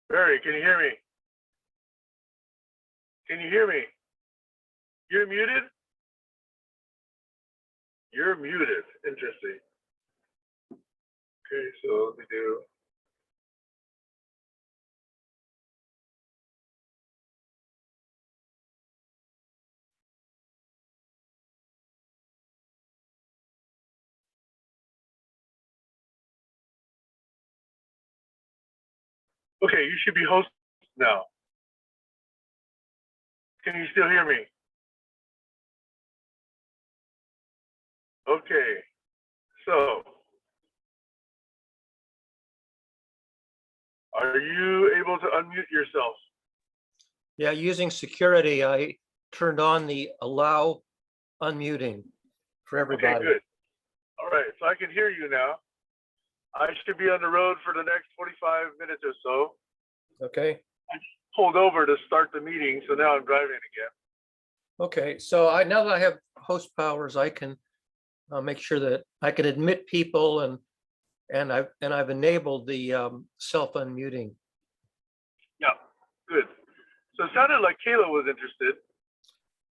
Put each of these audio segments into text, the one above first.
Barry, can you hear me? Can you hear me? You're muted? You're muted. Interesting. Okay, so let me do. Okay, you should be host now. Can you still hear me? Okay, so are you able to unmute yourself? Yeah, using security, I turned on the allow unmuting for everybody. Okay, good. All right, so I can hear you now. I should be on the road for the next 45 minutes or so. Okay. I pulled over to start the meeting, so now I'm driving again. Okay, so now that I have host powers, I can make sure that I can admit people and I've enabled the self unmuting. Yeah, good. So it sounded like Kayla was interested.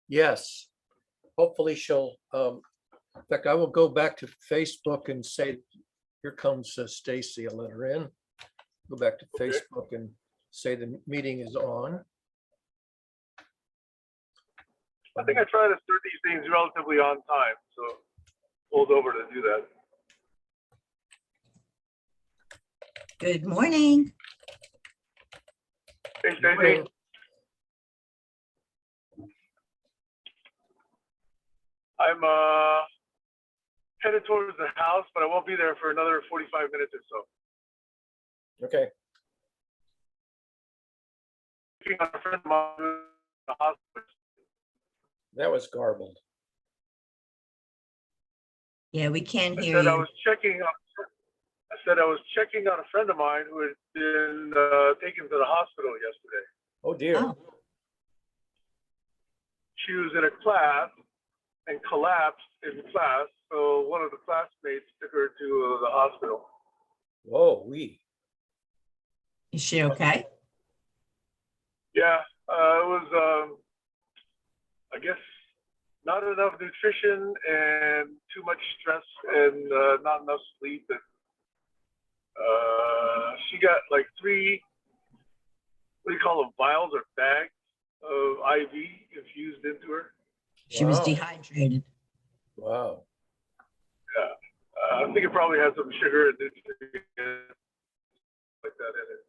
Yes. Hopefully she'll. In fact, I will go back to Facebook and say, "Here comes Stacey." I'll let her in. Go back to Facebook and say the meeting is on. I think I try to start these things relatively on time, so pulled over to do that. Good morning. Hey, Stacey. I'm headed towards the house, but I won't be there for another 45 minutes or so. Okay. Checking on a friend of mine who's in the hospital. That was garbled. Yeah, we can't I hear said I you. was checking on a friend of mine who had been taken to the hospital yesterday. Oh dear. Oh, She was in a class and collapsed in class, so one of the classmates took her to the hospital. Whoa, is she okay? Yeah, it was, I guess, not enough nutrition and too much stress and not enough sleep. And she got like 3, what do you call them, vials or bags of IV infused into her. She was Wow. dehydrated. wow. Yeah, I think it probably had some sugar and nutrients like that in it.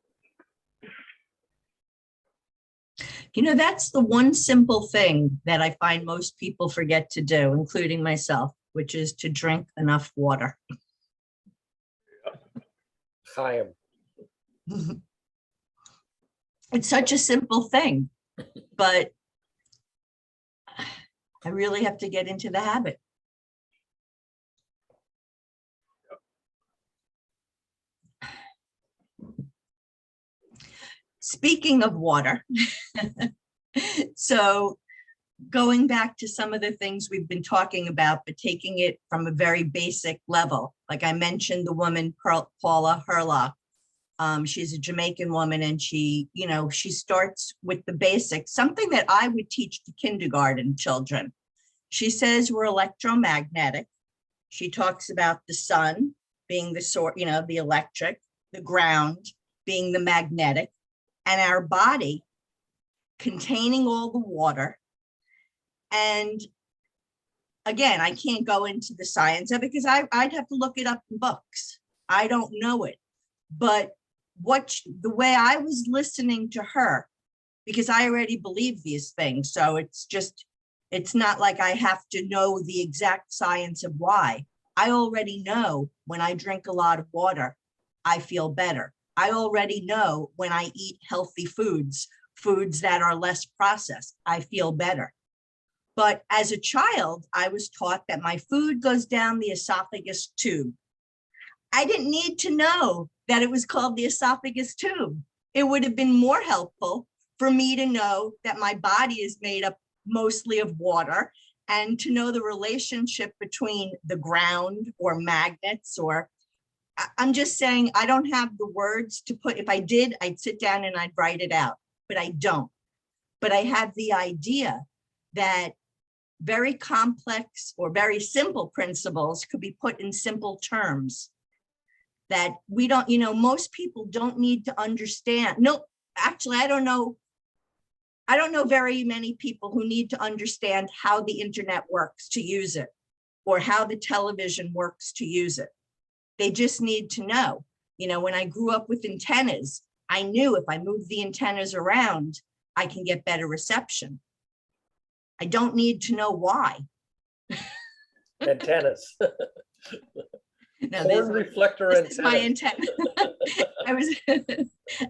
You know, that's the one simple thing that I find most people forget to do, including myself, which is to drink enough water. Chaim. It's such a simple thing, but I really have to get into the habit. Speaking of water, so going back to some of the things we've been talking about, but taking it from a very basic level, like I mentioned, the woman Paula Herlock. She's a Jamaican woman, and she starts with the basics, something that I would teach to kindergarten children. She says we're electromagnetic. She talks about the sun being the sort, the electric, the ground being the magnetic, and our body containing all the water. And again, I can't go into the science of it because I'd have to look it up in books. I don't know it. But the way I was listening to her, because I already believe these things. So it's not like I have to know the exact science of why. I already know when I drink a lot of water, I feel better. I already know when I eat healthy foods that are less processed, I feel better. But as a child, I was taught that my food goes down the esophagus tube. I didn't need to know that it was called the esophagus tube. It would have been more helpful for me to know that my body is made up mostly of water, and to know the relationship between the ground or magnets or I'm just saying, I don't have the words to put. If I did, I'd sit down and I'd write it out, but I don't. But I have the idea that very complex or very simple principles could be put in simple terms. That we don't, most people don't need to understand. No, actually, I don't know very many people who need to understand how the internet works to use it, or how the television works to use it. They just need to know. When I grew up with antennas, I knew if I move the antennas around, I can get better reception. I don't need to know why. Antennas. No, Horn reflector this is my antenna. antenna.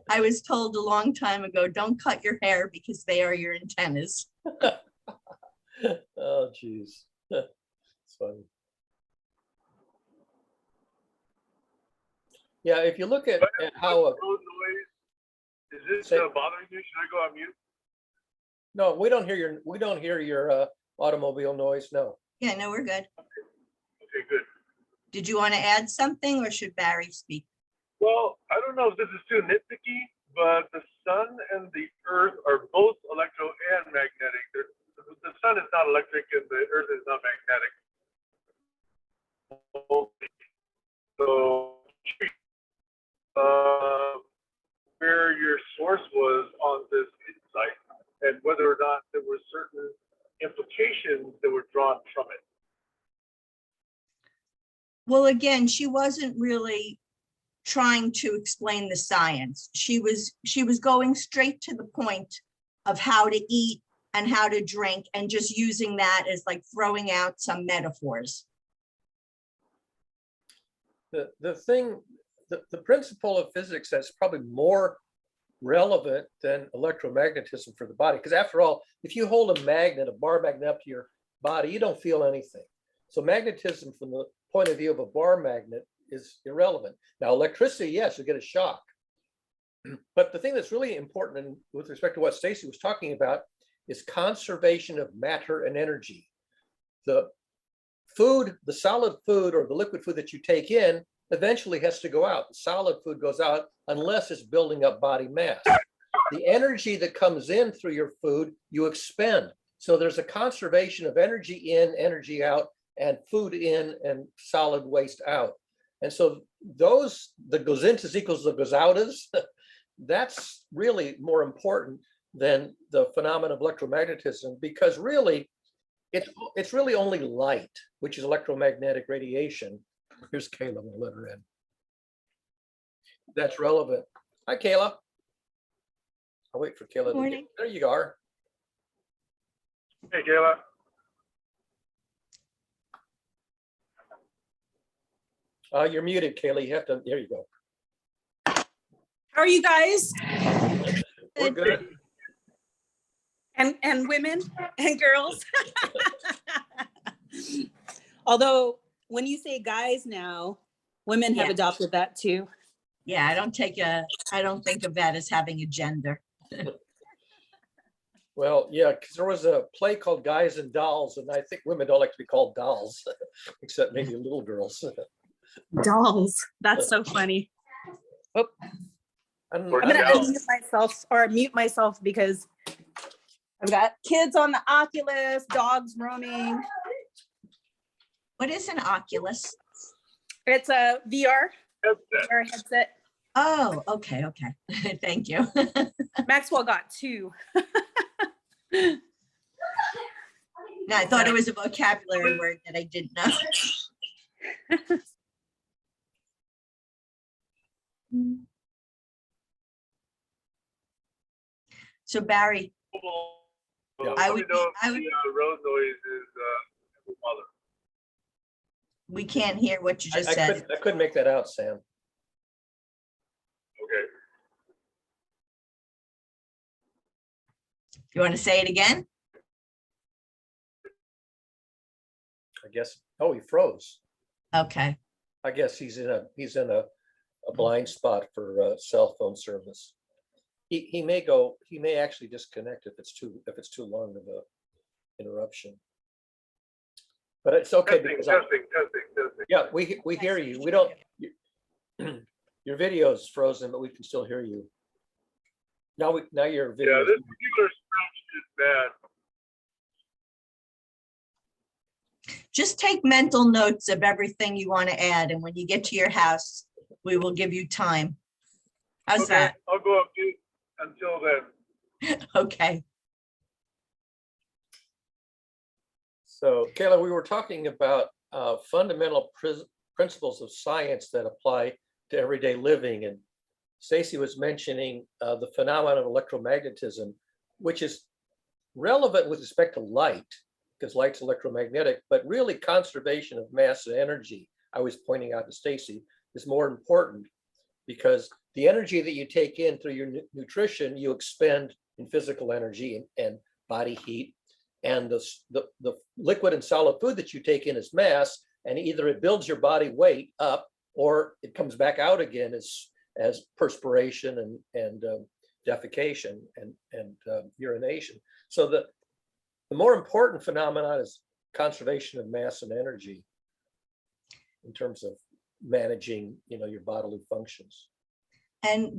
I was told a long time ago, don't cut your hair because they are your antennas. Oh, geez. It's funny. Yeah, if you look at how road noise, is this bothering you? Should I go on mute? no, we don't hear your automobile noise. No. Yeah, no, we're good. Okay, good. Did you want to add something, or should Barry speak? Well, I don't know if this is too nitpicky, but the sun and the earth are both electro and magnetic. The sun is not electric and the earth is not magnetic. So, where your source was on this insight, and whether or not there were certain implications that were drawn from it. Well, again, she wasn't really trying to explain the science. She was going straight to the point of how to eat and how to drink, and just using that as like throwing out some metaphors. The principle of physics that's probably more relevant than electromagnetism for the body, because after all, if you hold a bar magnet up to your body, you don't feel anything. So magnetism from the point of view of a bar magnet is irrelevant. Now, electricity, yes, you get a shock. But the thing that's really important, with respect to what Stacey was talking about, is conservation of matter and energy. The solid food or the liquid food that you take in eventually has to go out. The solid food goes out unless it's building up body mass. The energy that comes in through your food, you expend. So there's a conservation of energy in, energy out, and food in and solid waste out. And so those, the goes into equals the goes out is, that's really more important than the phenomenon of electromagnetism, because really, it's really only light, which is electromagnetic radiation. Here's Kayla, we'll let her in. That's relevant. Hi, Kayla. I'll wait for Kayla. Good morning. There you are. Hey, Kayla. You're muted, Kayla. You have to, there you go. How are you guys? We're good. And women and girls. Although when you say guys now, women have Yeah. adopted that too. Yeah, I don't think of that as having a gender. Well, yeah, because there was a play called Guys and Dolls, and I think women don't like to be called dolls, except maybe little girls. Dolls. That's so funny. Oh, I'm I'm gonna unmute myself or mute myself because I've got kids on the Oculus, dogs roaming. What is an Oculus? It's a VR headset. Oh, okay. Thank you. Maxwell got two. No, I thought it was a vocabulary word that I didn't know. So Barry, Yeah. I would know I if would- the road noise is mother. we can't hear what you just said. I couldn't make that out, Sam. Okay. You want to say it again? I guess, oh, he froze. Okay. I guess he's in a blind spot for cell phone service. He may actually disconnect if it's too long of a interruption. But it's okay Testing, because testing. yeah, we hear you. We don't. Your video is frozen, but we can still hear you. Now your video. Yeah, this particular stretch is bad. Just take mental notes of everything you want to add, and when you get to your house, we will give you time. How's Okay, that? I'll go up to until then. Okay. So Kayla, we were talking about fundamental principles of science that apply to everyday living. And Stacey was mentioning the phenomenon of electromagnetism, which is relevant with respect to light, because light's electromagnetic, but really conservation of mass and energy, I was pointing out to Stacey, is more important, because the energy that you take in through your nutrition, you expend in physical energy and body heat. And the liquid and solid food that you take in is mass, and either it builds your body weight up or it comes back out again as perspiration and defecation and urination. So the more important phenomenon is conservation of mass and energy in terms of managing, your bodily functions. And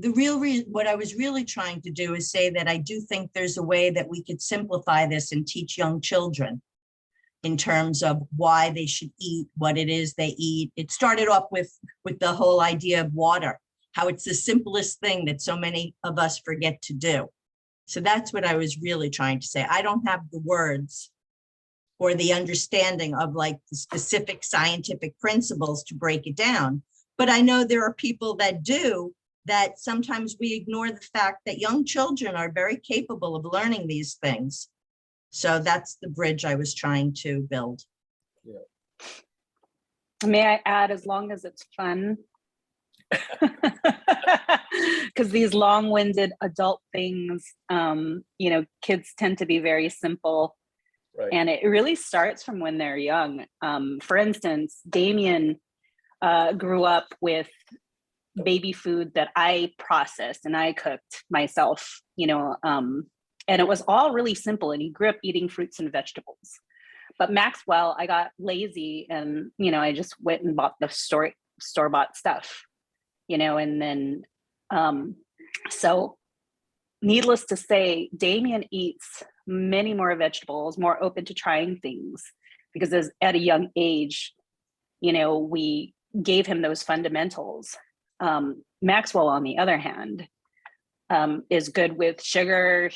what I was really trying to do is say that I do think there's a way that we could simplify this and teach young children in terms of why they should eat, what it is they eat. It started off with the whole idea of water, how it's the simplest thing that so many of us forget to do. So that's what I was really trying to say. I don't have the words or the understanding of like the specific scientific principles to break it down, but I know there are people that do, that sometimes we ignore the fact that young children are very capable of learning these things. So that's the bridge I was trying to build. Yeah. May I add, as long as it's fun? Because these long-winded adult things, kids tend to be very simple. Right. And it really starts from when they're young. For instance, Damien grew up with baby food that I processed and I cooked myself, and it was all really simple. And he grew up eating fruits and vegetables. But Maxwell, I got lazy and, I just went and bought the store-bought stuff, and then, so needless to say, Damien eats many more vegetables, more open to trying things, because at a young age, we gave him those fundamentals. Maxwell, on the other hand, is good with sugar,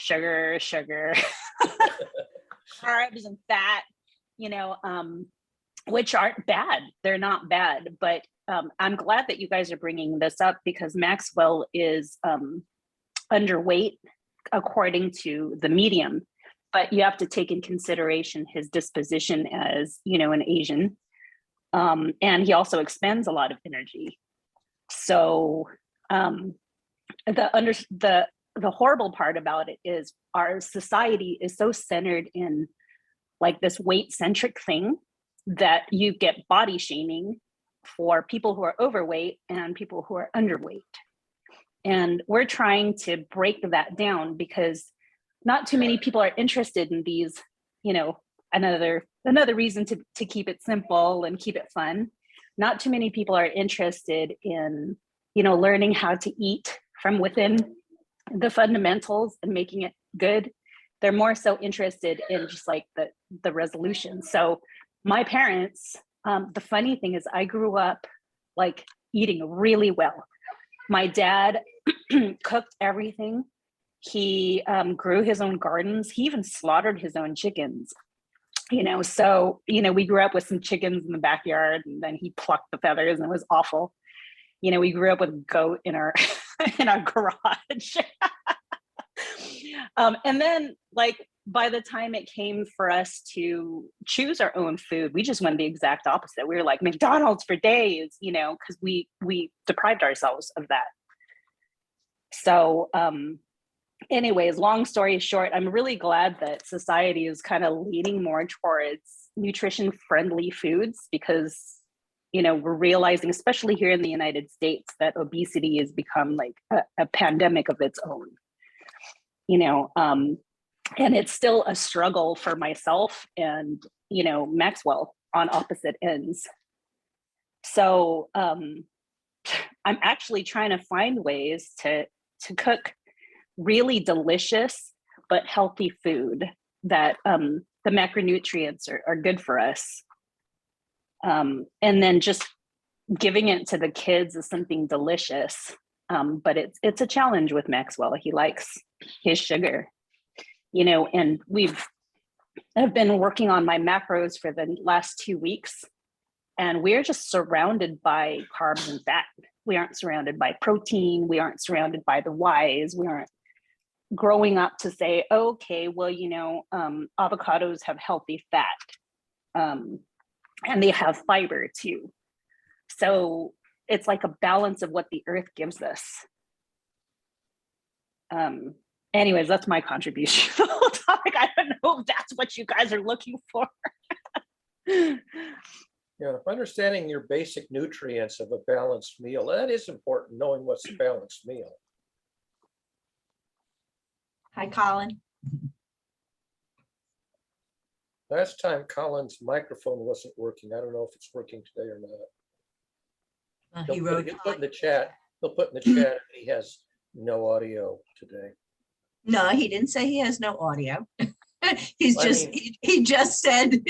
carbs and fat, which aren't bad. They're not bad, but I'm glad that you guys are bringing this up, because Maxwell is underweight according to the medium, but you have to take in consideration his disposition as, an Asian, and he also expends a lot of energy. So the horrible part about it is our society is so centered in like this weight centric thing that you get body shaming for people who are overweight and people who are underweight. And we're trying to break that down, because not too many people are interested in these, another reason to keep it simple and keep it fun. Not too many people are interested in, learning how to eat from within the fundamentals and making it good. They're more so interested in just like the resolution. So my parents, the funny thing is I grew up like eating really well. My dad cooked everything. He grew his own gardens. He even slaughtered his own chickens. So, we grew up with some chickens in the backyard, and then he plucked the feathers, and it was awful. We grew up with goat in our in our garage. And then like by the time it came for us to choose our own food, we just went the exact opposite. We were like McDonald's for days, because we deprived ourselves of that. So anyways, long story short, I'm really glad that society is kind of leaning more towards nutrition friendly foods, because we're realizing, especially here in the United States, that obesity has become like a pandemic of its own. And it's still a struggle for myself and Maxwell on opposite ends. So I'm I'm actually trying to find ways to cook really delicious but healthy food that the macronutrients are good for us. And then just giving it to the kids is something delicious. But it's a challenge with Maxwell. He likes his sugar, and I've been working on my macros for the last 2 weeks, and we're just surrounded by carbs and fat. We aren't surrounded by protein. We aren't surrounded by the Y's. We aren't growing up to say, okay, well, avocados have healthy fat, and they have fiber too. So it's like a balance of what the earth gives us. Anyways, that's my contribution to the whole topic. I don't know if that's what you guys are looking for. Yeah, understanding your basic nutrients of a balanced meal, that is important, knowing what's a balanced meal. Hi, Colin. Last time Colin's microphone wasn't working. I don't know if it's working today or not. He wrote. He'll put in the chat. He'll put in the chat that he has no audio today. No, he didn't say he has no audio. He's I just, mean- he just said,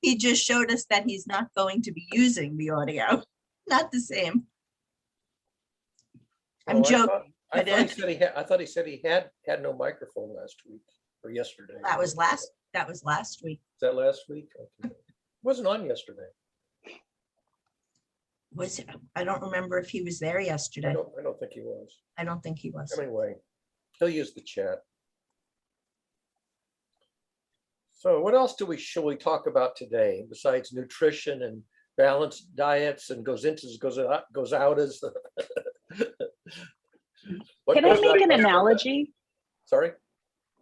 he just showed us that he's not going to be using the audio. Not the same. I'm Oh, joking. I but, thought he said he had no microphone last week or yesterday. That was last week. Is that last week? Okay. Wasn't on yesterday. Was it? I don't remember if he was there yesterday. I don't think he was. I don't think he was. Anyway, he'll use the chat. So what else shall we talk about today besides nutrition and balanced diets and goes out as What Can I goes make out- an analogy? Sorry?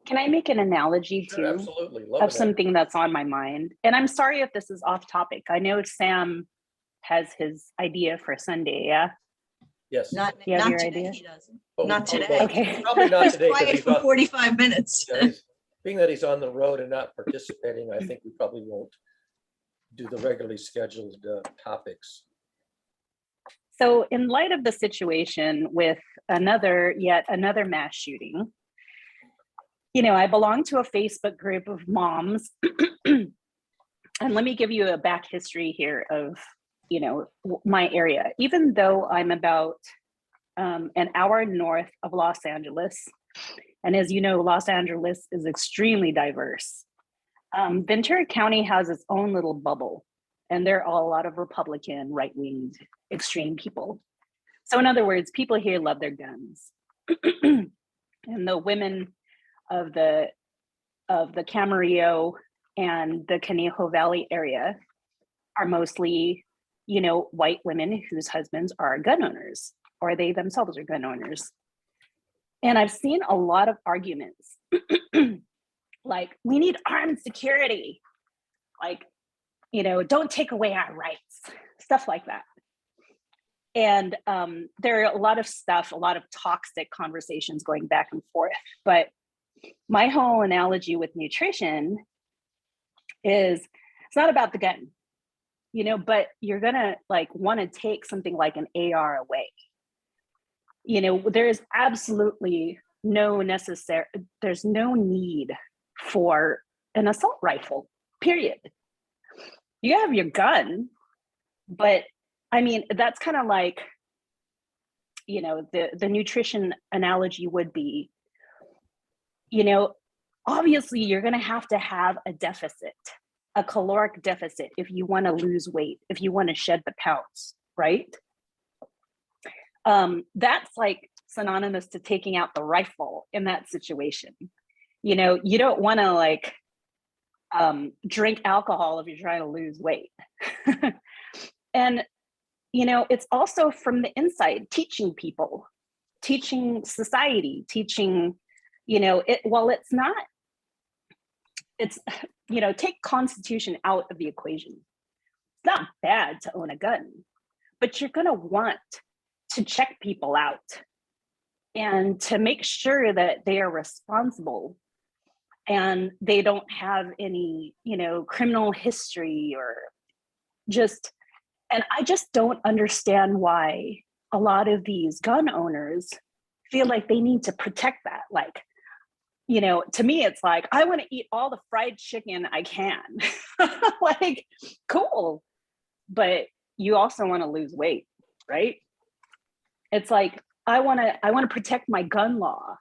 Can I make an analogy Sure, too absolutely. Love of it. something that's on my mind? And I'm sorry if this is off topic. I know Sam has his idea for Sunday, yeah? Yes. Not You have your today, idea? he doesn't. Oh, not oh, today. well, Okay. Probably not He's today. 'Cause quiet he's for on- 45 minutes. being that he's on the road and not participating, I think we probably won't do the regularly scheduled topics. So in light of the situation with yet another mass shooting, I belong to a Facebook group of moms. And let me give you a back history here of, my area. Even though I'm about an hour north of Los Angeles, and as you know, Los Angeles is extremely diverse. Ventura County has its own little bubble, and there are a lot of Republican, right-winged, extreme people. So in other words, people here love their guns. And the women of the Camarillo and the Conejo Valley area are mostly, white women whose husbands are gun owners, or they themselves are gun owners. And I've seen a lot of arguments like, we need armed security, like, don't take away our rights, stuff like that. And there are a lot of toxic conversations going back and forth. But my whole analogy with nutrition is it's not about the gun, but you're gonna want to take something like an AR away. There is absolutely there's no need for an assault rifle, period. You have your gun, but I mean, that's kind of like, the nutrition analogy would be, obviously you're going to have a deficit, a caloric deficit if you want to lose weight, if you want to shed the pounds, right? That's like synonymous to taking out the rifle in that situation. You don't want to drink alcohol if you're trying to lose weight. And it's also from the inside, teaching people, teaching society, teaching, take Constitution out of the equation. It's not bad to own a gun, but you're going to want to check people out and to make sure that they are responsible and they don't have any, criminal history or and I just don't understand why a lot of these gun owners feel like they need to protect that. Like, to me, it's like, I want to eat all the fried chicken I can. Like, cool. But you also want to lose weight, right? It's like, I want to protect my gun law.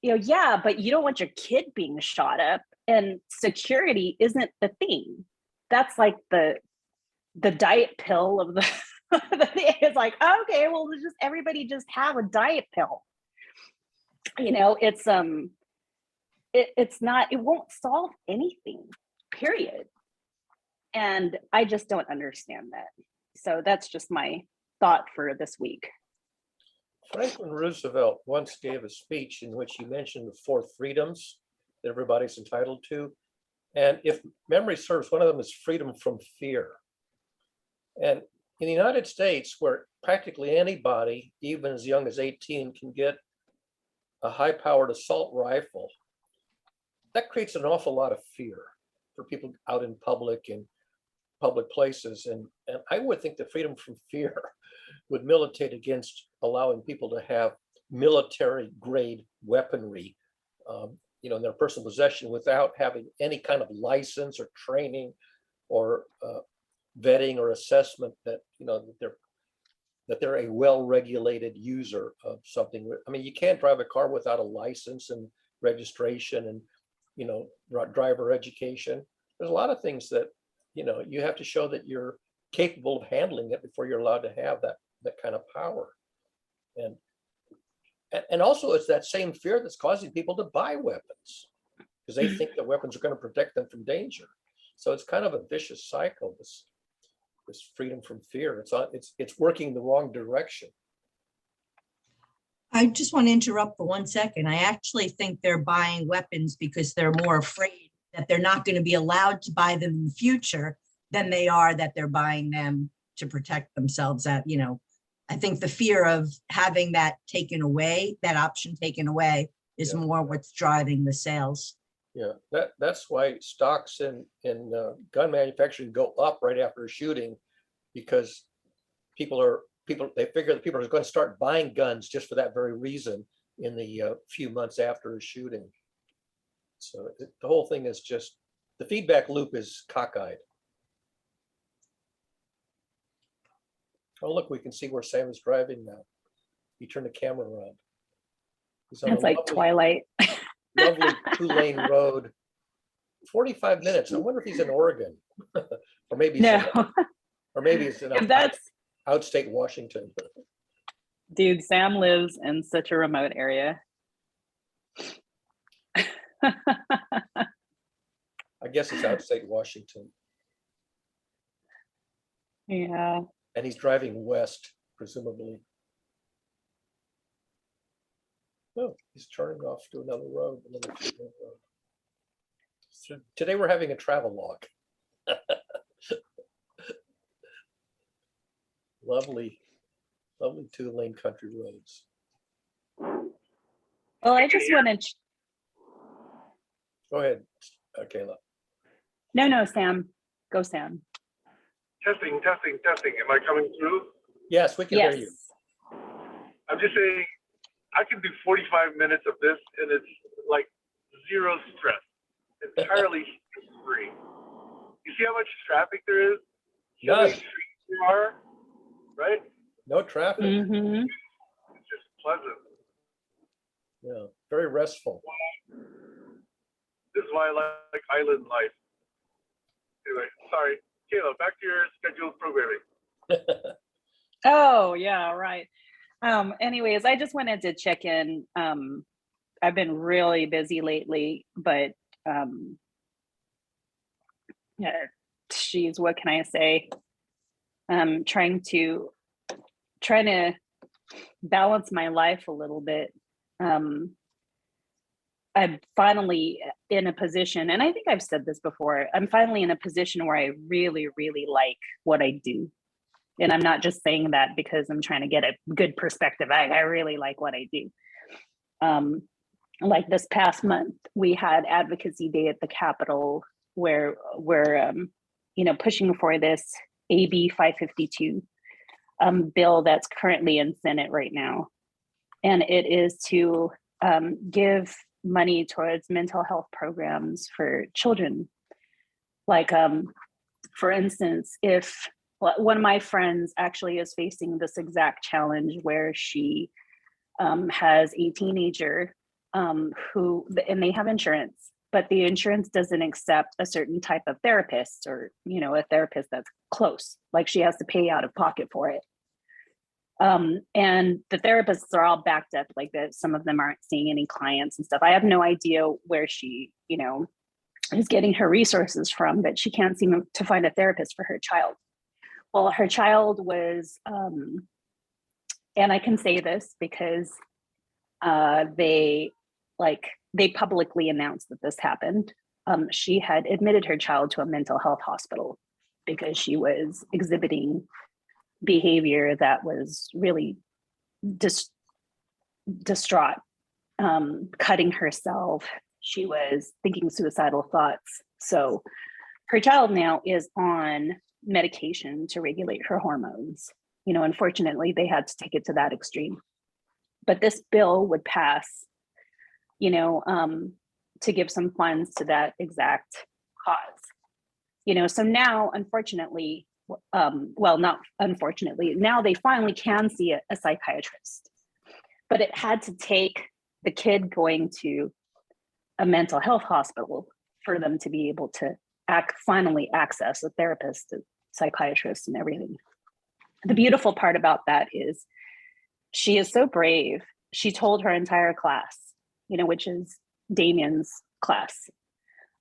Yeah, but you don't want your kid being shot up, and security isn't the thing. That's like the diet pill of the it's like, okay, well, everybody just have a diet pill. It's it won't solve anything, period. And I just don't understand that. So that's just my thought for this week. Franklin Roosevelt once gave a speech in which he mentioned the four freedoms that everybody's entitled to. And if memory serves, one of them is freedom from fear. And in the United States, where practically anybody, even as young as 18, can get a high-powered assault rifle, that creates an awful lot of fear for people out in public and public places. And I would think the freedom from fear would militate against allowing people to have military-grade weaponry, in their personal possession without having any kind of license or training or vetting or assessment that they're a well-regulated user of something. I mean, you can't drive a car without a license and registration and driver education. There's a lot of things that you have to show that you're capable of handling it before you're allowed to have that kind of power. And also it's that same fear that's causing people to buy weapons because they think that weapons are going to protect them from danger. So it's kind of a vicious cycle, this freedom from fear. It's working in the wrong direction. I just want to interrupt for 1 second. I actually think they're buying weapons because they're more afraid that they're not going to be allowed to buy them in the future than they are that they're buying them to protect themselves. I think the fear of having that taken away, that option taken away, is more what's driving the sales. Yeah, that's why stocks in gun manufacturing go up right after a shooting, because they figure that people are going to start buying guns just for that very reason in the few months after a shooting. So the whole thing is just, the feedback loop is cockeyed. Oh, look, we can see where Sam is driving now. You turn the camera around. It's like Twilight. Lovely 2-lane road. 45 minutes. I wonder if he's in Oregon. Or maybe it's in outstate Washington. Dude, Sam lives in such a remote area. I guess it's outstate Washington. Yeah. And he's driving west, presumably. No, he's turning off to another road. So today we're having a travel log. Lovely 2-lane country roads. Well, I just wanted. Go ahead, Kayla. No, Sam. Go, Sam. Testing. Am I coming through? Yes, we can hear you. I'm just saying, I can do 45 minutes of this and it's like zero stress, entirely free. You see how much traffic there is? Yes. You are, right? No traffic. Mm-hmm. It's just pleasant. Yeah, very restful. This is why I like island life. Anyway, sorry. Kayla, back to your scheduled programming. Oh, yeah, right. Anyways, I just wanted to check in. I've been really busy lately, but geez, what can I say? Trying to balance my life a little bit. I'm finally in a position, and I think I've said this before, I'm finally in a position where I really, really like what I do. And I'm not just saying that because I'm trying to get a good perspective. I really like what I do. Like this past month, we had Advocacy Day at the Capitol where we're pushing for this AB 552, bill that's currently in Senate right now. And it is to give money towards mental health programs for children. Like, for instance, if one of my friends actually is facing this exact challenge where she has a teenager and they have insurance, but the insurance doesn't accept a certain type of therapist, or, a therapist that's close, like she has to pay out of pocket for it. And the therapists are all backed up like that. Some of them aren't seeing any clients and stuff. I have no idea where she, is getting her resources from, but she can't seem to find a therapist for her child. Well, her child was, and I can say this because they publicly announced that this happened. She had admitted her child to a mental health hospital because she was exhibiting behavior that was really distraught, cutting herself. She was thinking suicidal thoughts. So her child now is on medication to regulate her hormones. Unfortunately, they had to take it to that extreme. But this bill would pass, to give some funds to that exact cause. So now, unfortunately, well, not unfortunately, now they finally can see a psychiatrist. But it had to take the kid going to a mental health hospital for them to be able to finally access a therapist, a psychiatrist, and everything. The beautiful part about that is she is so brave. She told her entire class, which is Damien's class.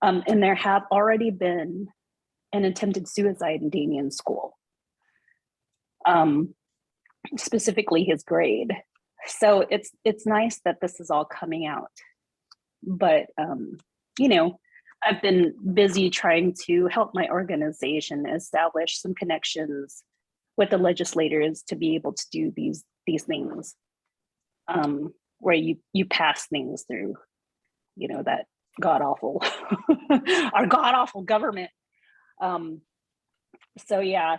And there have already been an attempted suicide in Damien's school, specifically his grade. So it's nice that this is all coming out. But, I've been busy trying to help my organization establish some connections with the legislators to be able to do these things, where you pass things through, that god awful, our god awful government. So yeah,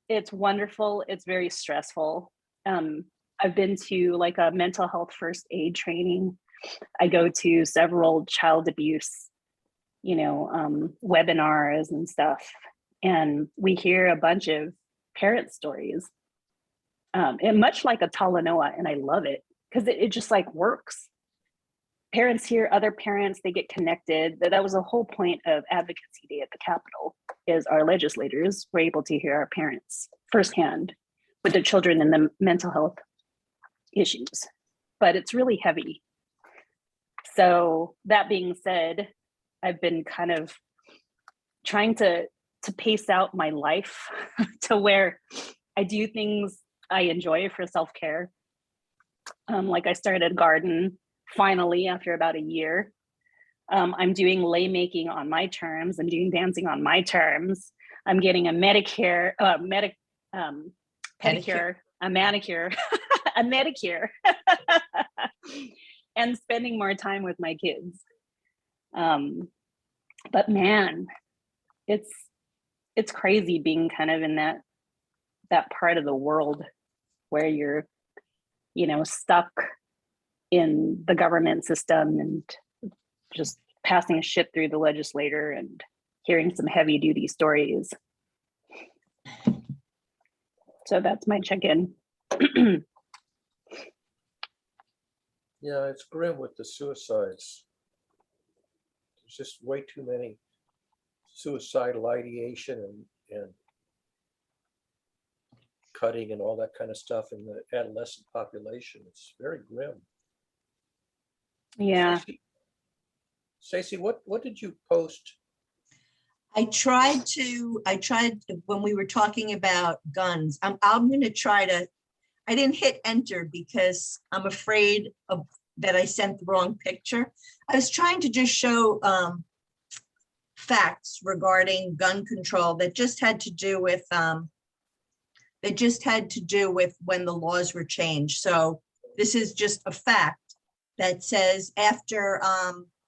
it's wonderful. It's very stressful. I've been to like a mental health first aid training. I go to several child abuse, webinars and stuff. And we hear a bunch of parent stories, and much like a Talanoa, and I love it because it just like works. Parents hear other parents, they get connected. That was the whole point of Advocacy Day at the Capitol, is our legislators were able to hear our parents firsthand with their children and the mental health issues. But it's really heavy. So that being said, I've been kind of trying to pace out my life to where I do things I enjoy for self-care. Like I started a garden finally after about a year. I'm doing lei making on my terms. I'm doing dancing on my terms. I'm getting a pedicure, a manicure, a medicure, and spending more time with my kids. But man, it's crazy being kind of in that part of the world where you're, stuck in the government system and just passing shit through the legislator and hearing some heavy duty stories. So that's my check-in. Yeah, it's grim with the suicides. There's just way too many suicidal ideation and cutting and all that kind of stuff in the adolescent population. It's very grim. Yeah. Stacey, what did you post? I tried when we were talking about guns, I'm going to try to, I didn't hit enter because I'm afraid that I sent the wrong picture. I was trying to just show facts regarding gun control that just had to do with when the laws were changed. So this is just a fact that says after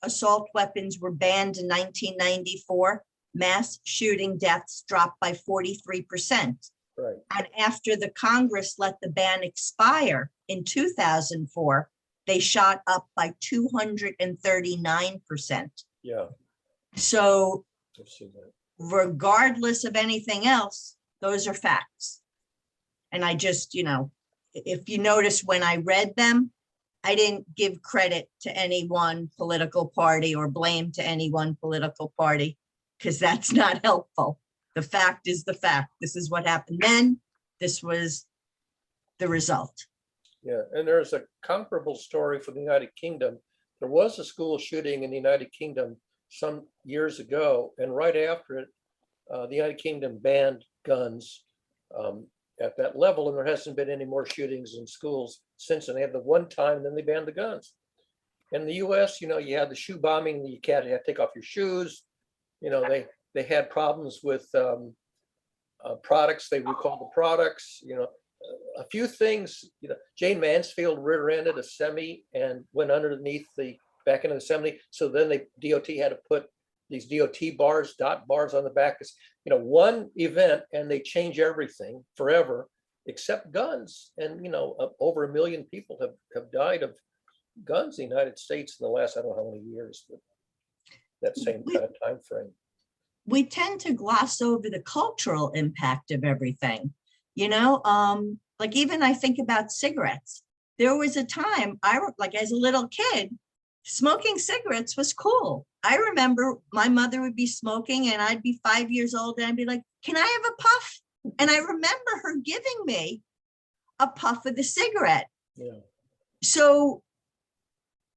assault weapons were banned in 1994, mass shooting deaths dropped by 43%. Right. And after the Congress let the ban expire in 2004, they shot up by 239%. Yeah, So I've seen that. regardless of anything else, those are facts. And I just, if you notice when I read them, I didn't give credit to any one political party or blame to any one political party, because that's not helpful. The fact is the fact. This is what happened then. This was the result. Yeah, and there's a comparable story for the United Kingdom. There was a school shooting in the United Kingdom some years ago, and right after it, the United Kingdom banned guns at that level, and there hasn't been any more shootings in schools since. And they had the one time, and then they banned the guns. In the U.S., you had the shoe bombing. You can't have to take off your shoes. They had problems with products. They recalled the products. A few things. Jane Mansfield rear-ended a semi and went underneath the back end of the semi. So then DOT had to put these DOT bars, dot bars on the back. One event, and they change everything forever, except guns. And over 1 million people have died of guns in the United States in the last, I don't know how many years, but that same kind of time frame. We tend to gloss over the cultural impact of everything. Like even I think about cigarettes. There was a time as a little kid, smoking cigarettes was cool. I remember my mother would be smoking and I'd be 5 years old and I'd be like, can I have a puff? And I remember her giving me a puff of the cigarette. Yeah. So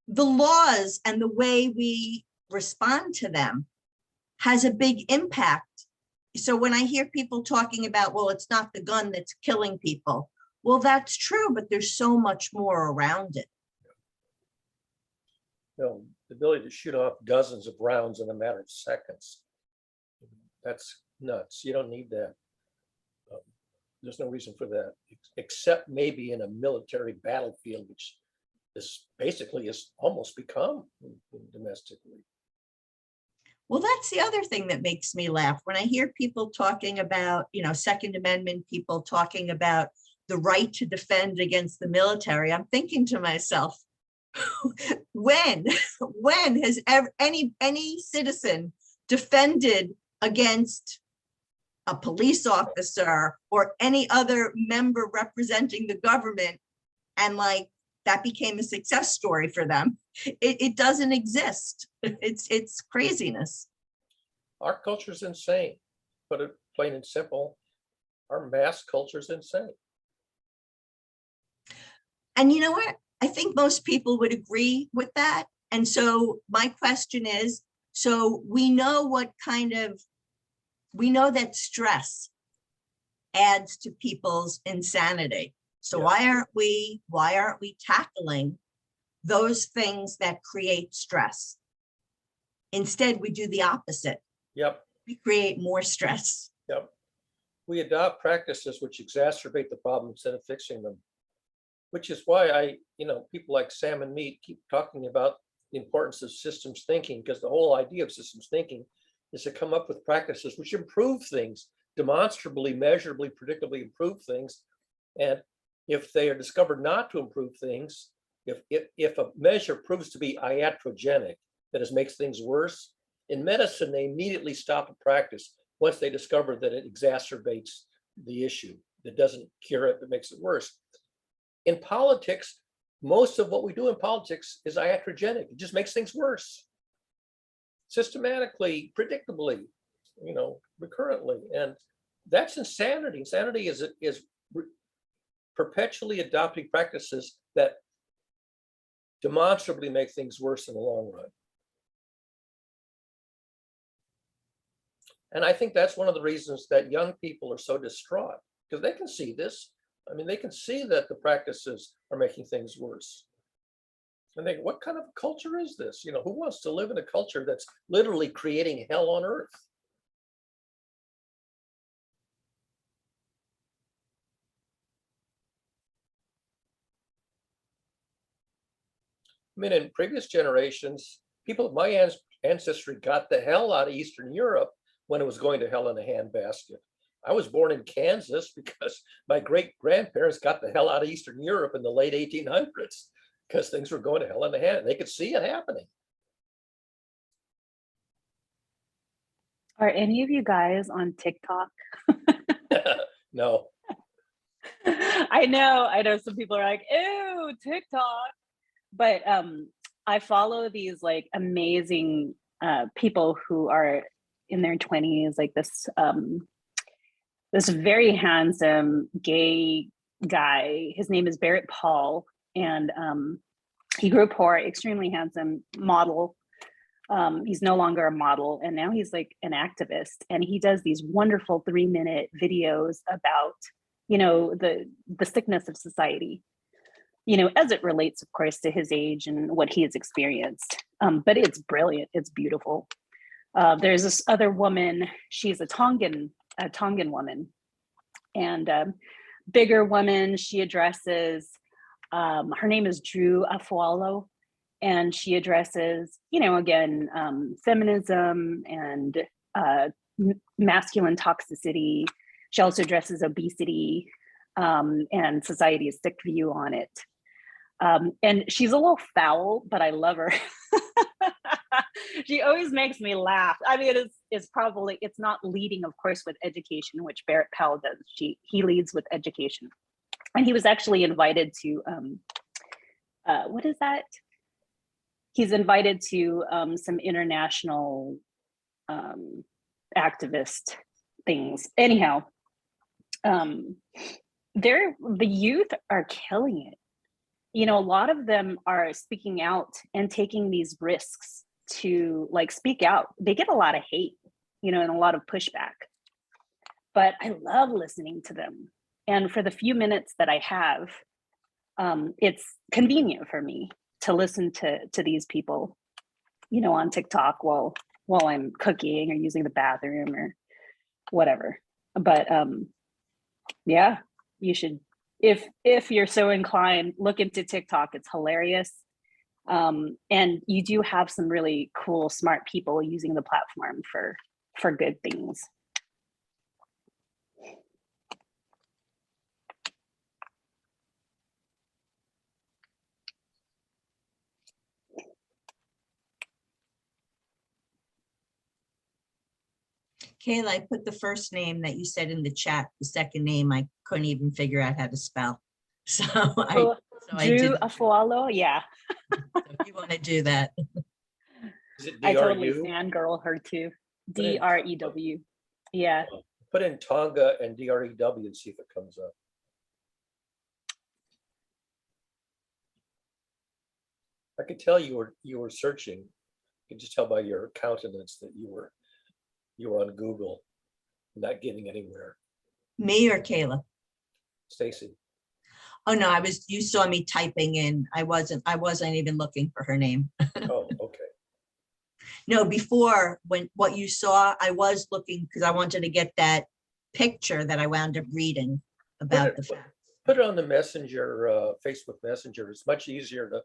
the laws and the way we respond to them has a big impact. So when I hear people talking about, well, it's not the gun that's killing people. Well, that's true, but there's so much more around it. The ability to shoot off dozens of rounds in a matter of seconds. That's nuts. You don't need that. There's no reason for that, except maybe in a military battlefield, which is basically has almost become domestically. Well, that's the other thing that makes me laugh. When I hear people talking about, Second Amendment, people talking about the right to defend against the military, I'm thinking to myself, when has any citizen defended against a police officer or any other member representing the government, and that became a success story for them? It doesn't exist. It's craziness. Our culture is insane. Put it plain and simple. Our mass culture is insane. And you know what? I think most people would agree with that. And so my question is, so we know that stress adds to people's insanity. So Yeah. why aren't we tackling those things that create stress? Instead, we do the opposite. Yep. We create more stress. Yep. We adopt practices which exacerbate the problem instead of fixing them, which is why people like Sam and me keep talking about the importance of systems thinking, because the whole idea of systems thinking is to come up with practices which improve things, demonstrably, measurably, predictably improve things. And if they are discovered not to improve things, if a measure proves to be iatrogenic, that is, makes things worse, in medicine, they immediately stop a practice once they discover that it exacerbates the issue. That doesn't cure it, but makes it worse. In politics, most of what we do in politics is iatrogenic. It just makes things worse. Systematically, predictably, recurrently. And that's insanity. Insanity is perpetually adopting practices that demonstrably make things worse in the long run. And I think that's one of the reasons that young people are so distraught, because they can see this. I mean, they can see that the practices are making things worse. And they, what kind of culture is this? Who wants to live in a culture that's literally creating hell on earth? I mean, in previous generations, people of my ancestry got the hell out of Eastern Europe when it was going to hell in a handbasket. I was born in Kansas because my great grandparents got the hell out of Eastern Europe in the late 1800s because things were going to hell in a hand. They could see it happening. Are any of you guys on TikTok? No. I know some people are like, ew, TikTok. But I follow these like amazing people who are in their 20s, like this very handsome gay guy. His name is Barrett Paul, and he grew up poor, extremely handsome model. He's no longer a model, and now he's like an activist, and he does these wonderful 3-minute videos about, you know, the sickness of society, you know, as it relates, of course, to his age and what he has experienced. But it's brilliant. It's beautiful. There's this other woman. She's a Tongan woman, and bigger woman. She addresses. Her name is Drew Afualo, and she addresses, you know, again, feminism and masculine toxicity. She also addresses obesity and society's sick view on it. And she's a little foul, but I love her. She always makes me laugh. I mean, it's probably, it's not leading, of course, with education, which Barrett Powell does. He leads with education. And he was actually invited to, what is that? He's invited to some international activist things. Anyhow, the youth are killing it. You know, a lot of them are speaking out and taking these risks to like speak out. They get a lot of hate, you know, and a lot of pushback, but I love listening to them. And for the few minutes that I have, it's convenient for me to listen to these people, you know, on TikTok while I'm cooking or using the bathroom or whatever. But yeah, you should, if you're so inclined, look into TikTok. It's hilarious. And you do have some really cool, smart people using the platform for good things. Kayla, I put the first name that you said in the chat. The second name, I couldn't even figure out how to spell. So I Drew did. Afualo, yeah. So if you want to do that. Is it I totally DRU? fangirl her too. DREW. Yeah. Put in Tonga and DREW and see if it comes up. I could tell you were searching. You can just tell by your countenance that you were on Google, not getting anywhere. Me or Kayla? Stacey. Oh no, you saw me typing in. I wasn't even looking for her name. Oh, okay. No, before what you saw, I was looking because I wanted to get that picture that I wound up reading about the fact. Put it on the Messenger, Facebook Messenger. It's much easier to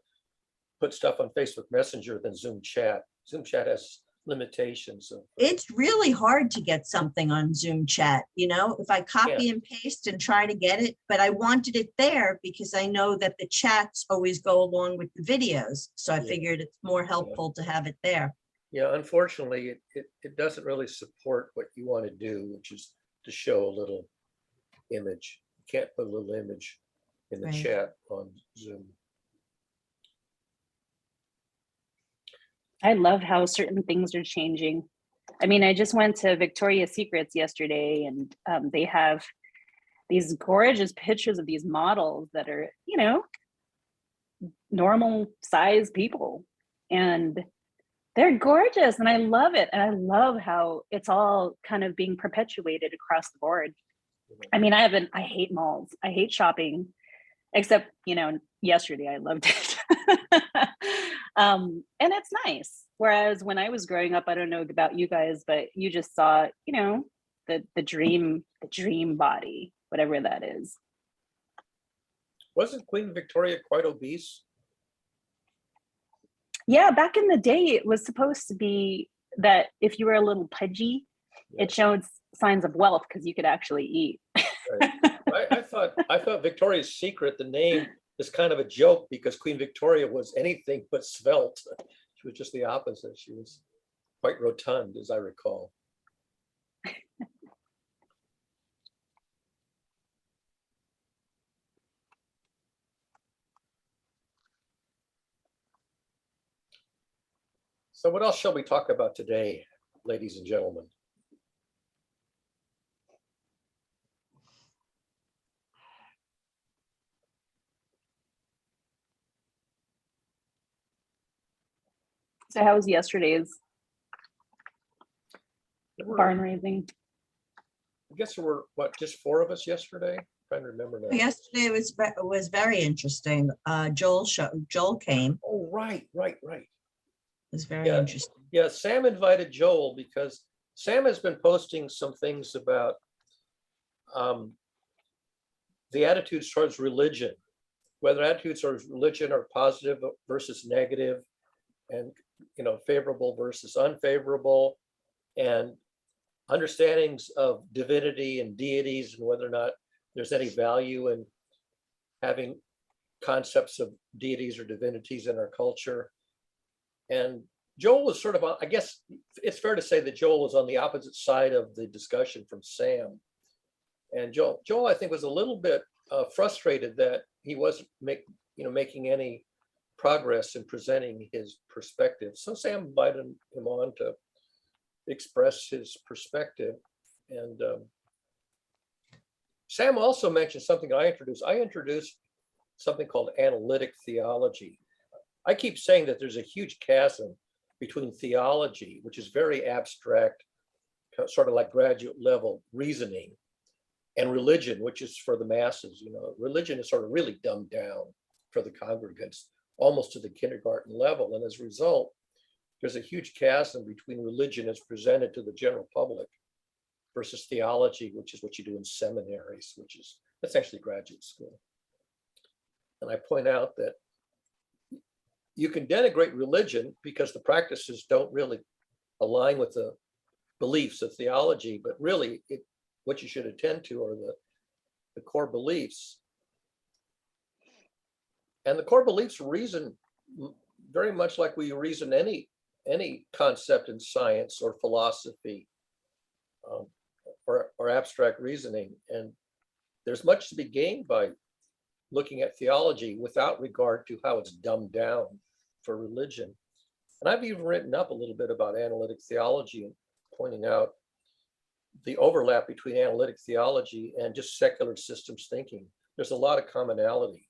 put stuff on Facebook Messenger than Zoom chat. Zoom chat has limitations. It's really hard to get something on Zoom chat, you know, if I copy and paste and try to get it, but I wanted it there because I know that the chats always go along with the videos. So I figured it's more helpful to have it there. Yeah, unfortunately, it doesn't really support what you want to do, which is to show a little image. You can't put a little image in the chat on Zoom. I love how certain things are changing. I mean, I just went to Victoria's Secrets yesterday, and they have these gorgeous pictures of these models that are, you know, normal size people. And they're gorgeous, and I love it. And I love how it's all kind of being perpetuated across the board. I mean, I hate malls. I hate shopping, except, you know, yesterday I loved it. And it's nice. Whereas when I was growing up, I don't know about you guys, but you just saw, you know, the dream body, whatever that is. Wasn't Queen Victoria quite obese? Yeah, back in the day, it was supposed to be that if you were a little pudgy, it signs of wealth because you could actually eat. Right. I thought Victoria's Secret, the name is kind of a joke because Queen Victoria was anything but svelte. She was just the opposite. She was quite rotund, as I recall. So what else shall we talk about today, ladies and gentlemen? So how was yesterday's There were- barn raising? I guess there were, what, just 4 of us yesterday? Trying to remember now. Yesterday was very interesting. Joel came. Oh, right. It was very Yeah. interesting. Yeah, Sam invited Joel because Sam has been posting some things about the attitudes towards religion, whether attitudes towards religion are positive versus negative, and favorable versus unfavorable, and understandings of divinity and deities, and whether or not there's any value in having concepts of deities or divinities in our culture. And Joel was sort of, I guess it's fair to say that Joel was on the opposite side of the discussion from Sam. And Joel, I think, was a little bit frustrated that he wasn't making any progress in presenting his perspective. So Sam invited him on to express his perspective. And Sam also mentioned something I introduced. I introduced something called analytic theology. I keep saying that there's a huge chasm between theology, which is very abstract, sort of like graduate level reasoning, and religion, which is for the masses. Religion is sort of really dumbed down for the congregants, almost to the kindergarten level. And as a result, there's a huge chasm between religion as presented to the general public versus theology, which is what you do in seminaries, which is essentially graduate school. And I point out that you can denigrate religion because the practices don't really align with the beliefs of theology, but really what you should attend to are the core beliefs. And the core beliefs reason very much like we reason any concept in science or philosophy, or abstract reasoning. And there's much to be gained by looking at theology without regard to how it's dumbed down for religion. And I've even written up a little bit about analytic theology and pointing out the overlap between analytic theology and just secular systems thinking. There's a lot of commonality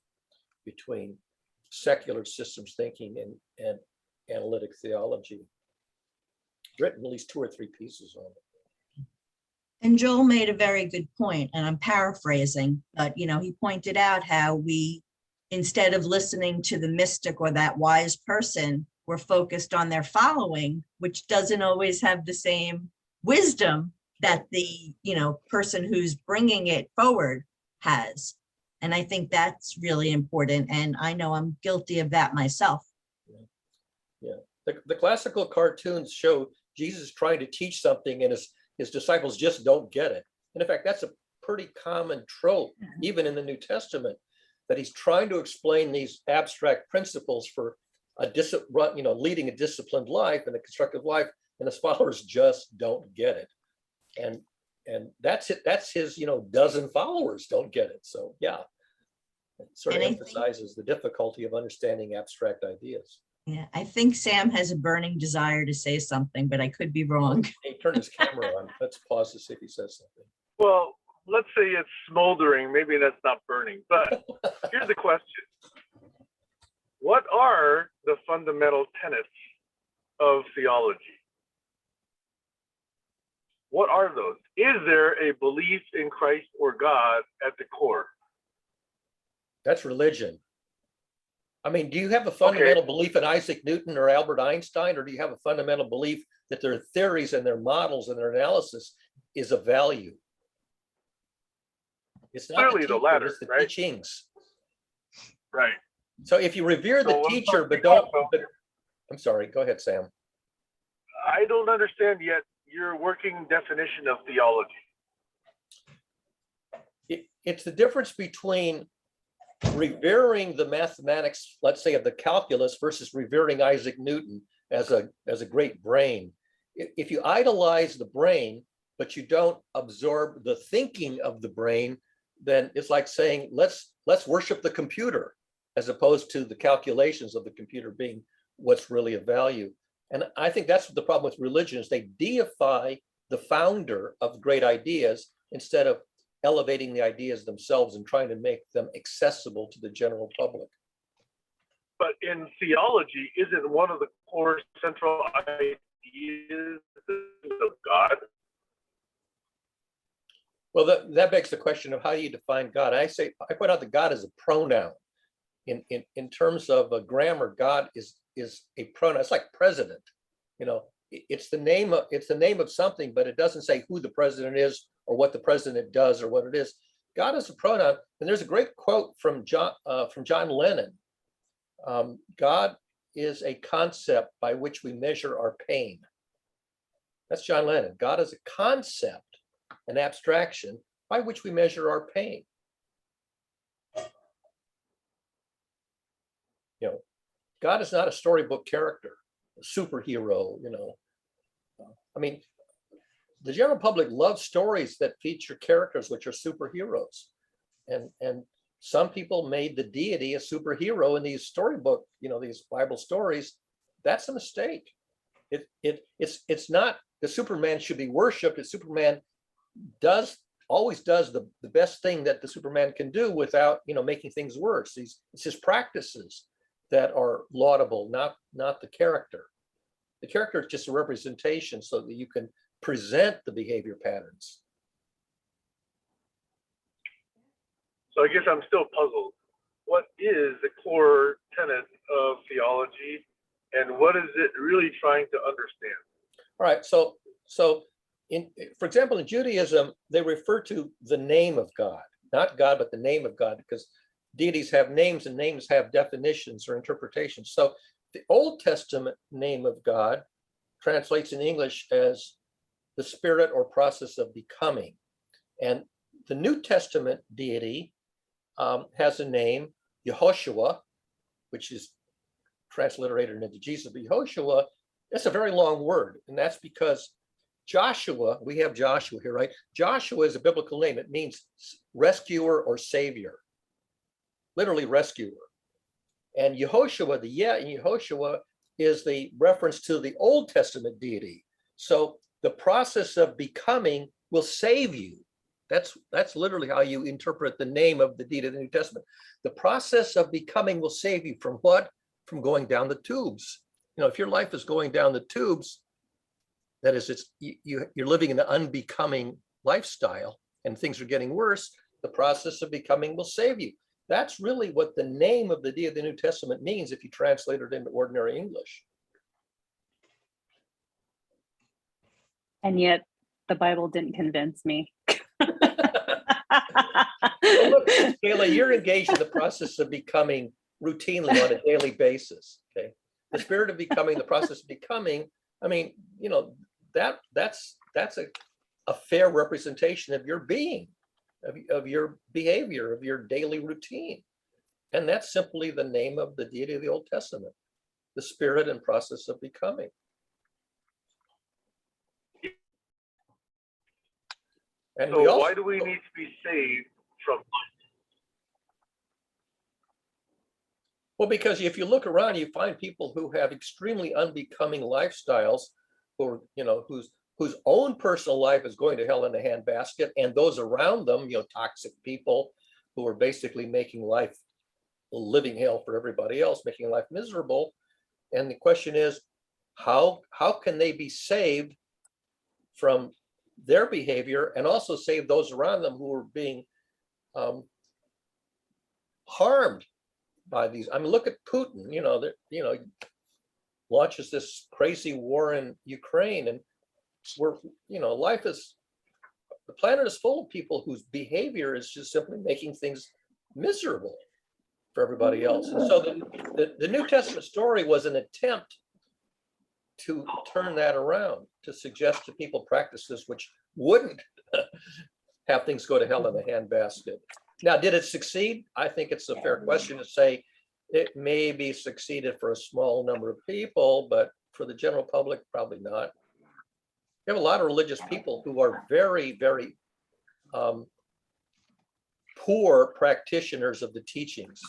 between secular systems thinking and analytic theology. I've written at least 2 or 3 pieces on it. And Joel made a very good point, and I'm paraphrasing, but he pointed out how we, instead of listening to the mystic or that wise person, we're focused on their following, which doesn't always have the same wisdom that the person who's bringing it forward has. And I think that's really important. And I know I'm guilty of that myself. Yeah. The classical cartoons show Jesus trying to teach something and his disciples just don't get it. And in fact, that's a pretty common trope, even in the New Testament, that he's trying to explain these abstract principles for leading a disciplined life and a constructive life, and his followers just don't get it. And that's it. That's his, dozen followers don't get it. So yeah, it sort of emphasizes the difficulty of understanding abstract ideas. Yeah, I think Sam has a burning desire to say something, but I could be wrong. He turned his camera on. Let's pause to see if he says something. Well, let's say it's smoldering. Maybe that's not burning. But here's the question. What are the fundamental tenets of theology? What are those? Is there a belief in Christ or God at the core? That's religion. I mean, do you have a fundamental belief in Isaac Newton or Albert Einstein, or do you have a fundamental belief that their theories and their models and their analysis is of value? It's not clearly the latter, it's the right? teachings. Right. So if you revere the So teacher, but don't, I'm sorry, go ahead, Sam. I don't understand yet your working definition of theology? It's the difference between revering the mathematics, let's say of the calculus, versus revering Isaac Newton as a great brain. If you idolize the brain, but you don't absorb the thinking of the brain, then it's like saying, let's worship the computer, as opposed to the calculations of the computer being what's really of value. And I think that's what the problem with religion is. They deify the founder of great ideas instead of elevating the ideas themselves and trying to make them accessible to the general public. But in theology, isn't one of the core central ideas of God? Well, that begs the question of how do you define God? I point out that God is a pronoun. In terms of grammar, God is a pronoun. It's like president. You know, it's the name of something, but it doesn't say who the president is or what the president does or what it is. God is a pronoun, and there's a great quote from John Lennon. God is a concept by which we measure our pain. That's John Lennon. God is a concept, an abstraction by which we measure our pain. You know, God is not a storybook character, a superhero, you know. I mean, the general public loves stories that feature characters which are superheroes. And some people made the deity a superhero in these storybook, you know, these Bible stories. That's a mistake. It's not the Superman should be worshipped. It's Superman always does the best thing that the Superman can do without, you know, making things worse. It's his practices that are laudable, not the character. The character is just a representation so that you can present the behavior patterns. So I guess I'm still puzzled. What is the core tenet of theology, and what is it really trying to understand? All right, so for example, in Judaism, they refer to the name of God, not God, but the name of God, because deities have names and names have definitions or interpretations. So the Old Testament name of God translates in English as the spirit or process of becoming. And the New Testament deity has a name, Yehoshua, which is transliterated into Jesus. But Yehoshua, that's a very long word. And that's because Joshua, we have Joshua here, right? Joshua is a biblical name. It means rescuer or savior, literally rescuer. And Yehoshua, the yeah in Yehoshua is the reference to the Old Testament deity. So the process of becoming will save you. That's literally how you interpret the name of the deity of the New Testament. The process of becoming will save you from what? From going down the tubes. You know, if your life is going down the tubes, that is, you're living an unbecoming lifestyle and things are getting worse, the process of becoming will save you. That's really what the name of the deity of the New Testament means if you translate it into ordinary English. And yet the Bible didn't convince me. Well, look, Kayla, you're engaged in the process of becoming routinely on a daily basis. Okay, the spirit of becoming, the process of becoming. I mean, you know, that's a fair representation of your being, of your behavior, of your daily routine, and that's simply the name of the deity of the Old Testament, the spirit and process of becoming. And so why do we need to be saved from life? Well, because if you look around, you find people who have extremely unbecoming lifestyles, who are, you know, whose own personal life is going to hell in a handbasket, and those around them, you know, toxic people who are basically making life a living hell for everybody else, making life miserable. And the question is, how can they be saved from their behavior and also save those around them who are being harmed by these? I mean, look at Putin, you know, launches this crazy war in Ukraine, and the planet is full of people whose behavior is just simply making things miserable for everybody else. And so the New Testament story was an attempt to turn that around, to suggest to people practices which wouldn't have things go to hell in a handbasket. Now, did it succeed? I think it's a fair question to say it maybe succeeded for a small number of people, but for the general public, probably not. You have a lot of religious people who are very, very poor practitioners of the teachings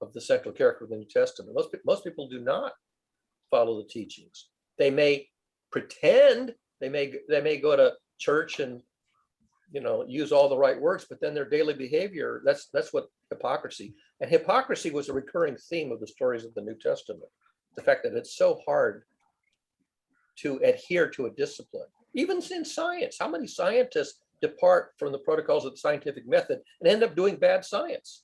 of the central character of the New Testament. Most people do not follow the teachings. They may pretend, they may go to church and use all the right words, but then their daily behavior, that's what hypocrisy. And hypocrisy was a recurring theme of the stories of the New Testament. The fact that it's so hard to adhere to a discipline. Even in science, how many scientists depart from the protocols of the scientific method and end up doing bad science?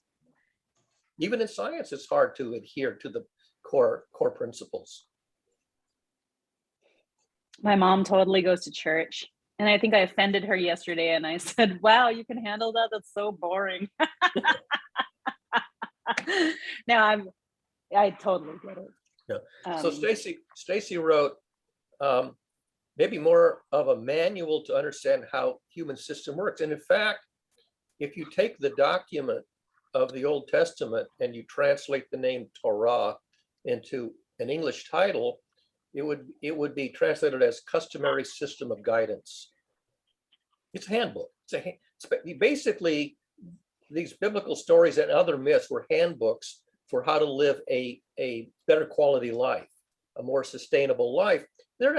Even in science, it's hard to adhere to the core principles. My mom totally goes to church. And I think I offended her yesterday and I said, wow, you can handle that? That's so boring. Now I totally get it. Yeah. So Stacey wrote maybe more of a manual to understand how human system works. And in fact, if you take the document of the Old Testament and you translate the name Torah into an English title, it would be translated as Customary System of Guidance. It's a handbook. Basically, these biblical stories and other myths were handbooks for how to live a better quality life, a more sustainable life. They're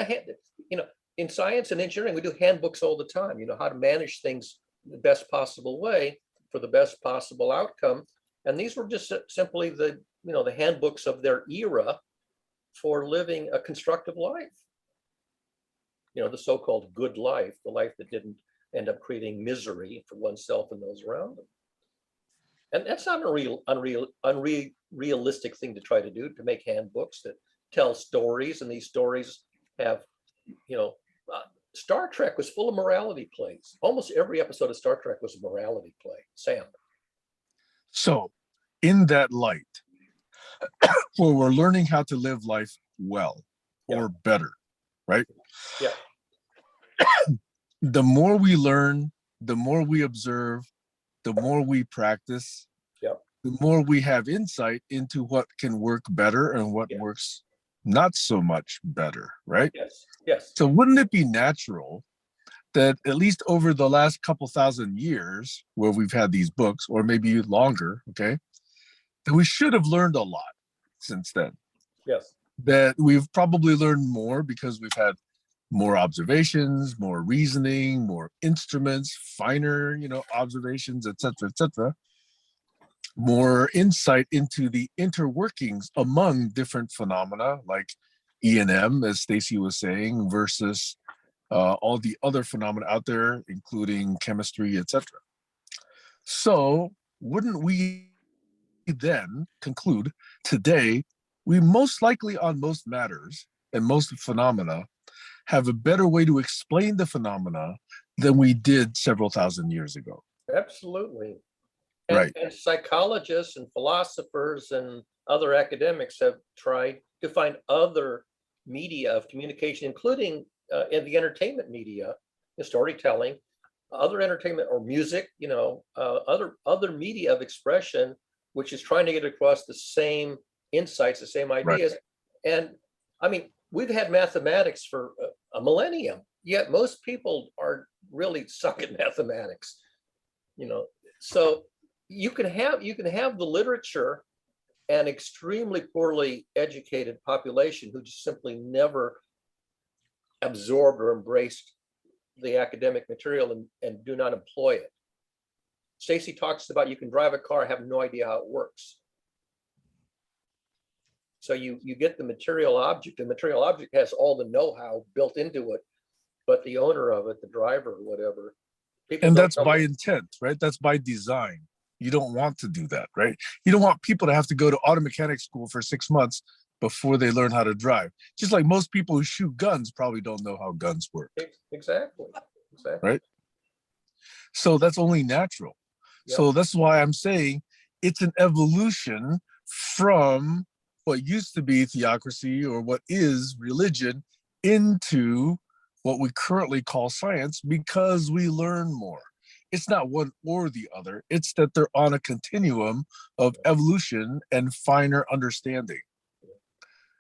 in science and engineering, we do handbooks all the time, how to manage things the best possible way for the best possible outcome. And these were just simply the handbooks of their era for living a constructive life. The so-called good life, the life that didn't end up creating misery for oneself and those around them. And that's not a unrealistic thing to try to do, to make handbooks that tell stories, and these stories have, Star Trek was full of morality plays. Almost every episode of Star Trek was a morality play. Sam. So, in that light, where we're learning how to live life well or better, right? Yeah. The more we learn, the more we observe, the more we practice, the more we have insight into what can work better and what works not so much better, right? Yes. So wouldn't it be natural that at least over the last couple thousand years where we've had these books, or maybe longer, okay, that we should have learned a lot since then? Yes. That we've probably learned more because we've had more observations, more reasoning, more instruments, finer, observations, etc., more insight into the interworkings among different phenomena like E&M, as Stacey was saying, versus all the other phenomena out there, including chemistry, etc. So wouldn't we then conclude today, we most likely on most matters and most phenomena have a better way to explain the phenomena than we did several thousand years ago? Absolutely. Right. And psychologists and philosophers and other academics have tried to find other media of communication, including in the entertainment media, the storytelling, other entertainment or music, other media of expression, which is trying to get across the same insights, the same ideas. Right. And I mean, we've had mathematics for a millennium, yet most people are really suck at mathematics, so you can have the literature and extremely poorly educated population who just simply never absorbed or embraced the academic material and do not employ it. Stacey talks about you can drive a car, have no idea how it works. So you get the material object. The material object has all the know-how built into it, but the owner of it, the driver, or whatever. And that's by intent, right? That's by design. You don't want to do that, right? You don't want people to have to go to auto mechanic school for 6 months before they learn how to drive. Just like most people who shoot guns probably don't know how guns work. Exactly. Right? So that's only natural. Yep. So that's why I'm saying it's an evolution from what used to be theocracy or what is religion into what we currently call science because we learn more. It's not one or the other. It's that they're on a continuum of evolution and finer understanding.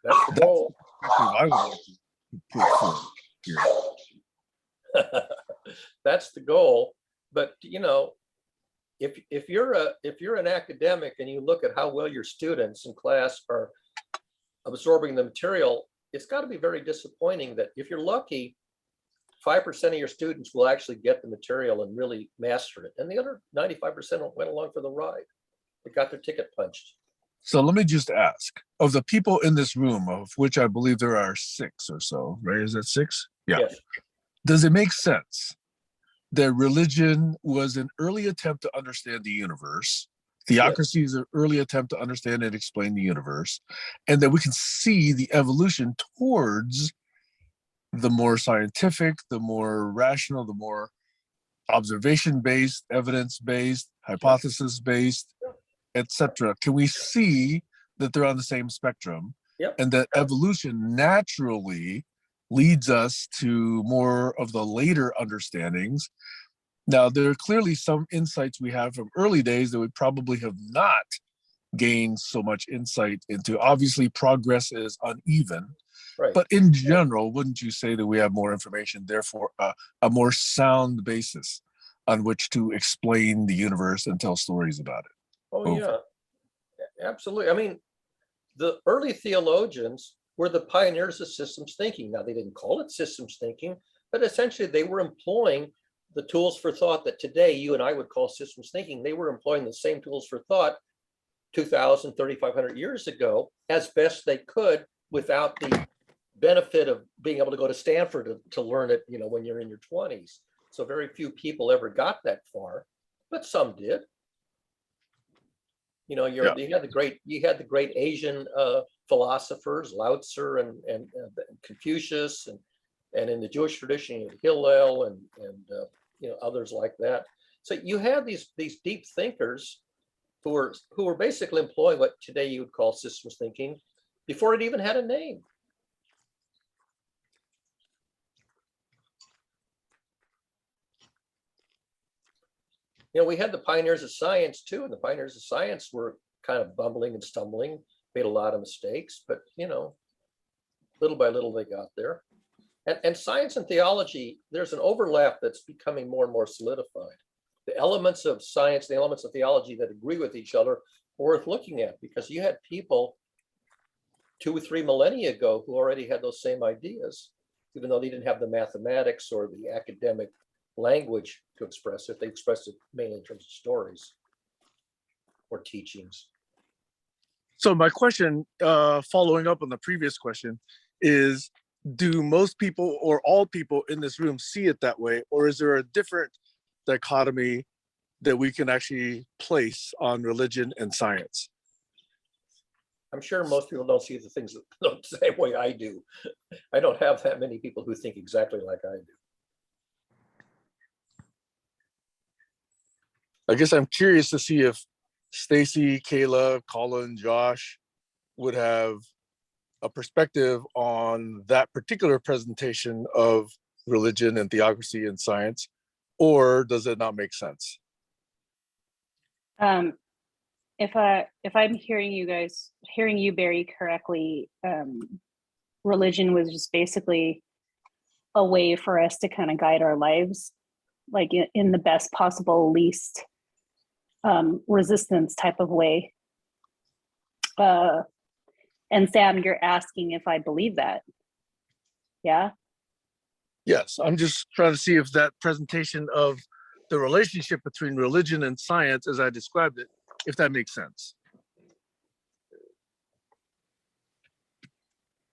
That's the goal. That's the perspective I would like to put forward here. That's the goal. But you know, if you're an academic and you look at how well your students in class are absorbing the material, it's got to be very disappointing that if you're lucky, 5% of your students will actually get the material and really master it, and the other 95% went along for the ride. They got their ticket punched. So let me just ask, of the people in this room, of which I believe there are 6 or so, right? Is that 6? Yeah. Yes. Does it make sense that religion was an early attempt to understand the universe? Theocracy is an early attempt to understand and explain the universe, and that we can see the evolution towards the more scientific, the more rational, the more observation-based, evidence-based, hypothesis-based, etc. Can we see that they're on the same spectrum? Yep. And that evolution naturally leads us to more of the later understandings. Now, there are clearly some insights we have from early days that we probably have not gained so much insight into. Obviously, progress is uneven. Right. But in general, wouldn't you say that we have more information, therefore a more sound basis on which to explain the universe and tell stories about it? Oh, yeah, absolutely. I mean, the early theologians were the pioneers of systems thinking. Now, they didn't call it systems thinking, but essentially they were employing the tools for thought that today you and I would call systems thinking. They were employing the same tools for thought 2,000, 3,500 years ago as best they could without the benefit of being able to go to Stanford to learn it, you know, when you're in your 20s. So very few people ever got that far, but some did. You know, you had the great Asian philosophers, Lao Tzu and Confucius, and in the Jewish tradition, you had Hillel and you know, others like that. So you had these deep thinkers who were basically employing what today you would call systems thinking before it even had a name. You know, we had the pioneers of science too, and the pioneers of science were kind of bumbling and stumbling, made a lot of mistakes, but you know, little by little they got there. And science and theology, there's an overlap that's becoming more and more solidified. The elements of science, the elements of theology that agree with each other are worth looking at, because you had people 2 or 3 millennia ago who already had those same ideas, even though they didn't have the mathematics or the academic language to express it. They expressed it mainly in terms of stories or teachings. So my question, following up on the previous question, is do most people or all people in this room see it that way, or is there a different dichotomy that we can actually place on religion and science? I'm sure most people don't see the things the same way I do. I don't have that many people who think exactly like I do. I guess I'm curious to see if Stacey, Kayla, Colin, Josh would have a perspective on that particular presentation of religion and theocracy and science, or does it not make sense? If I'm hearing you, Barry, correctly, religion was just basically a way for us to kind of guide our lives, like in the best possible, least resistance type of way. And Sam, you're asking if I believe that. Yeah? Yes, I'm just trying to see if that presentation of the relationship between religion and science, as I described it, if that makes sense.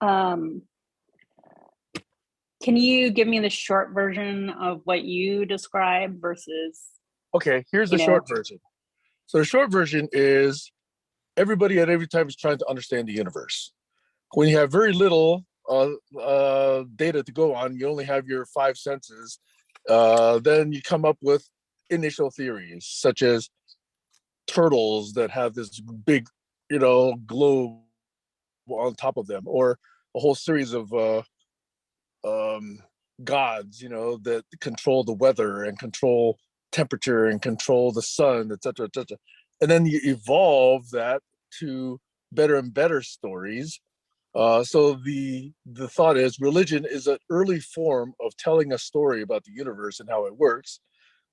Can you give me the short version of what you described versus? Okay, here's the short version. So the short version is everybody at every time is trying to understand the universe. When you have very little data to go on, you only have your 5 senses, then you come up with initial theories, such as turtles that have this big, globe on top of them, or a whole series of gods, that control the weather and control temperature and control the sun, et cetera, et cetera. And then you evolve that to better and better stories. So the thought is religion is an early form of telling a story about the universe and how it works,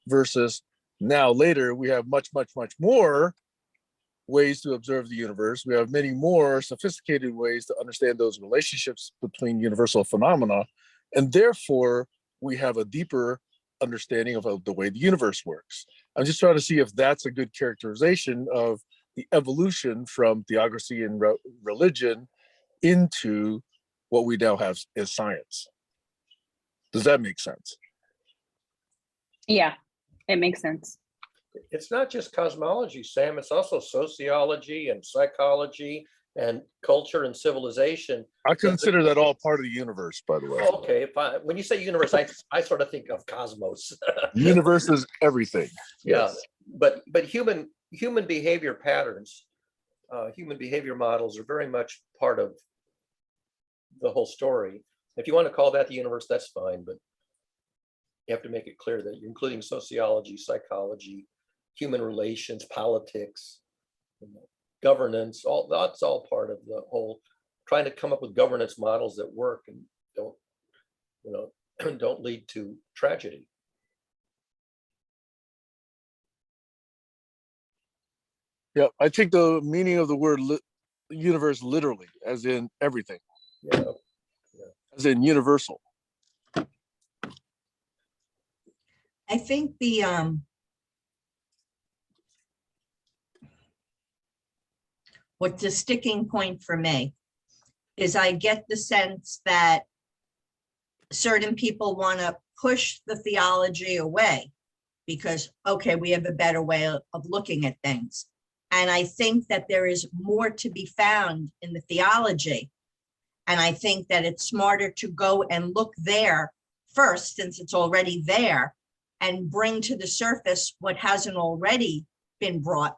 versus now later we have much, much, much more ways to observe the universe. We have many more sophisticated ways to understand those relationships between universal phenomena. And therefore, we have a deeper understanding of the way the universe works. I'm just trying to see if that's a good characterization of the evolution from theocracy and religion into what we now have as science. Does that make sense? Yeah, it makes sense. It's not just cosmology, Sam. It's also sociology and psychology and culture and civilization. I consider that all part of the universe, by the way. Okay, when you say universe, I sort of think of cosmos. The universe is everything. Yeah, but human behavior patterns, human behavior models are very much part of the whole story. If you want to call that the universe, that's fine, but you have to make it clear that you're including sociology, psychology, human relations, politics, governance. That's all part of the whole, trying to come up with governance models that work and don't lead to tragedy. Yeah, I take the meaning of the word universe literally, as in everything. Yeah. As in universal. I think what's the sticking point for me is I get the sense that certain people want to push the theology away because, okay, we have a better way of looking at things. And I think that there is more to be found in the theology. And I think that it's smarter to go and look there first, since it's already there, and bring to the surface what hasn't already been brought,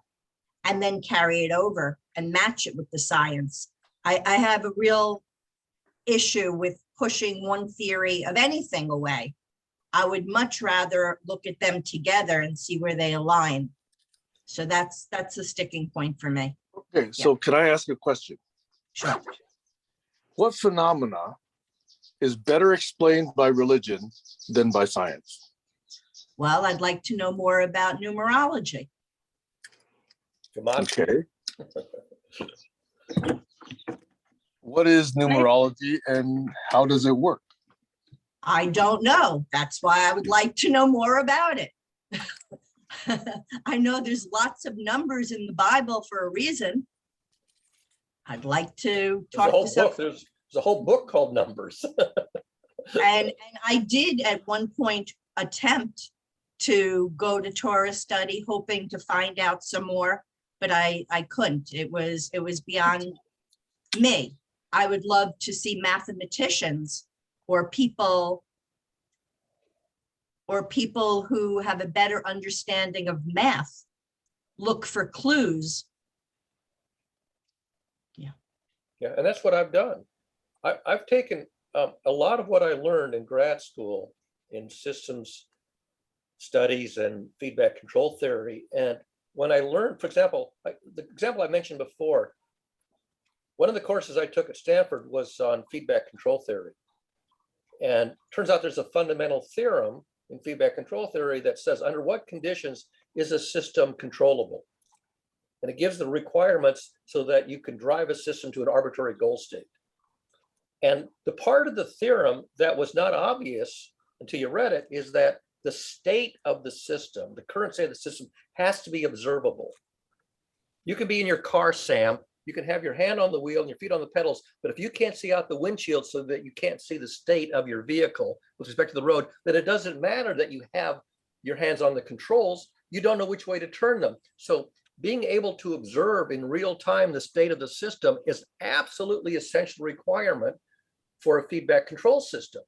and then carry it over and match it with the science. I have a real issue with pushing one theory of anything away. I would much rather look at them together and see where they align. So that's a sticking point for me. Okay, so can I ask a question? Sure. What phenomena is better explained by religion than by science? Well, I'd like to know more about numerology. Come on. Okay. What is numerology and how does it work? I don't know. That's why I would like to know more about it. I know there's lots of numbers in the Bible for a reason. I'd like to talk to some. There's a whole book called Numbers. and I did at one point attempt to go to Torah study, hoping to find out some more, but I couldn't. It was beyond me. I would love to see mathematicians or people who have a better understanding of math look for clues. Yeah, and that's what I've done. I've taken a lot of what I learned in grad school in systems studies and feedback control theory. And when I learned, for example, the example I mentioned before, one of the courses I took at Stanford was on feedback control theory. And turns out there's a fundamental theorem in feedback control theory that says under what conditions is a system controllable? And it gives the requirements so that you can drive a system to an arbitrary goal state. And the part of the theorem that was not obvious until you read it is that the state of the system, the current state of the system, has to be observable. You can be in your car, Sam, you can have your hand on the wheel and your feet on the pedals, but if you can't see out the windshield so that you can't see the state of your vehicle with respect to the road, then it doesn't matter that you have your hands on the controls, you don't know which way to turn them. So being able to observe in real time the state of the system is absolutely essential requirement for a feedback control system.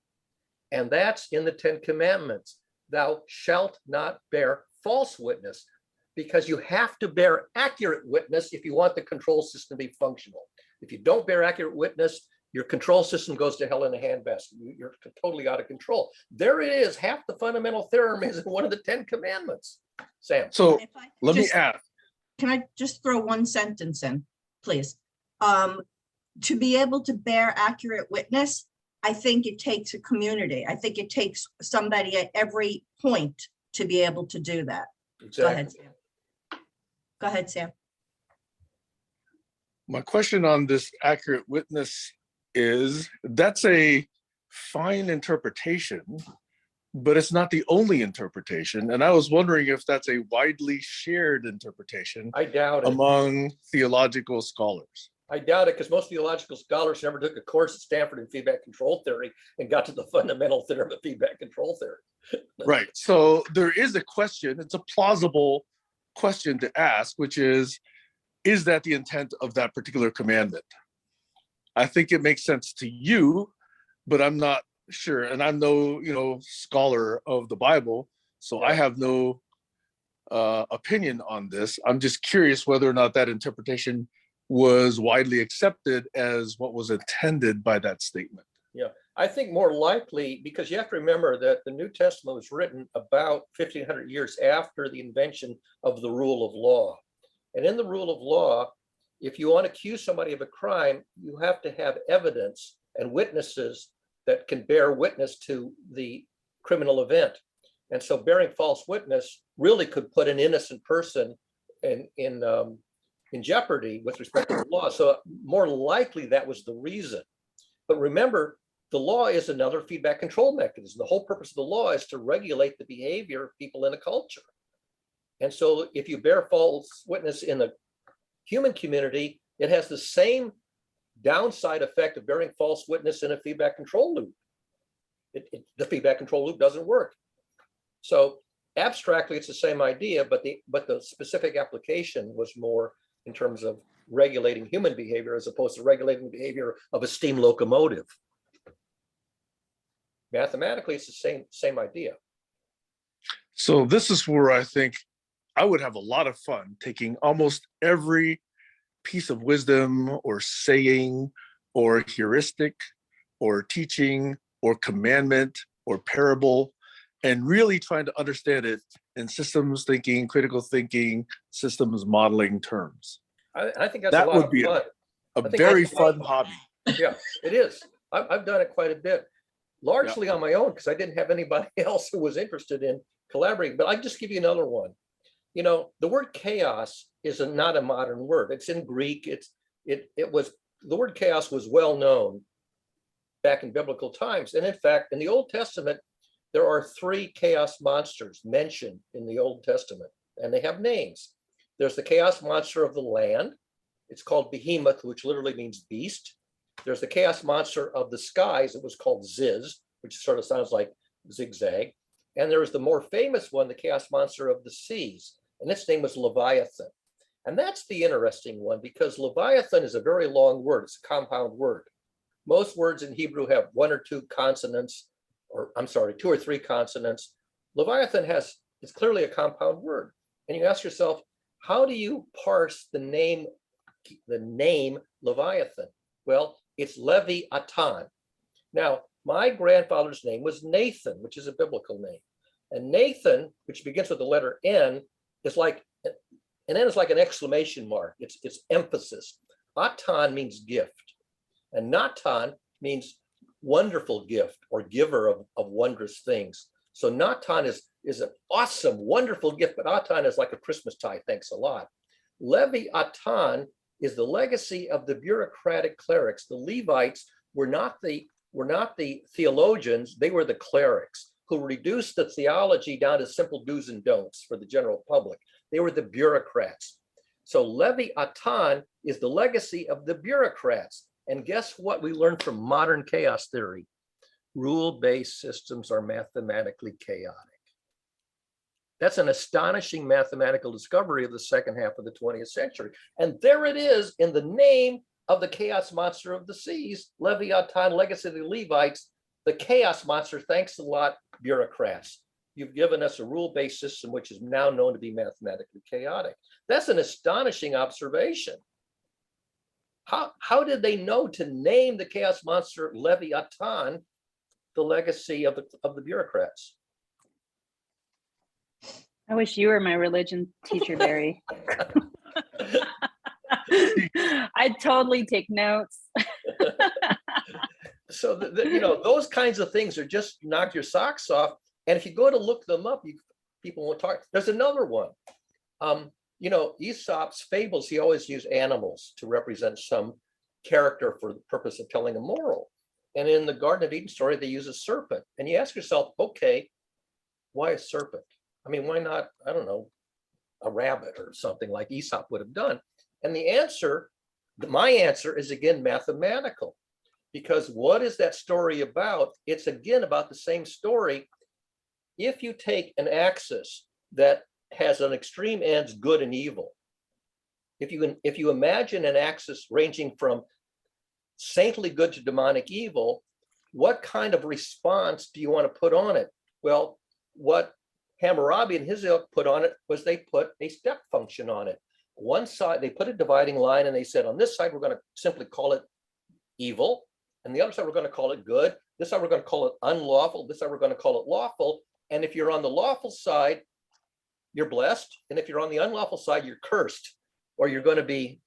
And that's in the 10 Commandments. Thou shalt not bear false witness. because you have to bear accurate witness if you want the control system to be functional. If you don't bear accurate witness, your control system goes to hell in a handbasket. You're totally out of control. There it is. Half the fundamental theorem is in one of the 10 commandments. Sam. So If I could let me just- ask. Can I just throw one sentence in, please? To be able to bear accurate witness, I think it takes a community. I think it takes somebody at every point to be able to do that. Go ahead, Exactly. Sam. Go ahead, Sam. My question on this accurate witness is, that's a fine interpretation, but it's not the only interpretation. And I was wondering if that's a widely shared interpretation I doubt it. among theological scholars. I doubt it because most theological scholars never took a course at Stanford in feedback control theory and got to the fundamental theorem of feedback control theory. Right. So there is a question, it's a plausible question to ask, which is that the intent of that particular commandment? I think it makes sense to you, but I'm not sure. And I'm no, scholar of the Bible, so I have no opinion on this. I'm just curious whether or not that interpretation was widely accepted as what was intended by that statement. Yeah, I think more likely, because you have to remember that the New Testament was written about 1500 years after the invention of the rule of law. And in the rule of law, if you want to accuse somebody of a crime, you have to have evidence and witnesses that can bear witness to the criminal event. And so bearing false witness really could put an innocent person in jeopardy with respect to the law. So more likely that was the reason. But remember, the law is another feedback control mechanism. The whole purpose of the law is to regulate the behavior of people in a culture. And so if you bear false witness in the human community, it has the same downside effect of bearing false witness in a feedback control loop. The feedback control loop doesn't work. So abstractly, it's the same idea, but the specific application was more in terms of regulating human behavior as opposed to regulating the behavior of a steam locomotive. Mathematically, it's the same idea. So this is where I think I would have a lot of fun taking almost every piece of wisdom or saying or heuristic or teaching or commandment or parable and really trying to understand it in systems thinking, critical thinking, systems modeling terms. I think that's That a lot would of be fun. a I think very that's fun hobby. Yeah, it is. I've done it quite a bit, largely on my own because I didn't have anybody else who was interested in collaborating. But I'll just give you another one. The word chaos is not a modern word. It's in Greek. The word chaos was well known back in biblical times. And in fact, in the Old Testament, there are 3 chaos monsters mentioned in the Old Testament, and they have names. There's the chaos monster of the land. It's called Behemoth, which literally means beast. There's the chaos monster of the skies. It was called Ziz, which sort of sounds like zigzag. And there was the more famous one, the chaos monster of the seas, and its name was Leviathan. And that's the interesting one because Leviathan is a very long word. It's a compound word. Most words in Hebrew have 1 or 2 consonants, or I'm sorry, 2 or 3 consonants. Leviathan is clearly a compound word. And you ask yourself, how do you parse the name Leviathan? Well, it's Leviathan. Now, my grandfather's name was Nathan, which is a biblical name. And Nathan, which begins with the letter N, is like an N is like an exclamation mark. It's emphasis. Atan means gift. And Natan means wonderful gift or giver of wondrous things. So Natan is an awesome, wonderful gift, but Atan is like a Christmas tie. Thanks a lot. Leviathan is the legacy of the bureaucratic clerics. The Levites were not the theologians, they were the clerics who reduced the theology down to simple do's and don'ts for the general public. They were the bureaucrats. So Leviathan is the legacy of the bureaucrats. And guess what we learned from modern chaos theory? Rule-based systems are mathematically chaotic. That's an astonishing mathematical discovery of the second half of the 20th century. And there it is in the name of the chaos monster of the seas, Leviathan, legacy of the Levites, the chaos monster, thanks a lot, bureaucrats. you've given us a rule-based system which is now known to be mathematically chaotic. That's an astonishing observation. How did they know to name the chaos monster Leviathan, the legacy of the bureaucrats? I wish you were my religion teacher, Barry. I'd totally take notes. So those kinds of things are just knock your socks off. And if you go to look them up, people won't talk. There's another one. Aesop's fables, he always used animals to represent some character for the purpose of telling a moral. And in the Garden of Eden story, they use a serpent. And you ask yourself, okay, why a serpent? I mean, why not, I don't know, a rabbit or something like Aesop would have done? And the answer, my answer is again mathematical. Because what is that story about? It's again about the same story. If you take an axis that has an extreme ends, good and evil, if you imagine an axis ranging from saintly good to demonic evil, what kind of response do you want to put on it? Well, what Hammurabi and his ilk put on it was they put a step function on it. One side, they put a dividing line and they said, on this side, we're going to simply call it evil. And the other side, we're going to call it good. This side, we're going to call it unlawful. This side, we're going to call it lawful. And if you're on the lawful side, you're blessed. And if you're on the unlawful side, you're cursed, or you're going to be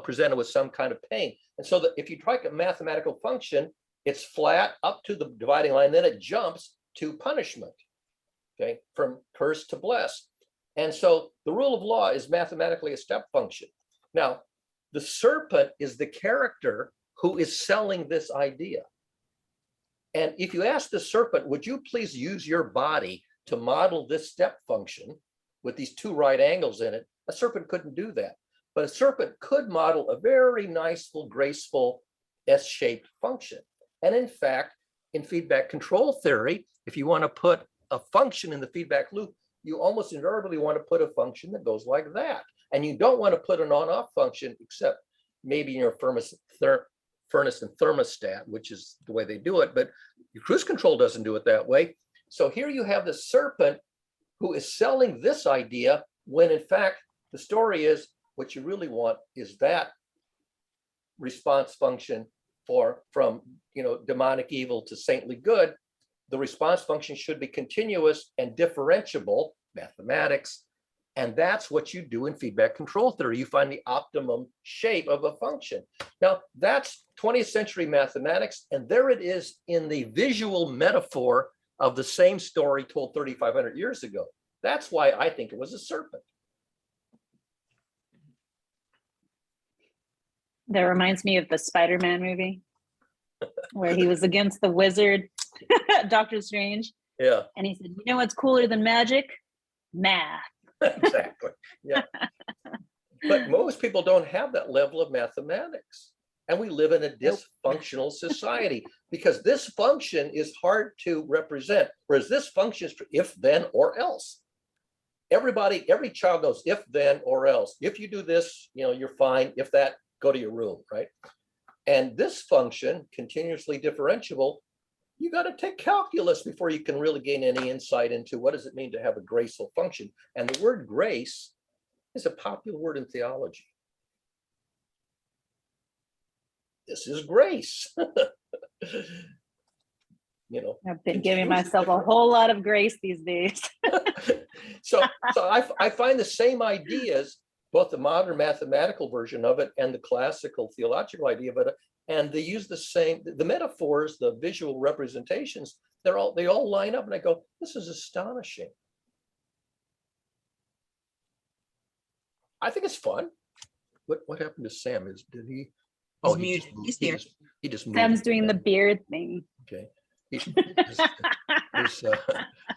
presented with some kind of pain. And so that if you try a mathematical function, it's flat up to the dividing line, then it jumps to punishment, okay, from curse to blessed. And so the rule of law is mathematically a step function. Now, the serpent is the character who is selling this idea. And if you ask the serpent, would you please use your body to model this step function with these two right angles in it? A serpent couldn't do that. But a serpent could model a very nice, graceful S-shaped function. And in fact, in feedback control theory, if you want to put a function in the feedback loop, you almost invariably want to put a function that goes like that. And you don't want to put an on-off function, except maybe in your furnace and thermostat, which is the way they do it, but your cruise control doesn't do it that way. So here you have the serpent who is selling this idea, when in fact, the story is what you really want is that response function from demonic evil to saintly good. The response function should be continuous and differentiable, mathematics. And that's what you do in feedback control theory. You find the optimum shape of a function. Now, that's 20th century mathematics. And there it is in the visual metaphor of the same story told 3,500 years ago. That's why I think it was a serpent. That reminds me of the Spider-Man movie where he was against the wizard, Doctor Strange. Yeah. And he said, you know what's cooler than magic? Math. Exactly. Yeah. But most people don't have that level of mathematics. And we live in a dysfunctional society because this function is hard to represent, whereas this function is if, then, or else. Every child knows if, then, or else. If you do this, you're fine. If that, go to your room, right? And this function, continuously differentiable, you got to take calculus before you can really gain any insight into what does it mean to have a graceful function. And the word grace is a popular word in theology. This is grace. I've been giving myself a whole lot of grace these days. So I find the same ideas, both the modern mathematical version of it and the classical theological idea of it, and they use the metaphors, the visual representations, they all line up, and I go, this is astonishing. I think it's fun. What happened to Sam? Did he? Oh, He's muted. He's here. He just moved. Sam's doing the beard thing. Okay.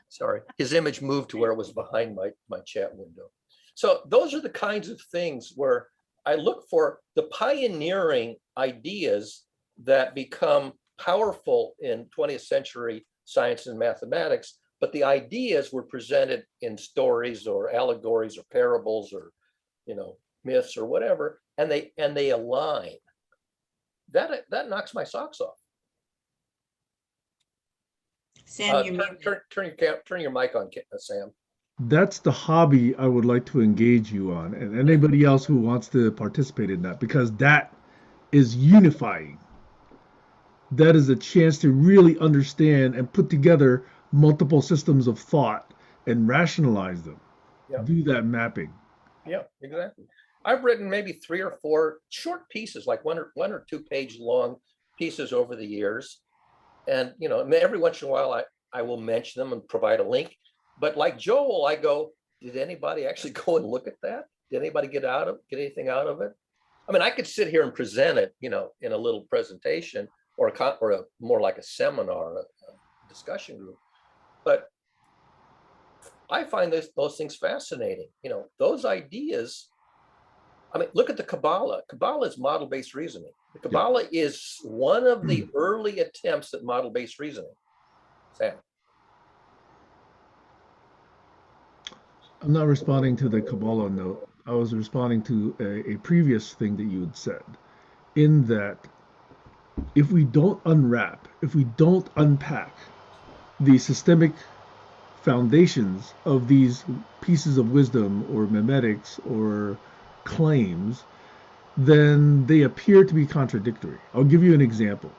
Sorry, his image moved to where it was behind my chat window. So those are the kinds of things where I look for the pioneering ideas that become powerful in 20th century science and mathematics, but the ideas were presented in stories or allegories or parables or myths or whatever, and they align. That knocks my socks off. Sam, you're muted. Turn your mic on, Sam. That's the hobby I would like to engage you on, and anybody else who wants to participate in that, because that is unifying. That is a chance to really understand and put together multiple systems of thought and rationalize them. Yeah. Do that mapping. Yeah, exactly. I've written maybe 3 or 4 short pieces, like one or 2 page long pieces over the years. And, you know, every once in a while I will mention them and provide a link. But like Joel, I go, did anybody actually go and look at that? Did anybody get anything out of it? I mean, I could sit here and present it, you know, in a little presentation or a more like a seminar, a discussion group. But I find those things fascinating. You know, those ideas. I mean, look at the Kabbalah. Kabbalah is model-based reasoning. The Kabbalah is one of the early attempts at model-based reasoning. Sam. I'm not responding to the Kabbalah note. I was responding to a previous thing that you had said, in that if we don't unwrap, if we don't unpack the systemic foundations of these pieces of wisdom or memetics or claims, then they appear to be contradictory. I'll give you an example.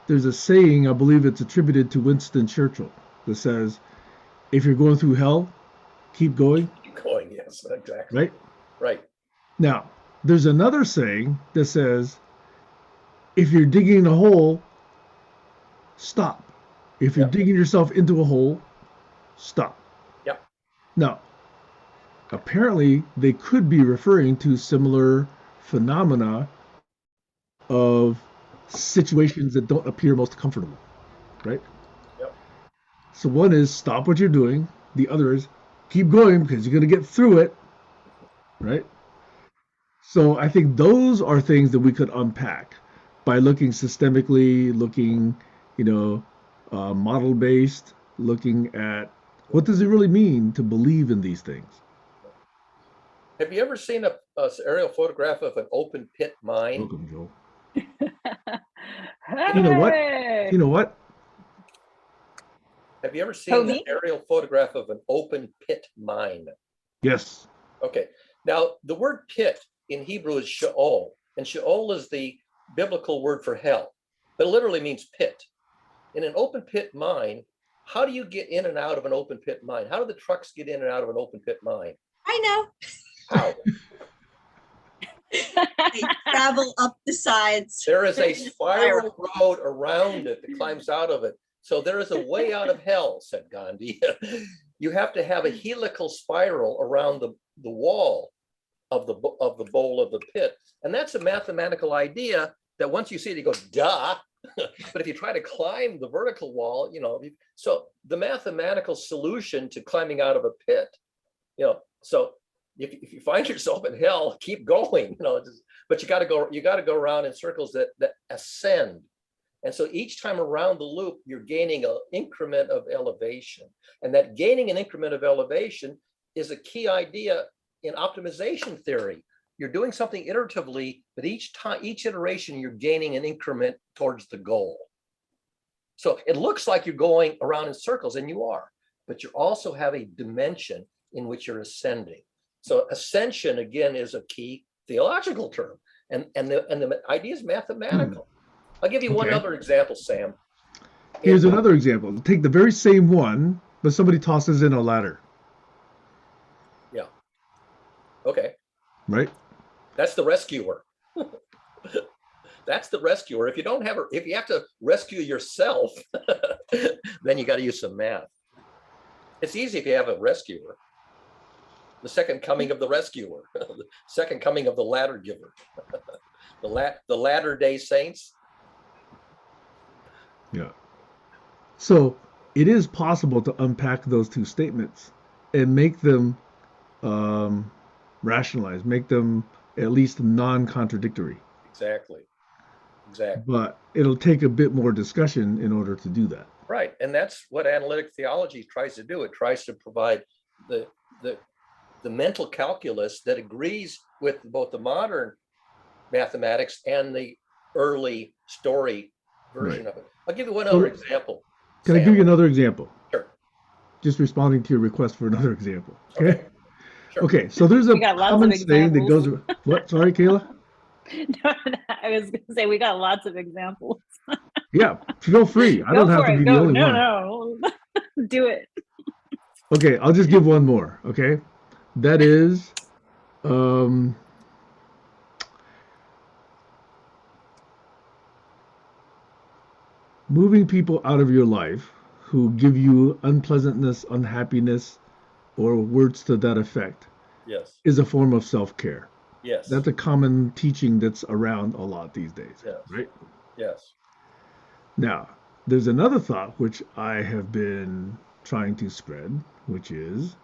There's a saying, I believe it's attributed to Winston Churchill, that says, if you're going through hell, keep going. Keep going, yes, exactly. Right? Right. Now, there's another saying that says, if you're digging a hole, stop. If you're digging yourself into a hole, stop. Yep. Now, apparently they could be referring to similar phenomena of situations that don't appear most comfortable, right? Yep. So one is stop what you're doing. The other is keep going because you're going to get through it, right? So I think those are things that we could unpack by looking systemically, looking, model-based, looking at what does it really mean to believe in these things. Have you ever seen a aerial photograph of an open pit mine? Welcome, Joel. Hey! You know what? Have you ever seen an aerial photograph of an open pit mine? Yes. Okay. Now, the word pit in Hebrew is Sheol, and Sheol is the biblical word for hell, but it literally means pit. In an open pit mine, how do you get in and out of an open pit mine? How do the trucks get in and out of an open pit mine? I know. How? They travel up the sides. There is a spiral road around it that climbs out of it. So there is a way out of hell, said Gandhi. You have to have a helical spiral around the wall of the bowl of the pit. And that's a mathematical idea that once you see it, you go, duh. But if you try to climb the vertical wall, so the mathematical solution to climbing out of a pit, so if you find yourself in hell, keep going, but you got to go around in circles that ascend. And so each time around the loop, you're gaining an increment of elevation. And that gaining an increment of elevation is a key idea in optimization theory. You're doing something iteratively, but each iteration, you're gaining an increment towards the goal. So it looks like you're going around in circles, and you are, but you also have a dimension in which you're ascending. So ascension, again, is a key theological term, and the idea is mathematical. I'll give you one other example, Sam. Here's another example. Take the very same one, but somebody tosses in a ladder. Yeah. Okay. Right? That's the rescuer. That's the rescuer. If you have to rescue yourself, then you got to use some math. It's easy if you have a rescuer. The second coming of the rescuer, the second coming of the ladder giver, the latter day saints. Yeah. So it is possible to unpack those two statements and make them rationalize, make them at least non-contradictory. Exactly. But it'll take a bit more discussion in order to do that. Right. And that's what analytic theology tries to do. It tries to provide the mental calculus that agrees with both the modern mathematics and the early story version of it. I'll give you one other example. Can I give you Sam. another example? Sure. Just responding to your request for another example. Okay. Okay. Sure. Okay. So there's a We got lots of common saying that goes. examples. What? Sorry, Kayla. I was going to say we got lots of examples. Yeah. Feel free. I don't Go have for to it. be the Go. only one. No. Do it. Okay. I'll just give one more. Okay. That is, um, moving people out of your life who give you unpleasantness, unhappiness, or words to that effect Yes. is a form of self-care. Yes. That's a common teaching that's around a lot these days, Yes. right? Yes. Now, there's another thought which I have been trying to spread, which is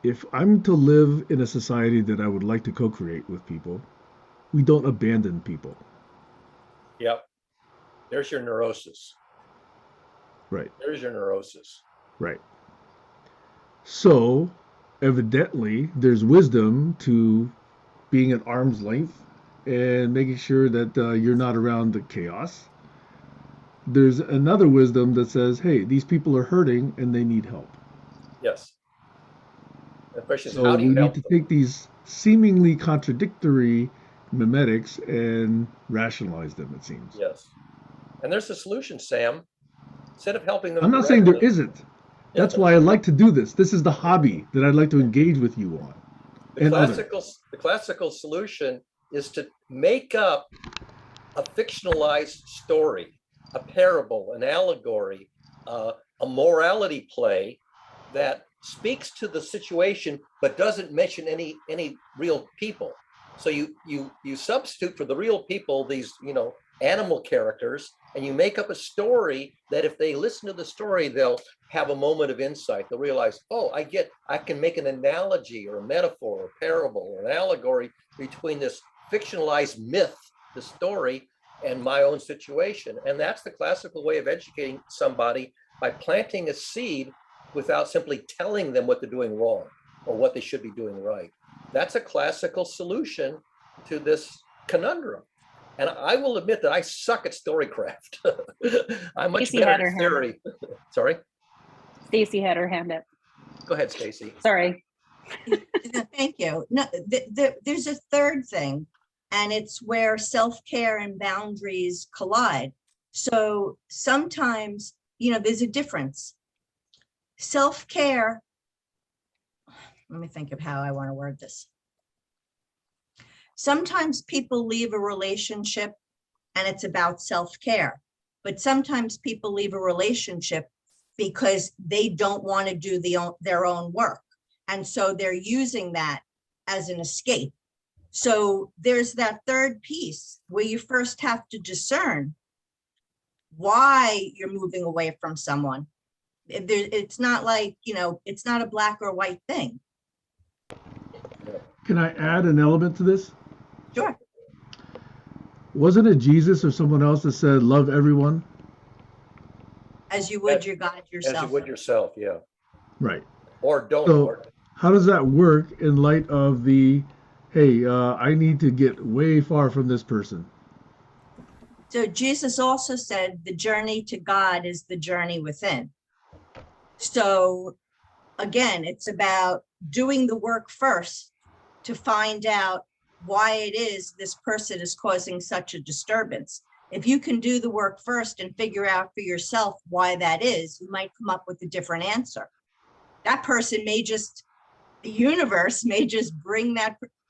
if I'm to live in a society that I would like to co-create with people, we don't abandon people, Yep. There's your neurosis. right? There's your neurosis. Right. So, evidently, there's wisdom to being at arm's length and making sure that you're not around the chaos. There's another wisdom that says, hey, these people are hurting and they need help. Yes. The question is, So how do you we need help to them? take these seemingly contradictory mimetics and rationalize them, it seems. Yes. And there's a solution, Sam. Instead of helping them I'm not saying there directly, isn't. That's why I like to do this. This is the hobby that I'd like to engage with you on. the classical solution is to make up a fictionalized story, a parable, an allegory, a morality play that speaks to the situation but doesn't mention any real people. So you substitute for the real people these animal characters, and you make up a story that if they listen to the story, they'll have a moment of insight. They'll realize, oh, I can make an analogy or a metaphor or parable or an allegory between this fictionalized myth, the story, and my own situation. And that's the classical way of educating somebody, by planting a seed without simply telling them what they're doing wrong or what they should be doing right. That's a classical solution to this conundrum. And I will admit that I suck at storycraft. I'm much Stacey better had her at hand theory. Sorry, Stacey had her hand up. go ahead, Stacey. Sorry. Thank you. No, there's a third thing, and it's where self-care and boundaries collide. So sometimes, there's a difference. Self-care, let me think of how I want to word this. Sometimes people leave a relationship and it's about self-care, but sometimes people leave a relationship because they don't want to do their own work. And so they're using that as an escape. So there's that third piece where you first have to discern why you're moving away from someone. It's not like, it's not a black or white thing. Can I add an element to this? Sure. Wasn't it Jesus or someone else that said, love everyone? As you would your God yourself. As you would yourself, yeah. Right. Or don't. So how does that work in light of the, hey, I need to get way far from this person? So Jesus also said the journey to God is the journey within. So again, it's about doing the work first to find out why it is this person is causing such a disturbance. If you can do the work first and figure out for yourself why that is, you might come up with a different answer. That person may just, the universe may just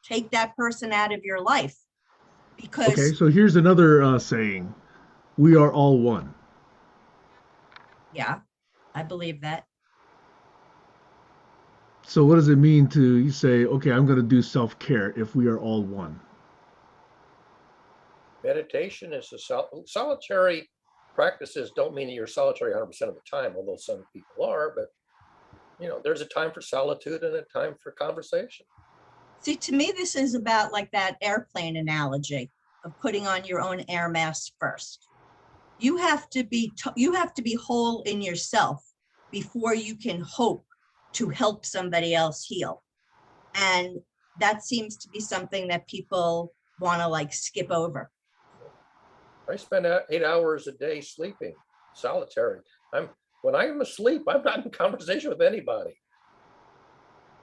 take that person out of your life. Because okay, so here's another saying, we are all one. Yeah, I believe that. So what does it mean to say, okay, I'm going to do self-care if we are all one? Meditation is solitary practices don't mean that you're solitary 100% of the time, although some people are, but there's a time for solitude and a time for conversation. See, to me, this is about like that airplane analogy of putting on your own air mask first. You have to be whole in yourself before you can hope to help somebody else heal. And that seems to be something that people want to skip over. I spend 8 hours a day sleeping. solitary. When I'm asleep, I'm not in conversation with anybody.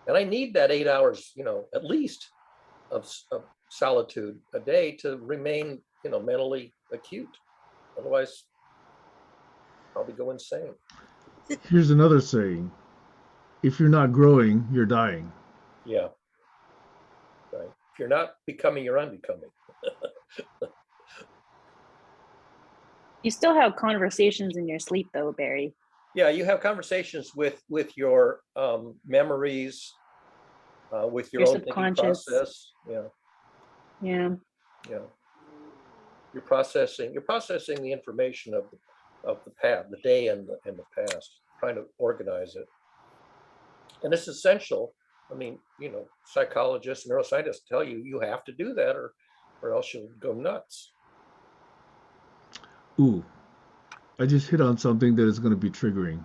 And I need that 8 hours, at least of solitude a day to remain, mentally acute. Otherwise, I'll go insane. Here's another saying: if you're not growing, you're dying. Yeah. Right. If you're not becoming, you're unbecoming. You still have conversations in your sleep though, Barry. Yeah, you have conversations with your memories, with your Your own thinking subconscious. process. Yeah. Yeah. Yeah. You're processing the information of the past, the day and the past, trying to organize it. And it's essential. I mean, psychologists and neuroscientists tell you have to do that or else you'll go nuts. Ooh, I just hit on something that is going to be triggering.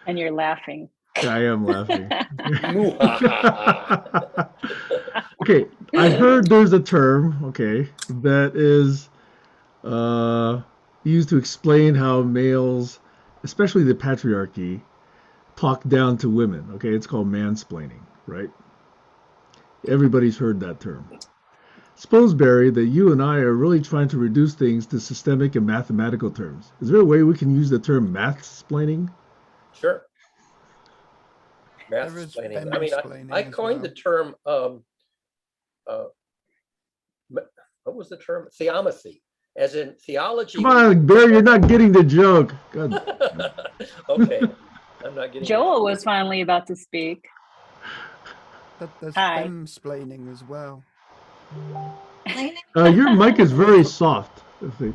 And you're laughing. I am laughing. Okay, I heard there's a term, that is used to explain how males, especially the patriarchy, talk down to women. Okay, it's called mansplaining, right? Everybody's heard that term. Suppose, Barry, that you and I are really trying to reduce things to systemic and mathematical terms. Is there a way we can use the term mathsplaining? Sure. There is Mathsplaining. I mean, femsplaining I as coined well. the term, what was the term? Theomathy, as in theology. Come on, Barry, you're not getting the joke. God. Okay, I'm not getting Joel was finally about to speak. There's Hi. femsplaining as well. Your mic is very soft, I think.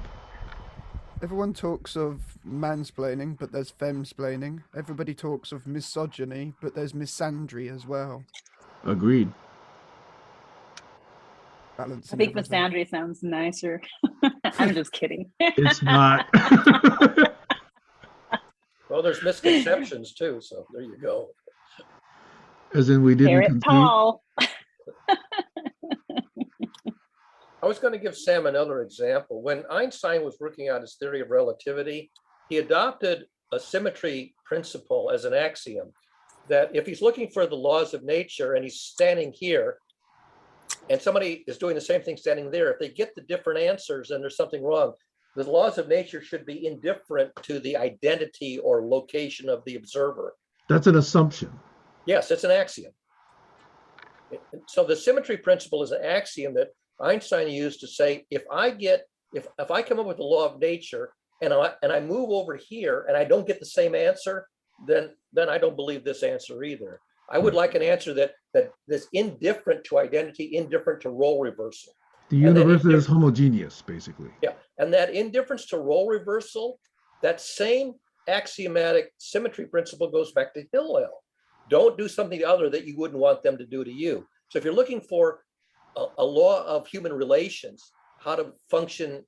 Everyone talks of mansplaining, but there's femsplaining. Everybody talks of misogyny, but there's misandry as well. Agreed. I Balancing think everything. misandry sounds nicer. I'm just kidding. It's not. Well, there's misconceptions too, so there you go. As in, we didn't Hear it, conceive. Paul. I was going to give Sam another example. When Einstein was working out his theory of relativity, he adopted a symmetry principle as an axiom that if he's looking for the laws of nature and he's standing here and somebody is doing the same thing standing there, if they get the different answers and there's something wrong, the laws of nature should be indifferent to the identity or location of the observer. That's an assumption. Yes, it's an axiom. So the symmetry principle is an axiom that Einstein used to say, if I come up with the law of nature and I move over here and I don't get the same answer, then I don't believe this answer either. I would like an answer that's indifferent to identity, indifferent to role reversal. The universe is homogeneous, basically. Yeah, and that indifference to role reversal, that same axiomatic symmetry principle goes back to Hillel. Don't do something other that you wouldn't want them to do to you. So if you're looking for a law of human relations, how to function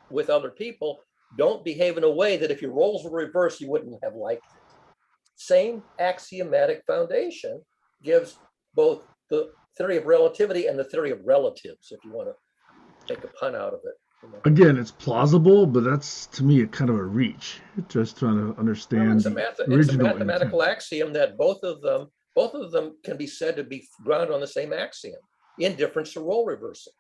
with other people, don't behave in a way that if your roles were reversed, you wouldn't have liked it. Same axiomatic foundation gives both the theory of relativity and the theory of relatives, if you want to make a pun out of it. Again, it's plausible, but that's, to me, a kind of a reach. Just trying to understand Well, it's a mathematical axiom that both of them can be said to be grounded on the same axiom: indifference to role reversal.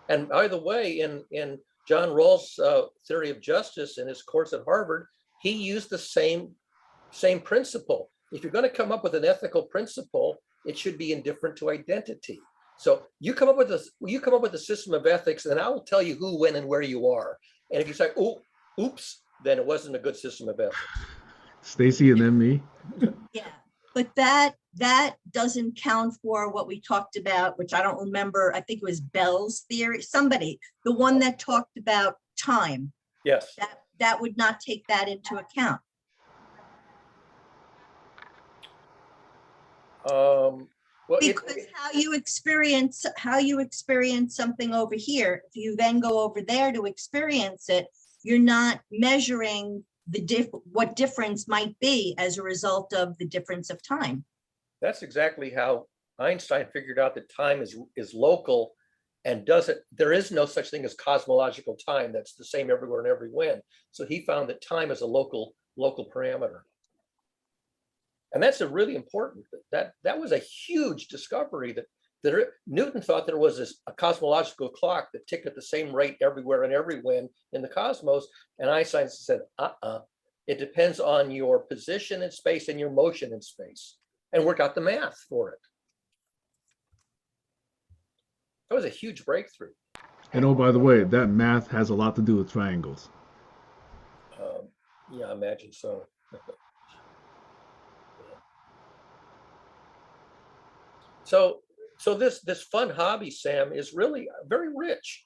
And by the way, in John Rawls' theory of justice in his course at Harvard, he used the same principle. If you're going to come up with an ethical principle, it should be indifferent to identity. So you come up with a system of ethics, and I will tell you who, when, and where you are. And if you say, "Oh, oops," then it wasn't a good system of ethics. Stacey and then me. Yeah, but that doesn't count for what we talked about, which I don't remember. I think it was Bell's theory. Somebody, the one that talked about time. Yes. That would not take that into account. Well, because how you experience something over here, if you then go over there to experience it, you're not measuring what difference might be as a result of the difference of time. That's exactly how Einstein figured out that time is local and there is no such thing as cosmological time that's the same everywhere and every when. So he found that time is a local parameter. And that's a really important, that was a huge discovery that Newton thought there was a cosmological clock that ticked at the same rate everywhere and every when in the cosmos. And Einstein said, it depends on your position in space and your motion in space, and worked out the math for it. That was a huge breakthrough. And oh, by the way, that math has a lot to do with triangles. Yeah, I imagine so. So this fun hobby, Sam, is really very rich.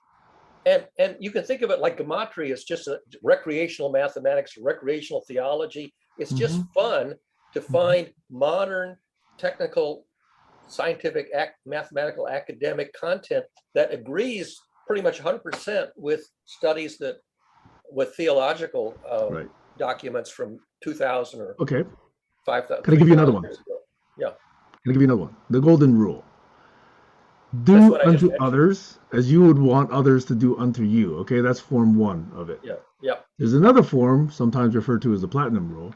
And you can think of it like gematria is just a recreational mathematics, recreational theology. It's just fun to find modern, technical, scientific, mathematical, academic content that agrees pretty much 100% with studies with theological documents from 2000 or Okay. 5,000. Can I give you another one? Yeah. Can I give you another one? The golden rule. Do unto others as you would want others to do unto you. Okay, that's form 1 of it. Yeah. There's another form, sometimes referred to as the platinum rule.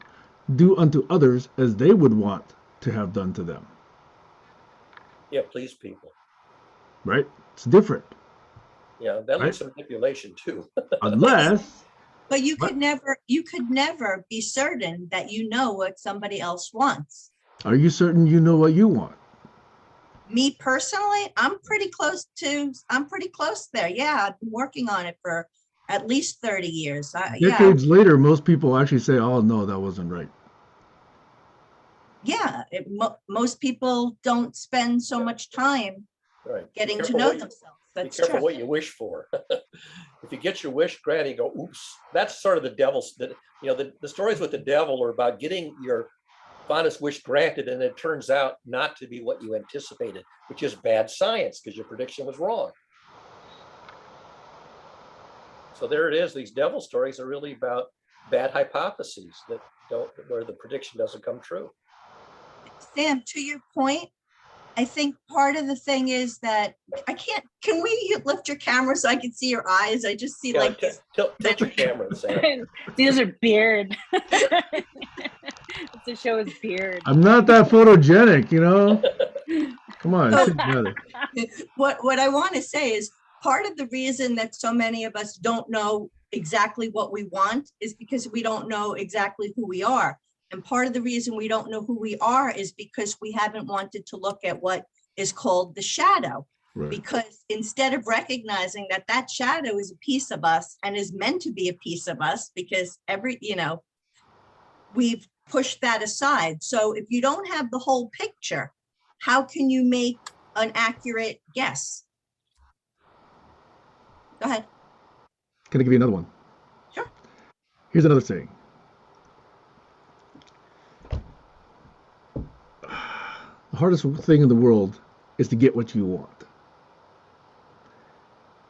Do unto others as they would want to have done to them. Yeah, please people. Right? It's different. Yeah, that leads to manipulation too. Unless. But you could never be certain that you know what somebody else wants. Are you certain you know what you want? Me personally, I'm pretty close there. Yeah, I've been working on it for at least 30 years. Decades later, most people actually say, oh, no, that wasn't right. Yeah, most people don't spend so much time getting to know themselves. That's be careful true. what you wish for. If you get your wish granted, you go, oops. That's sort of the devil's, the stories with the devil are about getting your fondest wish granted, and it turns out not to be what you anticipated, which is bad science because your prediction was wrong. So there it is. These devil stories are really about bad hypotheses where the prediction doesn't come true. Sam, to your point, I think part of the thing is that can we lift your camera so I can see your eyes? I just see tilt your camera, Sam. These are beard. It's to show his beard. I'm not that photogenic, Come on, sit together. What I want to say is part of the reason that so many of us don't know exactly what we want is because we don't know exactly who we are. And part of the reason we don't know who we are is because we haven't wanted to look at what is called the shadow. Right. Because instead of recognizing that shadow is a piece of us and is meant to be a piece of us, because we've pushed that aside. So if you don't have the whole picture, how can you make an accurate guess? Go ahead. Can I give you another one? Sure. Here's another saying. The hardest thing in the world is to get what you want.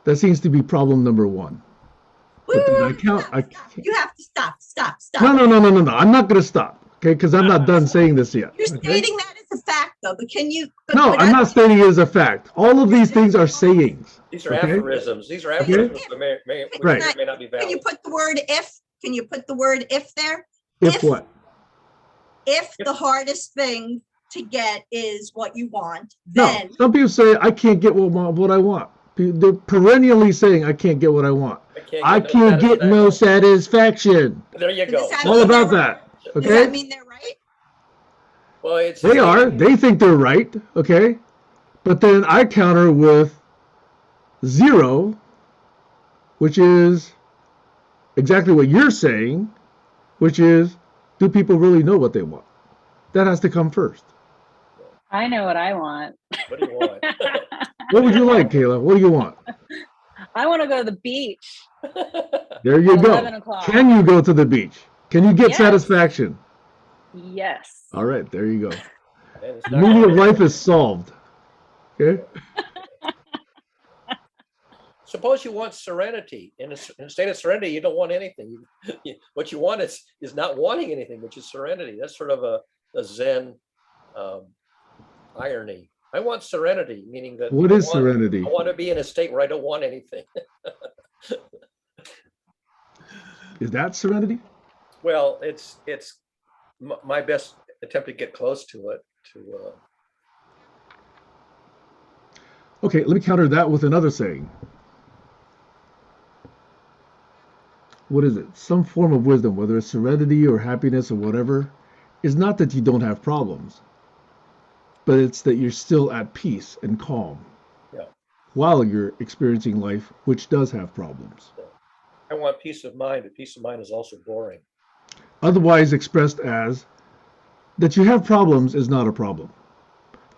That seems to be problem number 1. Woo, you have to stop. No. I'm not going to stop, okay? Because I'm not done saying this yet. You're stating that as a fact, though. But can you? No, I'm not stating it as a fact. All of these things are sayings. These are aphorisms. These are aphorisms that may not be valid. Can you put the word if? Can you put the word if there? If what? If the hardest thing to get is what you want, then no. Some people say I can't get what I want. They're perennially saying I can't get what I want. I can't get no satisfaction. There you go. All about that. Okay. Does that mean they're right? Well, they are. They think they're right. Okay. But then I counter with 0, which is exactly what you're saying, which is, do people really know what they want? That has to come first. I know what I want. What do you want? What would you like, Kayla? What do you want? I want to go to the beach. There you go. 11 o'clock. Can you go to the beach? Can you get satisfaction? Yes. All right, there you go. The meaning of life is solved. Okay. Suppose you want serenity. In a state of serenity, you don't want anything. What you want is not wanting anything, which is serenity. That's sort of a Zen irony. I want serenity, meaning that What is serenity? I want to be in a state where I don't want anything. Is that serenity? Well, it's my best attempt to get close to it. Okay, let me counter that with another saying. What is it? Some form of wisdom, whether it's serenity or happiness or whatever, is not that you don't have problems, but it's that you're still at peace and calm Yeah. while you're experiencing life, which does have problems. I want peace of mind, but peace of mind is also boring. Otherwise expressed as that you have problems is not a problem.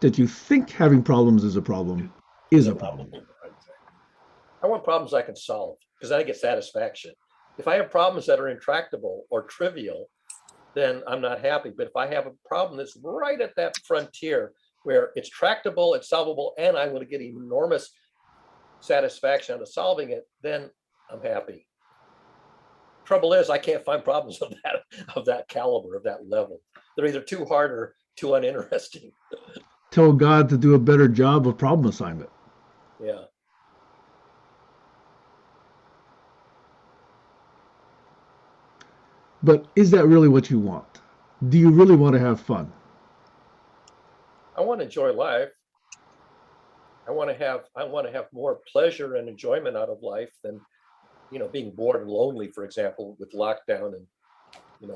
That you think having problems is a problem is a problem. I want problems I can solve because I get satisfaction. If I have problems that are intractable or trivial, then I'm not happy. But if I have a problem that's right at that frontier where it's tractable, it's solvable, and I'm going to get enormous satisfaction out of solving it, then I'm happy. Trouble is, I can't find problems of that caliber, of that level. They're either too hard or too uninteresting. Tell God to do a better job of problem assignment. Yeah. But is that really what you want? Do you really want to have fun? I want to enjoy life. I want to have more pleasure and enjoyment out of life than, being bored and lonely, for example, with lockdown and,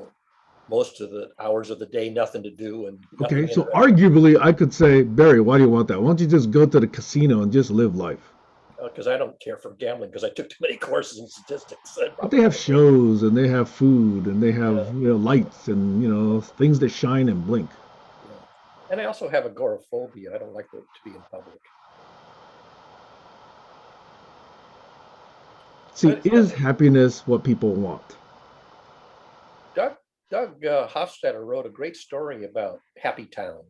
most of the hours of the day, nothing to do. And okay, so arguably I could say, Barry, why do you want that? Why don't you just go to the casino and just live life? Because I don't care for gambling because I took too many courses in statistics. But they have shows and they have food and they have lights and things that shine and blink. Yeah. And I also have agoraphobia. I don't like to be in public. See, is happiness what people want? Doug Hofstadter wrote a great story about Happy Town,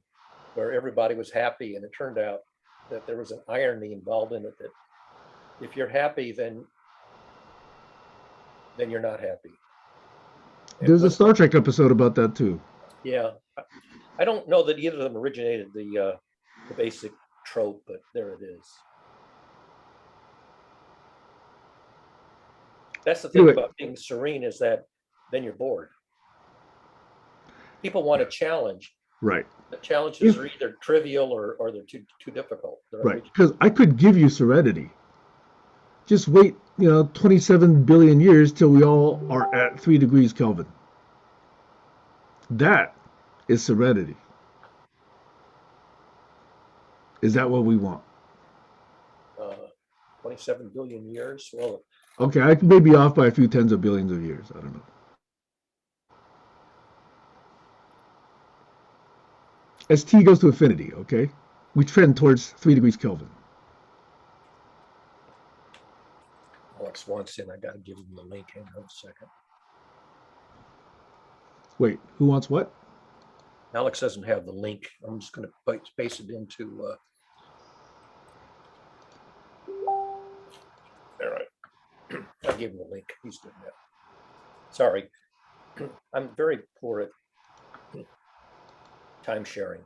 where everybody was happy, and it turned out that there was an irony involved in it, that if you're happy, then you're not happy. There's a Star Trek episode about that too. Yeah, I don't know that either of them originated the basic trope, but there it is. That's the thing about being serene, is that then you're bored. People want a challenge. Right. The challenges are either trivial or they're too difficult. Right. Because I could give you serenity. Just wait, 27 billion years till we all are at 3 degrees Kelvin. That is serenity. Is that what we want? 27 billion years? Well, okay, I may be off by a few tens of billions of years. I don't know. As T goes to infinity, okay, we trend towards 3 degrees Kelvin. Alex wants in. I got to give him the link. Hang on a second. Wait, who wants what? Alex doesn't have the link. I'm just going to paste it into. All right. I'll give him the link. He's good now. Sorry. I'm very poor at time sharing.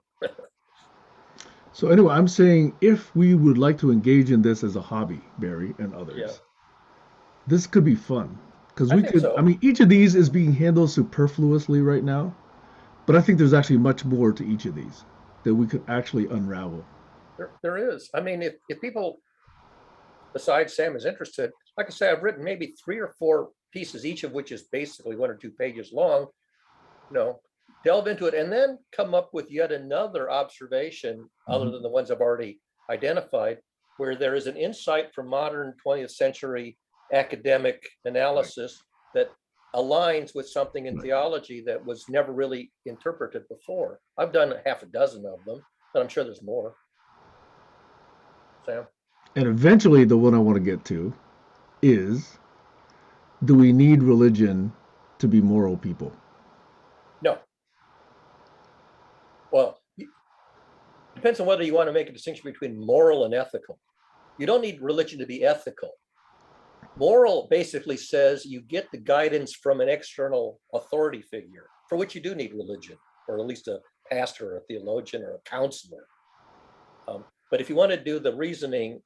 So anyway, I'm saying if we would like to engage in this as a hobby, Barry and others, this could be fun. Because we could, so. I mean, each of these is being handled superfluously right now, but I think there's actually much more to each of these that we could actually unravel. There is. I mean, if people, besides Sam, is interested, like I say, I've written maybe 3 or 4 pieces, each of which is basically 1 or 2 pages long, delve into it and then come up with yet another observation other than the ones I've already identified, where there is an insight from modern 20th century academic analysis that aligns with something in theology that was never really interpreted before. I've done half a dozen of them, but I'm sure there's more. Sam? And eventually the one I want to get to is, do we need religion to be moral people? No. Well, it depends on whether you want to make a distinction between moral and ethical. You don't need religion to be ethical. Moral basically says you get the guidance from an external authority figure, for which you do need religion, or at least a pastor or a theologian or a counselor. But if you want to do the reasoning,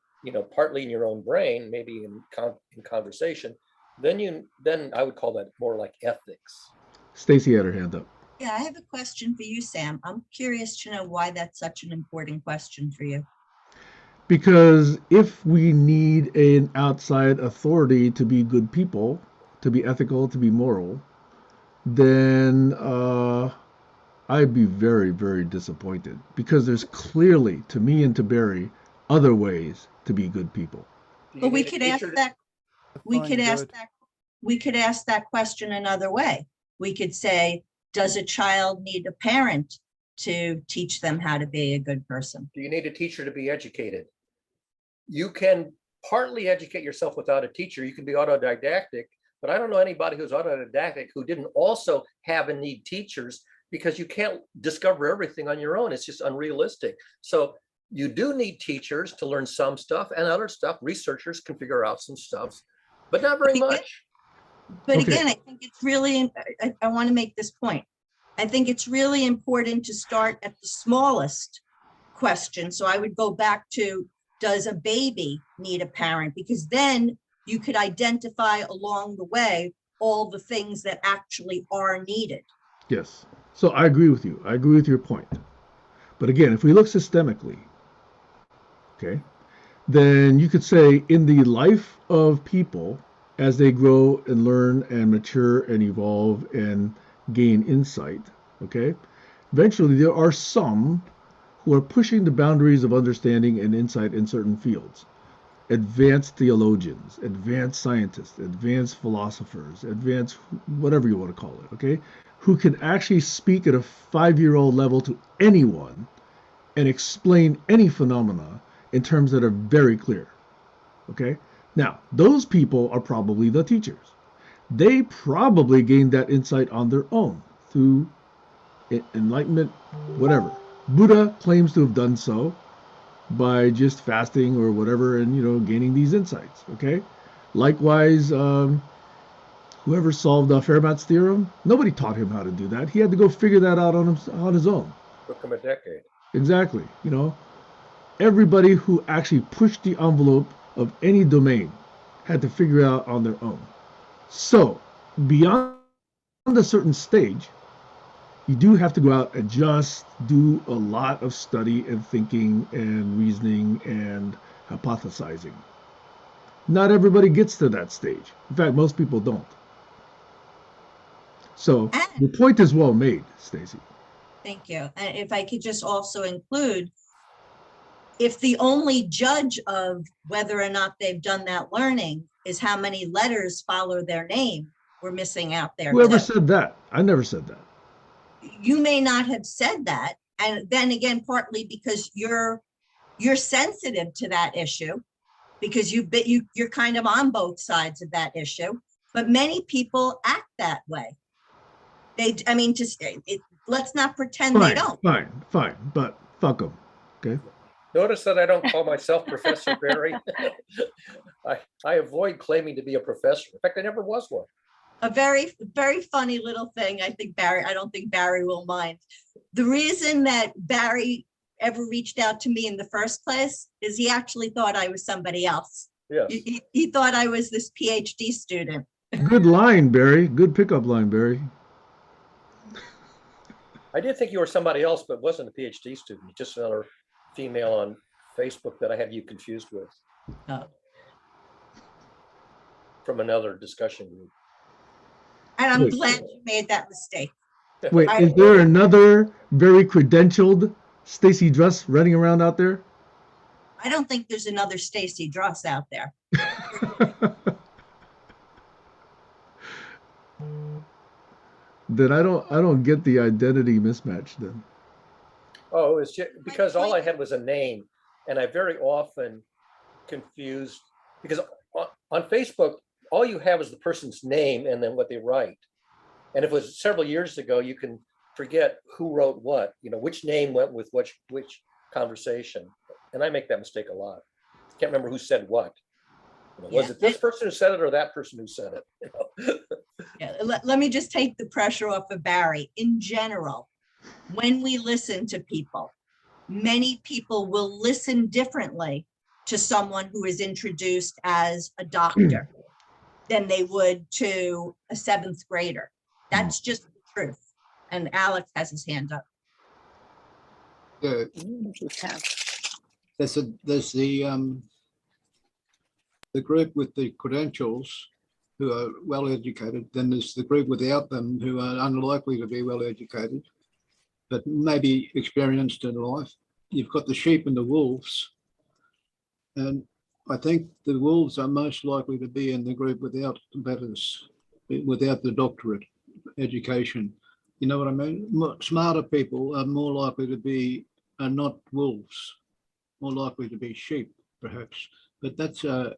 partly in your own brain, maybe in conversation, then I would call that more like ethics. Stacey had her hand up. Yeah, I have a question for you, Sam. I'm curious to know why that's such an important question for you. Because if we need an outside authority to be good people, to be ethical, to be moral, then I'd be very, very disappointed, because there's clearly, to me and to Barry, other ways to be good people. But we could ask that, we could Define ask good. that, we could ask that question another way. We could say, does a child need a parent to teach them how to be a good person? Do you need a teacher to be educated? You can partly educate yourself without a teacher. You can be autodidactic, but I don't know anybody who's autodidactic who didn't also have and need teachers, because you can't discover everything on your own. It's just unrealistic. So you do need teachers to learn some stuff, and other stuff, researchers can figure out some stuff, but not very much. But Okay. again, I think it's really, I want to make this point. I think it's really important to start at the smallest question. So I would go back to, does a baby need a parent? Because then you could identify along the way all the things that actually are needed. Yes. So I agree with you. I agree with your point. But again, if we look systemically, okay, then you could say in the life of people, as they grow and learn and mature and evolve and gain insight, okay, eventually there are some who are pushing the boundaries of understanding and insight in certain fields. Advanced theologians, advanced scientists, advanced philosophers, advanced whatever you want to call it, okay, who can actually speak at a 5-year-old level to anyone and explain any phenomena in terms that are very clear, okay? Now, those people are probably the teachers. They probably gained that insight on their own through enlightenment, whatever. Buddha claims to have done so by just fasting or whatever, and gaining these insights. Okay. Likewise, whoever solved Fermat's theorem, nobody taught him how to do that. He had to go figure that out on his own. Took them a decade. Exactly. Everybody who actually pushed the envelope of any domain had to figure out on their own. So beyond a certain stage, you do have to go out and just do a lot of study and thinking and reasoning and hypothesizing. Not everybody gets to that stage. In fact, most people don't. So the point is well made, Stacey. Thank you. And if I could just also include, if the only judge of whether or not they've done that learning is how many letters follow their name, we're missing out there. Whoever too. said that? I never said that. You may not have said that. And then again, partly because you're sensitive to that issue, because you're kind of on both sides of that issue, but many people act that way. Let's not pretend they don't. Fine, but fuck them, okay? Notice that I don't call myself Professor Barry. I avoid claiming to be a professor. In fact, I never was one. A very, very funny little thing. I don't think Barry will mind. The reason that Barry ever reached out to me in the first place is he actually thought I was somebody else. Yes. He thought I was this PhD student. Good line, Barry. Good pickup line, Barry. I did think you were somebody else, but wasn't a PhD student. Just another female on Facebook that I had you confused with. Oh. From another discussion group. And I'm Wait. glad you made that mistake. Wait, is there another very credentialed Stacey Dress running around out there? I don't think there's another Stacey Dross out there. Then I don't get the identity mismatch then. Oh, it's just because all I had was a name, and I very often confused, because on Facebook, all you have is the person's name and then what they write. And if it was several years ago, you can forget who wrote what, which name went with which conversation. And I make that mistake a lot. Can't remember who said what. Was it this person who said it or that person who said it? Yeah, let me just take the pressure off of Barry. In general, when we listen to people, many people will listen differently to someone who is introduced as a doctor than they would to a seventh grader. That's just the truth. And Alex has his hand up. Yeah, there's the group with the credentials who are well educated, then there's the group without them who are unlikely to be well educated, but maybe experienced in life. You've got the sheep and the wolves. And I think the wolves are most likely to be in the group without the doctorate education. You know what I mean? Smarter people are more likely to be, are not wolves, more likely to be sheep, perhaps. But that's a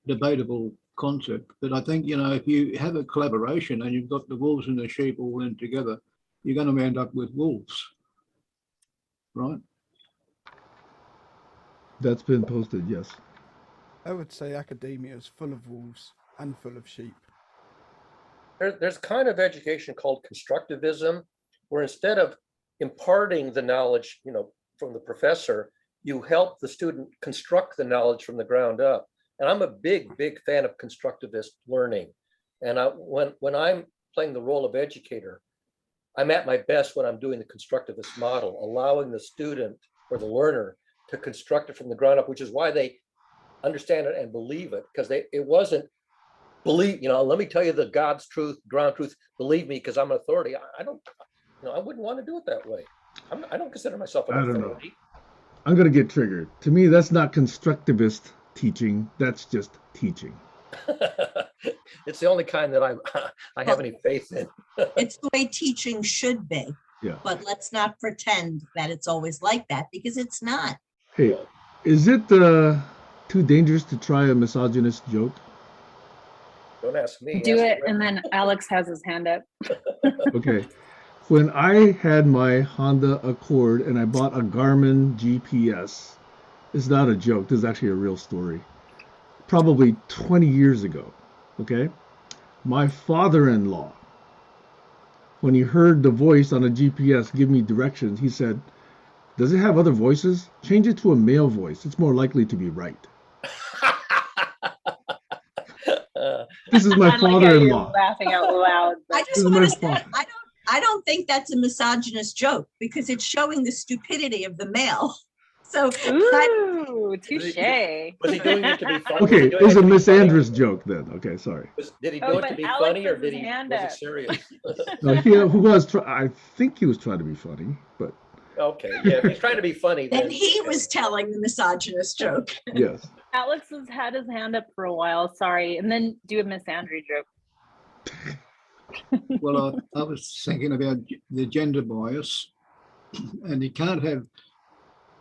debatable concept. But I think, you know, if you have a collaboration and you've got the wolves and the sheep all in together, you're going to end up with wolves, right? That's been posted, yes. I would say academia is full of wolves and full of sheep. There's kind of education called constructivism, where instead of imparting the knowledge, you know, from the professor, you help the student construct the knowledge from the ground up. And I'm a big fan of constructivist learning. And when I'm playing the role of educator, I'm at my best when I'm doing the constructivist model, allowing the student or the learner to construct it from the ground up, which is why they understand it and believe it, because it wasn't believe, you know, let me tell you the God's truth, ground truth, believe me, because I'm an authority. I don't, you know, I wouldn't want to do it that way. I don't consider myself an I don't know. authority. I'm going to get triggered. To me, that's not constructivist teaching. That's just teaching. It's the only kind that I have any faith in. It's the way teaching should be. Yeah. But let's not pretend that it's always like that, because it's not. Hey, is it too dangerous to try a misogynist joke? Don't ask me. Do ask it, the and then Alex has his hand up. Okay. When I had my Honda Accord and I bought a Garmin GPS, it's not a joke. This is actually a real story. Probably 20 years ago. Okay. My father-in-law, when he heard the voice on a GPS give me directions, he said, "Does it have other voices? Change it to a male voice. It's more likely to be right." This is my I like how you're father-in-law. laughing out loud. I This just is want my to say, father. I don't think that's a misogynist joke, because it's showing the stupidity of the male. So Ooh, touche. Was he doing it to be funny? Okay, it was a Miss Andrus joke then. Okay, sorry. Did he do Oh, it to but be Alex funny, or has his did he hand was he up. serious? No, I think he was trying to be funny, but Okay, yeah, if he's trying to be funny, then then he okay. was telling the misogynist joke. yes. Alex has had his hand up for a while. Sorry, and then do a Miss Andrew joke. Well, I was thinking about the gender bias, and you can't have,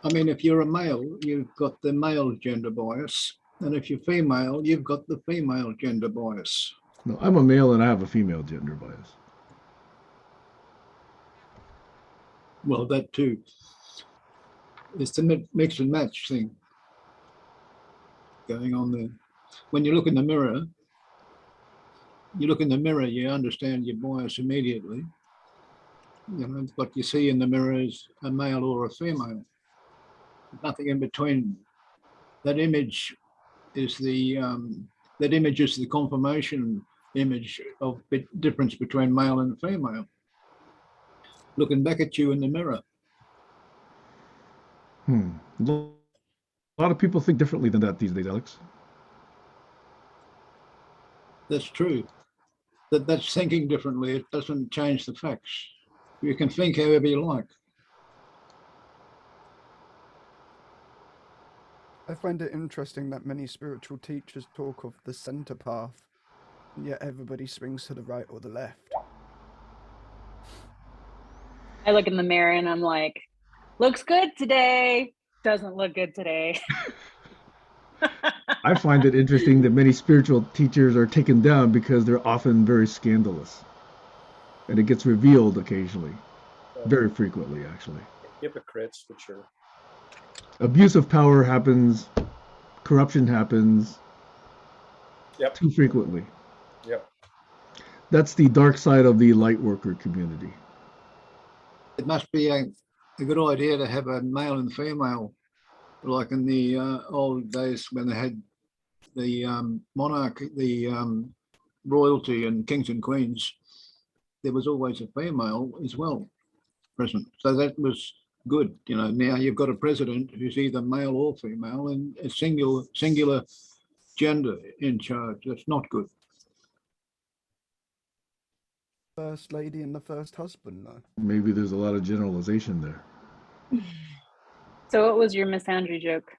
I mean, if you're a male, you've got the male gender bias, and if you're female, you've got the female gender bias. No, I'm a male and I have a female gender bias. Well, that too. It's the mix and match thing going on there. When you look in the mirror, you understand your bias immediately. You know, what you see in the mirror is a male or a female. Nothing in between. That image is the confirmation image of difference between male and female. Looking back at you in the mirror. A lot of people think differently than that these days, Alex. That's true. That's thinking differently. It doesn't change the facts. You can think however you like. I find it interesting that many spiritual teachers talk of the center path, and yet everybody swings to the right or the left. I look in the mirror and I'm like, looks good today. Doesn't look good today. I find it interesting that many spiritual teachers are taken down because they're often very scandalous. And it gets revealed occasionally, very frequently, actually. Hypocrites, for sure. Abuse of power happens, corruption happens too frequently. Yep. That's the dark side of the light worker community. It must be a good idea to have a male and female, like in the old days when they had the monarch, the royalty and kings and queens. There was always a female as well present. So that was good. You know, now you've got a president who's either male or female and a singular gender in charge. That's not good. First lady and the first husband, though. Maybe there's a lot of generalization there. So what was your misandry joke?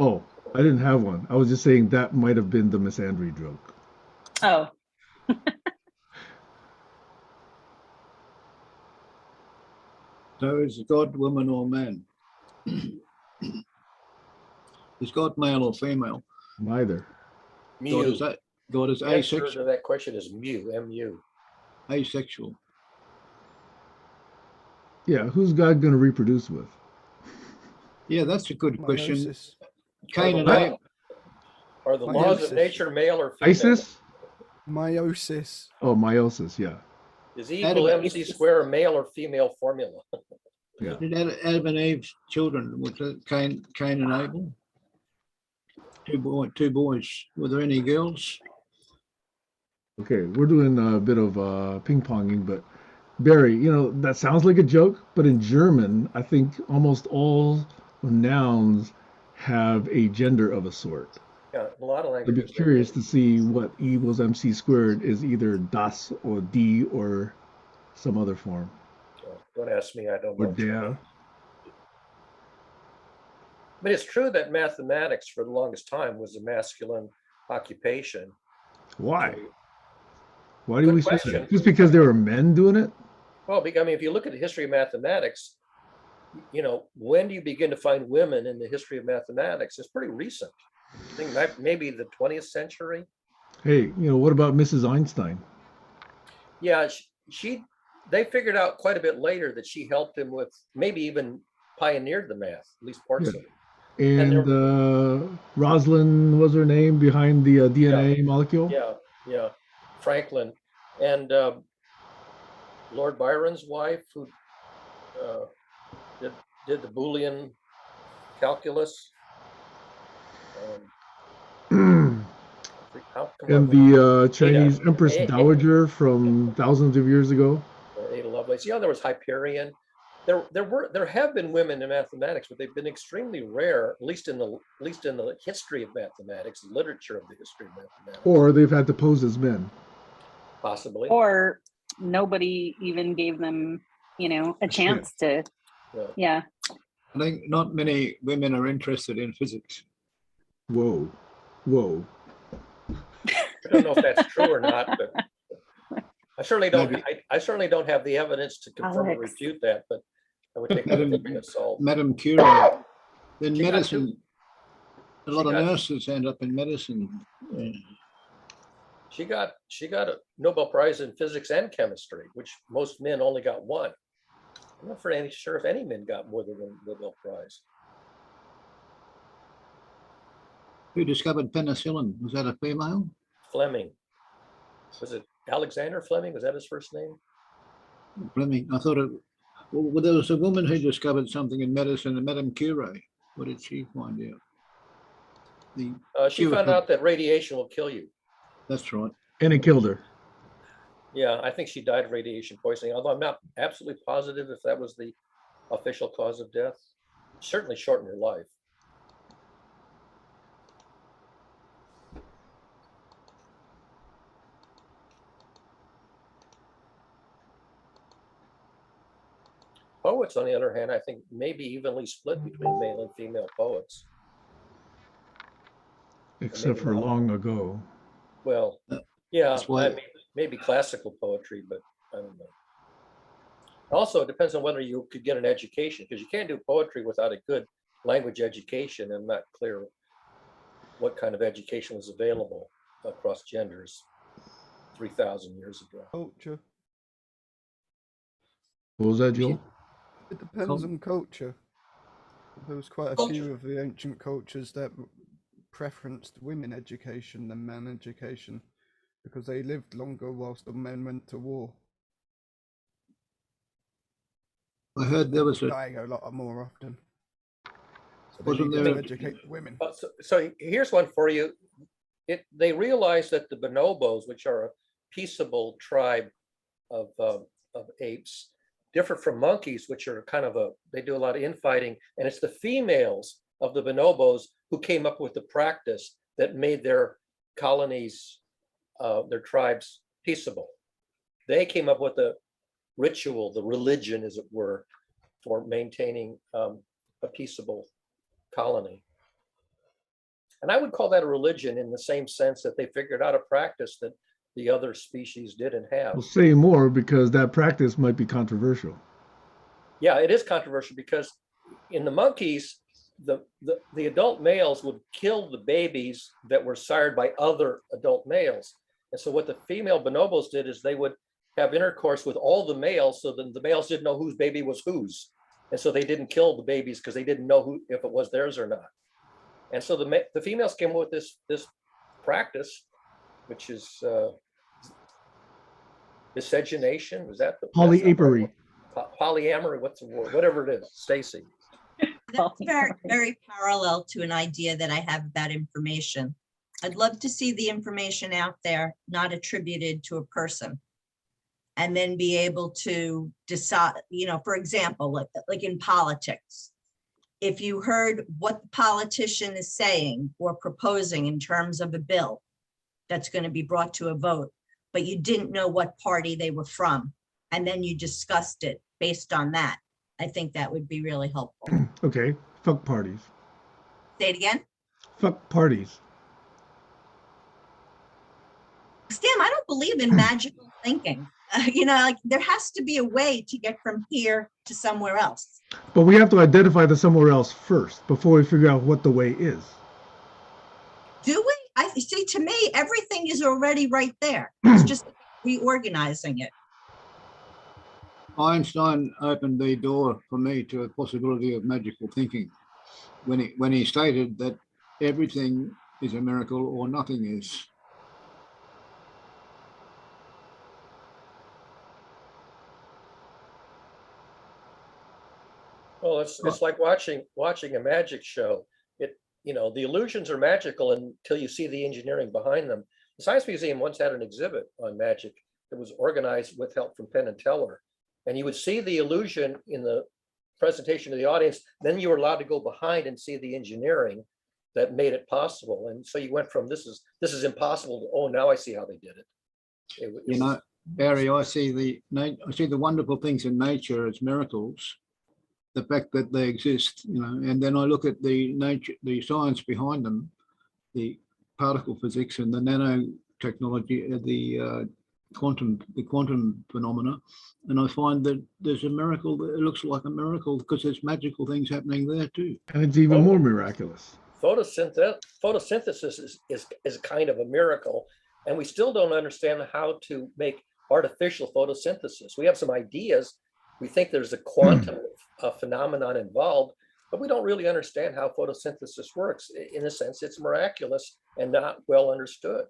Oh, I didn't have one. I was just saying that might have been the misandry joke. Oh, So is God woman or man? Is God male or female? Neither. God Mu. is that. God is The answer to asexual. that question is mu, mu. Asexual. Yeah, who's God going to reproduce with? Yeah, that's a good question. Meiosis. Cain and What? Abel. Are the laws of Meiosis. nature male or female? ISIS? Meiosis. Oh, meiosis. Yeah. Is E equal Adam- MC square a male or female formula? Yeah. Did Adam and Eve's children, was it Cain and Abel? Two boys. Were there any girls? Okay, we're doing a bit of ping ponging, but Barry, you know, that sounds like a joke, but in German, I think almost all nouns have a gender of a sort. Yeah, a lot of I'd be languages. curious to see what E equals MC squared is either das or D or some other form. Don't ask me, I don't Or know. der. But it's true that mathematics for the longest time was a masculine occupation. Why? So- Why do Good we say question. that? Just because there were men doing it? Well, I mean, if you look at the history of mathematics, you know, when do you begin to find women in the history of mathematics? It's pretty recent. I think maybe the 20th century. Hey, you know, what about Mrs. Einstein? Yeah, they figured out quite a bit later that she helped him with, maybe even pioneered the math, at least parts of it. And Rosalind was her name behind the DNA molecule? Yeah, Franklin. And Lord Byron's wife, who did the Boolean calculus. How come And the Chinese Empress Dowager from thousands of years ago? Ada Lovelace. Yeah, there was Hyperion. There have been women in mathematics, but they've been extremely rare, at least in the history of mathematics, literature of the history of mathematics. Or they've had to pose as men. Possibly. or nobody even gave them, you know, a chance to, yeah. I think not many women are interested in physics. Whoa. I don't know if that's true or not, but I certainly don't. I certainly don't have the evidence to confirm or Alex. refute that, but I would take that with a grain of salt. Madame Curie. In She got medicine, a lot she of got- nurses end up in medicine. She got a Nobel Prize in physics and chemistry, which most men only got one. I'm not sure if any men got more than one Nobel Prize. Who discovered penicillin? Was that a female? Fleming. Was it Alexander Fleming? Was that his first name? Fleming. I thought it. Well, there was a woman who discovered something in medicine, Madame Curie. What did she find out? She found out that radiation will kill you. That's right. And it killed her. Yeah, I think she died of radiation poisoning, although I'm not absolutely positive if that was the official cause of death. Certainly shortened her life. Poets, on the other hand, I think may be evenly split between male and female poets. Except for long ago. Well, yeah, That's why- maybe classical poetry, but I don't know. Also, it depends on whether you could get an education, because you can't do poetry without a good language education. I'm not clear what kind of education was available across genders 3,000 years ago. Culture. What was that, Joel? It depends on culture. There was quite a few of the ancient cultures that preferenced women education than man education because they lived longer whilst the men went to war. I heard there was a, dying a lot more often. So they Wasn't needed there to a- educate the women. So here's one for you. They realized that the bonobos, which are a peaceable tribe of apes, differ from monkeys, which are kind of they do a lot of infighting, and it's the females of the bonobos who came up with the practice that made their colonies, their tribes peaceable. They came up with the ritual, the religion, as it were, for maintaining a peaceable colony. And I would call that a religion in the same sense that they figured out a practice that the other species didn't have. We'll say more because that practice might be controversial. Yeah, it is controversial because in the monkeys, the adult males would kill the babies that were sired by other adult males. And so what the female bonobos did is they would have intercourse with all the males, so then the males didn't know whose baby was whose. And so they didn't kill the babies because they didn't know who, if it was theirs or not. And so the females came up with this practice, which is miscegenation. Is that the Polyamory. polyamory? What's the word? Whatever it is, Stacey. That's very, very parallel to an idea that I have about information. I'd love to see the information out there, not attributed to a person. And then be able to decide, for example, like in politics, if you heard what the politician is saying or proposing in terms of a bill that's going to be brought to a vote, but you didn't know what party they were from, and then you discussed it based on that, I think that would be really helpful. Okay, fuck parties. Say it again. Fuck parties. Stan, I don't believe in magical thinking. Like there has to be a way to get from here to somewhere else. But we have to identify the somewhere else first before we figure out what the way is. Do we? I see, to me, everything is already right there. It's just reorganizing it. Einstein opened the door for me to a possibility of magical thinking when he stated that everything is a miracle or nothing is. Well, it's like watching a magic show. The illusions are magical until you see the engineering behind them. The Science Museum once had an exhibit on magic that was organized with help from Penn and Teller. And you would see the illusion in the presentation to the audience. Then you were allowed to go behind and see the engineering that made it possible. And so you went from this is impossible to, oh, now I see how they did it. Barry, I see the wonderful things in nature as miracles. The fact that they exist, and then I look at the science behind them, the particle physics and the nanotechnology, the quantum phenomena, and I find that there's a miracle. It looks like a miracle because there's magical things happening there too. And it's even more miraculous. Photosynthesis is kind of a miracle, and we still don't understand how to make artificial photosynthesis. We have some ideas. We think there's a quantum phenomenon involved, but we don't really understand how photosynthesis works. In a sense, it's miraculous and not well understood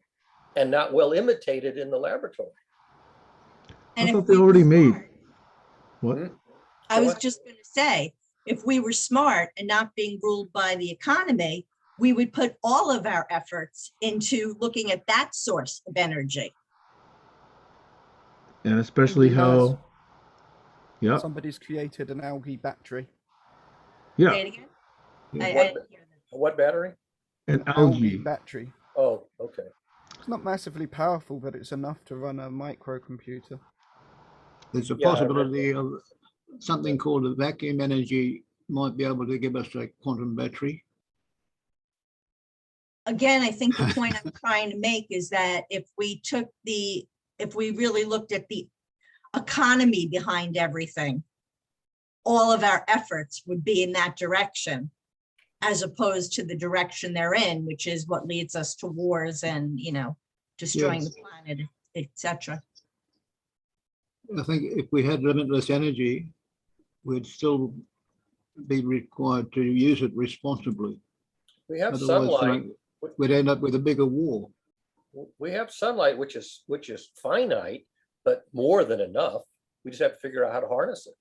and not well imitated in the laboratory. And I thought they already made. What? I was just going to say, if we were smart and not being ruled by the economy, we would put all of our efforts into looking at that source of energy. And especially how. Yeah. Somebody's created an algae battery. Yeah. Say it again? Yeah. I didn't hear that. What battery? An Algae algae. battery. Oh, okay. It's not massively powerful, but it's enough to run a microcomputer. There's a Yeah, I read possibility of something called a vacuum energy might be able to give us a quantum battery. Again, I think the point I'm trying to make is that if we really looked at the economy behind everything, all of our efforts would be in that direction, as opposed to the direction they're in, which is what leads us to wars and, destroying Yes. the planet, etc. I think if we had limitless energy, we'd still be required to use it responsibly. We have Otherwise, sunlight. we'd end up with a bigger war. We have sunlight, which is finite, but more than enough. We just have to figure out how to harness it.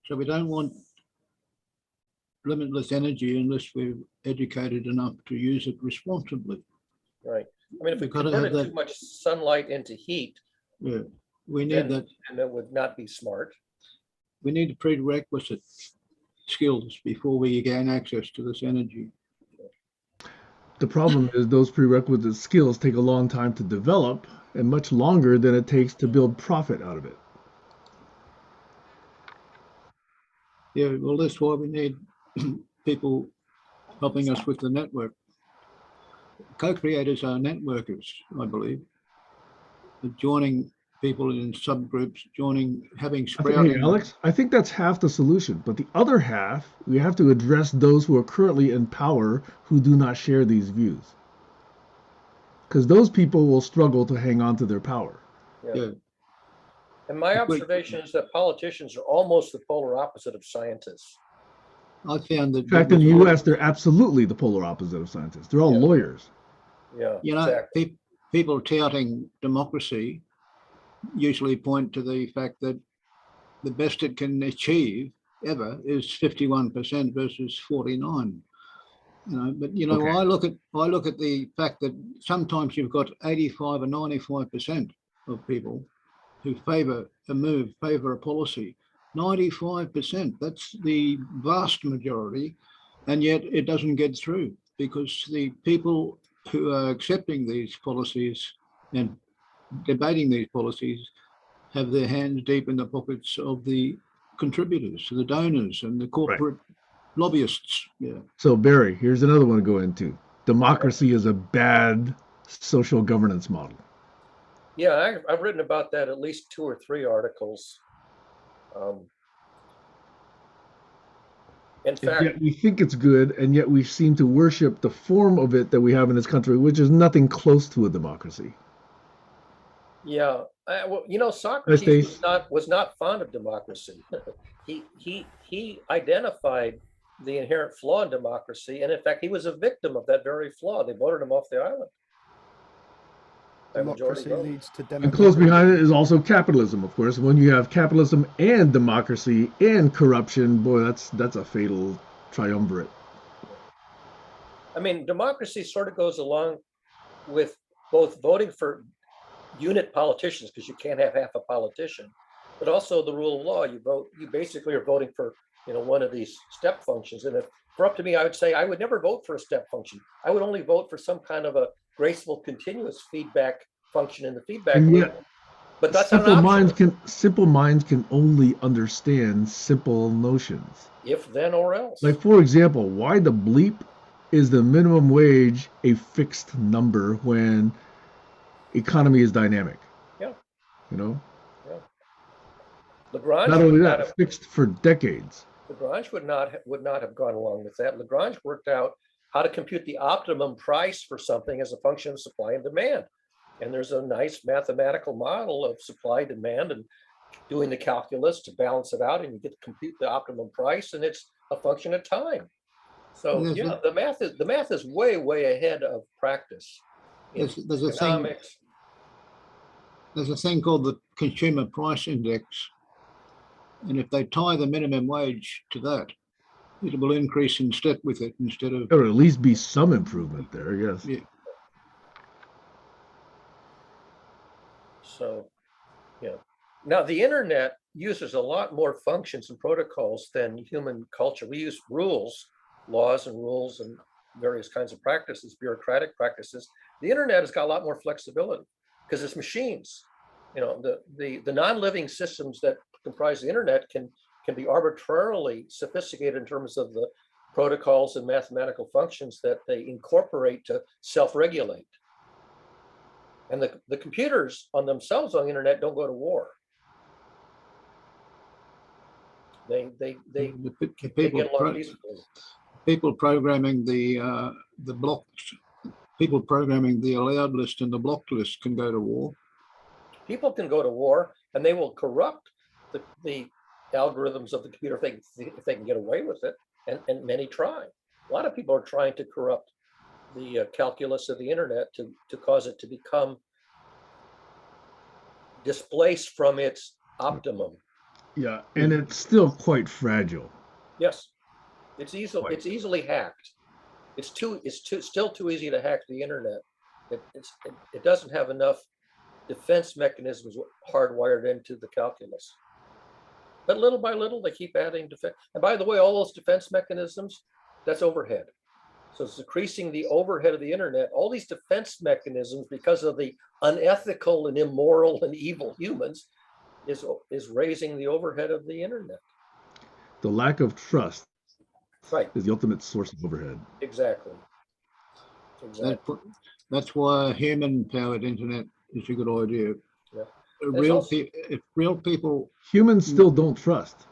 So we don't want limitless energy unless we're educated enough to use it responsibly. Right. I mean, if we We've got to have converted that- too much sunlight into heat, Yeah, we need then that. and that would not be smart. We need prerequisite skills before we gain access to this energy. The problem is those prerequisite skills take a long time to develop and much longer than it takes to build profit out of it. Yeah, well, that's why we need people helping us with the network. Co-creators are networkers, I believe. Joining people in subgroups, having Hey, sprouting. Alex, I think that's half the solution, but the other half, we have to address those who are currently in power who do not share these views. Because those people will struggle to hang on to their power. Yeah. And my observation is that politicians are almost the polar opposite of scientists. I found that. In fact, in the US, they're absolutely the polar opposite of scientists. They're all lawyers. Yeah, You know, exactly. people touting democracy usually point to the fact that the best it can achieve ever is 51% versus 49. You know, but you know, Okay. I look at the fact that sometimes you've got 85 or 95% of people who favour a move, favour a policy. 95%, that's the vast majority, and yet it doesn't get through because the people who are accepting these policies and debating these policies have their hands deep in the pockets of the contributors, the donors, and the corporate lobbyists. Yeah. So, Barry, here's another one to go into. Democracy is a bad social governance model. Yeah, I've written about that at least 2 or 3 articles. In And fact, yet we think it's good, and yet we seem to worship the form of it that we have in this country, which is nothing close to a democracy. yeah, well, you know, Socrates Stacey. was not fond of democracy. he identified the inherent flaw in democracy, and in fact, he was a victim of that very flaw. They voted him off the island. Democracy leads to And close demagoguery. behind it is also capitalism, of course. When you have capitalism and democracy and corruption, boy, that's a fatal triumvirate. I mean, democracy sort of goes along with both voting for unit politicians, because you can't have half a politician, but also the rule of law. You basically are voting for, you know, one of these step functions. And if for up to me, I would say I would never vote for a step function. I would only vote for some kind of a graceful, continuous feedback function in the feedback And loop. yet, But that's not an simple minds can only understand simple notions. If then or else. Like, for example, why the bleep is the minimum wage a fixed number when economy is dynamic? Yeah. You know? Yeah. Lagrange Not only would that, not have, fixed for decades. Lagrange would not have gone along with that. Lagrange worked out how to compute the optimum price for something as a function of supply and demand. And there's a nice mathematical model of supply, demand, and doing the calculus to balance it out, and you get to compute the optimum price, and it's a function of time. So yeah, the math is way ahead of practice in There's a economics. There's a thing called the Consumer Price Index, and if they tie the minimum wage to that, it will increase in step with it instead of. There would at least be some improvement there, yes. Yeah. So, yeah. Now the internet uses a lot more functions and protocols than human culture. We use rules, laws and rules, and various kinds of practices, bureaucratic practices. The internet has got a lot more flexibility because it's machines. You know, the non-living systems that comprise the internet can be arbitrarily sophisticated in terms of the protocols and mathematical functions that they incorporate to self-regulate. And the computers on themselves on the internet don't go to war. They get along peacefully. People programming the blocks, people programming the allowed list and the blocked list can go to war. People can go to war, and they will corrupt the algorithms of the computer if they can get away with it, and many try. A lot of people are trying to corrupt the calculus of the internet to cause it to become displaced from its optimum. Yeah, and it's still quite fragile. Yes, it's Quite. easily hacked. Still too easy to hack the internet. It doesn't have enough defense mechanisms hardwired into the calculus. But little by little, they keep adding defense. And by the way, all those defense mechanisms, that's overhead. So it's decreasing the overhead of the internet. All these defense mechanisms, because of the unethical and immoral and evil humans, is raising the overhead of the internet. The lack of trust Right. is the ultimate source of overhead. Exactly. That's why a human-powered internet is a good idea. Yeah. If real people, Humans still don't trust.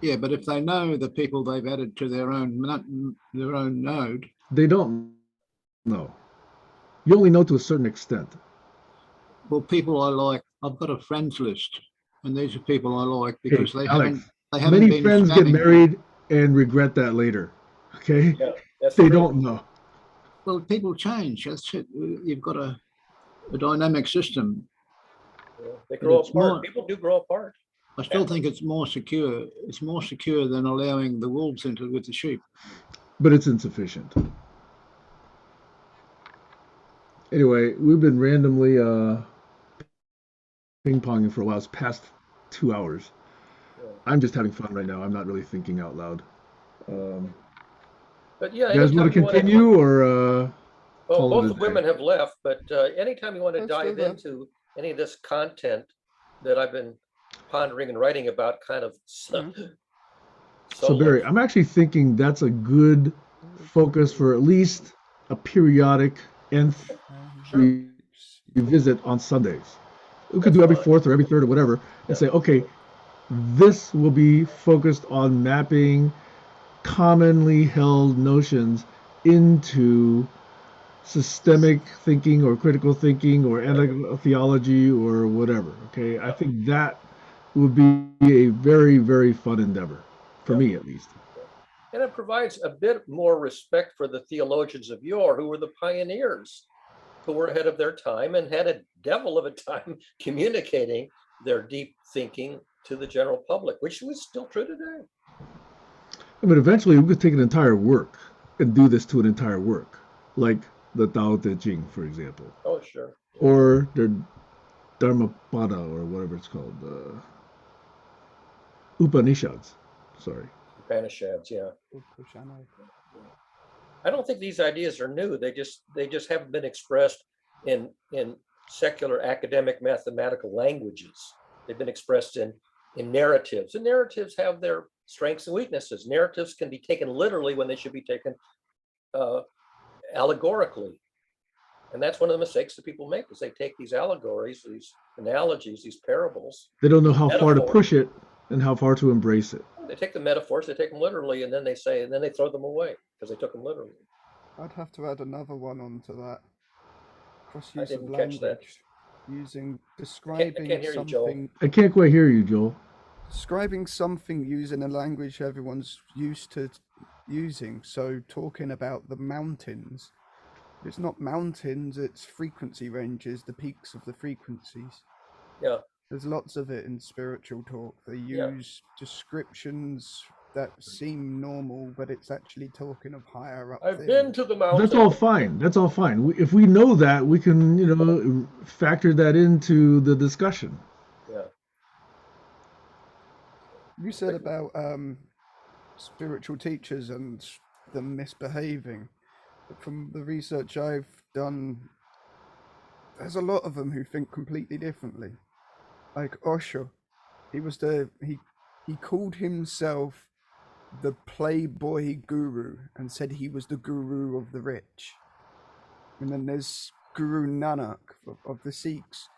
yeah, but if they know the people they've added to their own node, They don't know. You only know to a certain extent. well, people I like, I've got a friends list, and these are people I like Hey, because they Alex, haven't many been friends get spamming. married and regret that later. Okay? Yeah, that's They true. don't know. Well, people change. That's it. You've got a dynamic system. Yeah, they grow it's apart. more- People do grow apart. I still think it's more secure. It's more secure than allowing the wolves into with the sheep. But it's insufficient. Anyway, we've been randomly ping-ponging for a while. It's past 2 hours. Yeah. I'm just having fun right now. I'm not really thinking out loud. But yeah, You guys want to anytime continue or well, call it both a the day? women have left, but anytime you want to Let's do dive that. into any of this content that I've been pondering and writing about, kind of So solo. Barry, I'm actually thinking that's a good focus for at least a periodic nth Sure. revisit on Sundays. We could That's do every fine. fourth or every third or whatever, Yeah. and say, okay, this will be focused on mapping commonly held notions into systemic thinking or critical thinking or analytical theology or whatever. Okay, I Yeah. think that would be a very, very fun endeavor for Yeah. me, at least. And it provides a bit more respect for the theologians of yore, who were the pioneers, who were ahead of their time and had a devil of a time communicating their deep thinking to the general public, which was still true today. I mean, eventually we could take an entire work and do this to an entire work, like the Tao Te Ching, for example, Oh, sure. or the Dharmapada, or whatever it's called, Upanishads. Sorry. Upanishads, yeah. I don't think these ideas are new. They just haven't been expressed in secular academic mathematical languages. They've been expressed in narratives, and narratives have their strengths and weaknesses. Narratives can be taken literally when they should be taken allegorically. And that's one of the mistakes that people make, is they take these allegories, these analogies, these parables. They don't know how far to metaphors. push it and how far to embrace it. They take the metaphors, they take them literally, and then they throw them away because they took them literally. I'd have to add another one onto that. Cross I use of didn't catch that. language, using I describing can't hear you, Joel. something, I can't quite hear you, Joel. describing something using a language everyone's used to using. So talking about the mountains, it's not mountains, it's frequency ranges, the peaks of the frequencies. Yeah. There's lots of it in spiritual talk. They use descriptions that seem normal, but it's actually talking of higher up I've things. been to the mountain. That's all fine. That's all fine. If we know that, we can, factor that into the discussion. Yeah. You said about spiritual teachers and them misbehaving. From the research I've done, there's a lot of them who think completely differently. Like Osho, he called himself the playboy guru and said he was the guru of the rich. And then there's Guru Nanak of the Sikhs,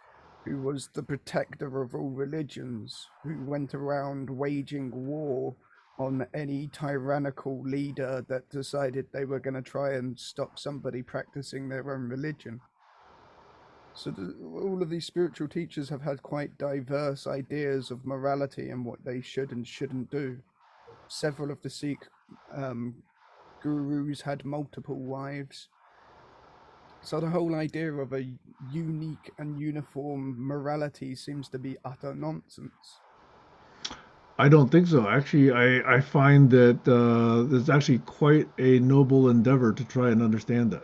who was the protector of all religions, who went around waging war on any tyrannical leader that decided they were going to try and stop somebody practicing their own religion. So all of these spiritual teachers have had quite diverse ideas of morality and what they should and shouldn't do. Several of the Sikh gurus had multiple wives. So the whole idea of a unique and uniform morality seems to be utter nonsense. I don't think so. Actually, I find that it's actually quite a noble endeavor to try and understand that.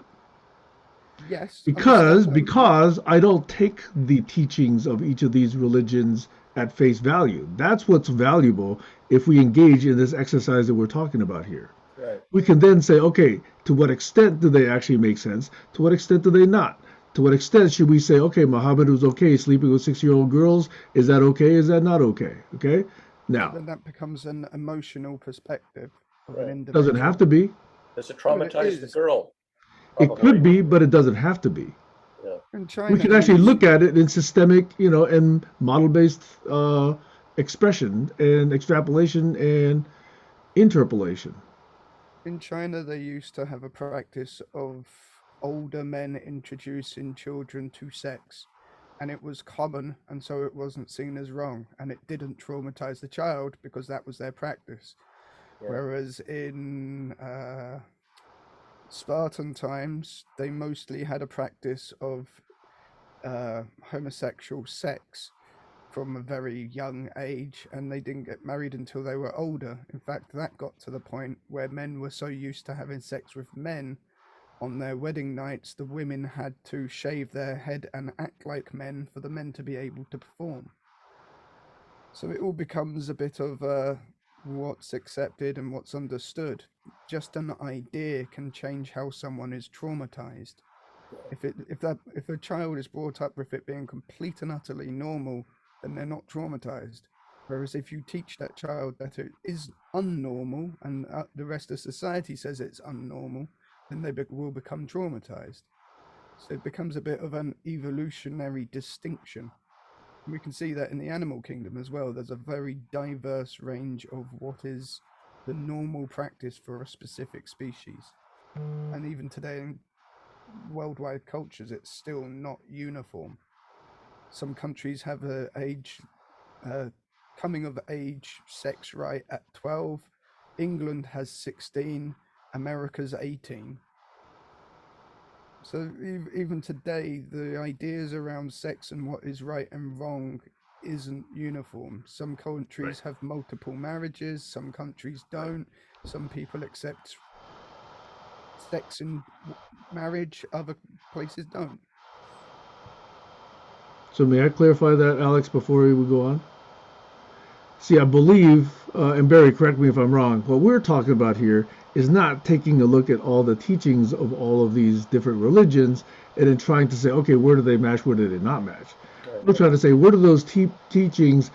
Yes, Because understand them. because I don't take the teachings of each of these religions at face value. That's what's valuable if we engage in this exercise that we're talking about here. Right. We can then say, okay, to what extent do they actually make sense? To what extent do they not? To what extent should we say, okay, Muhammad was okay sleeping with 6-year-old girls? Is that okay? Is that not okay? Okay. Now, Then that becomes an emotional perspective of Right. an individual. doesn't have to be. Does it Well, it traumatize the is. girl? It could be, but it doesn't have to be. Yeah. In We China, can they actually used- look at it in systemic, and model-based expression and extrapolation and interpolation. in China, they used to have a practice of older men introducing children to sex, and it was common, and so it wasn't seen as wrong, and it didn't traumatize the child because that was their practice. Yeah. Whereas in Spartan times, they mostly had a practice of homosexual sex from a very young age, and they didn't get married until they were older. In fact, that got to the point where men were so used to having sex with men on their wedding nights, the women had to shave their head and act like men for the men to be able to perform. So it all becomes a bit of what's accepted and what's understood. Just an idea can change how someone is traumatized. If a child is brought up with it being complete and utterly normal, then they're not traumatized. Whereas if you teach that child that it is unnormal and the rest of society says it's unnormal, then they will become traumatized. So it becomes a bit of an evolutionary distinction. We can see that in the animal kingdom as well. There's a very diverse range of what is the normal practice for a specific species. And even today in worldwide cultures, it's still not uniform. Some countries have a coming of age sex right at 12. England has 16. America's 18. So even today, the ideas around sex and what is right and wrong isn't uniform. Some countries have multiple marriages, some countries don't. Some people accept sex in marriage, other places don't. So may I clarify that, Alex, before we go on? See, I believe, and Barry, correct me if I'm wrong, what we're talking about here is not taking a look at all the teachings of all of these different religions and then trying to say, okay, where do they match, where do they not match? Right. We're trying to say, where do those teachings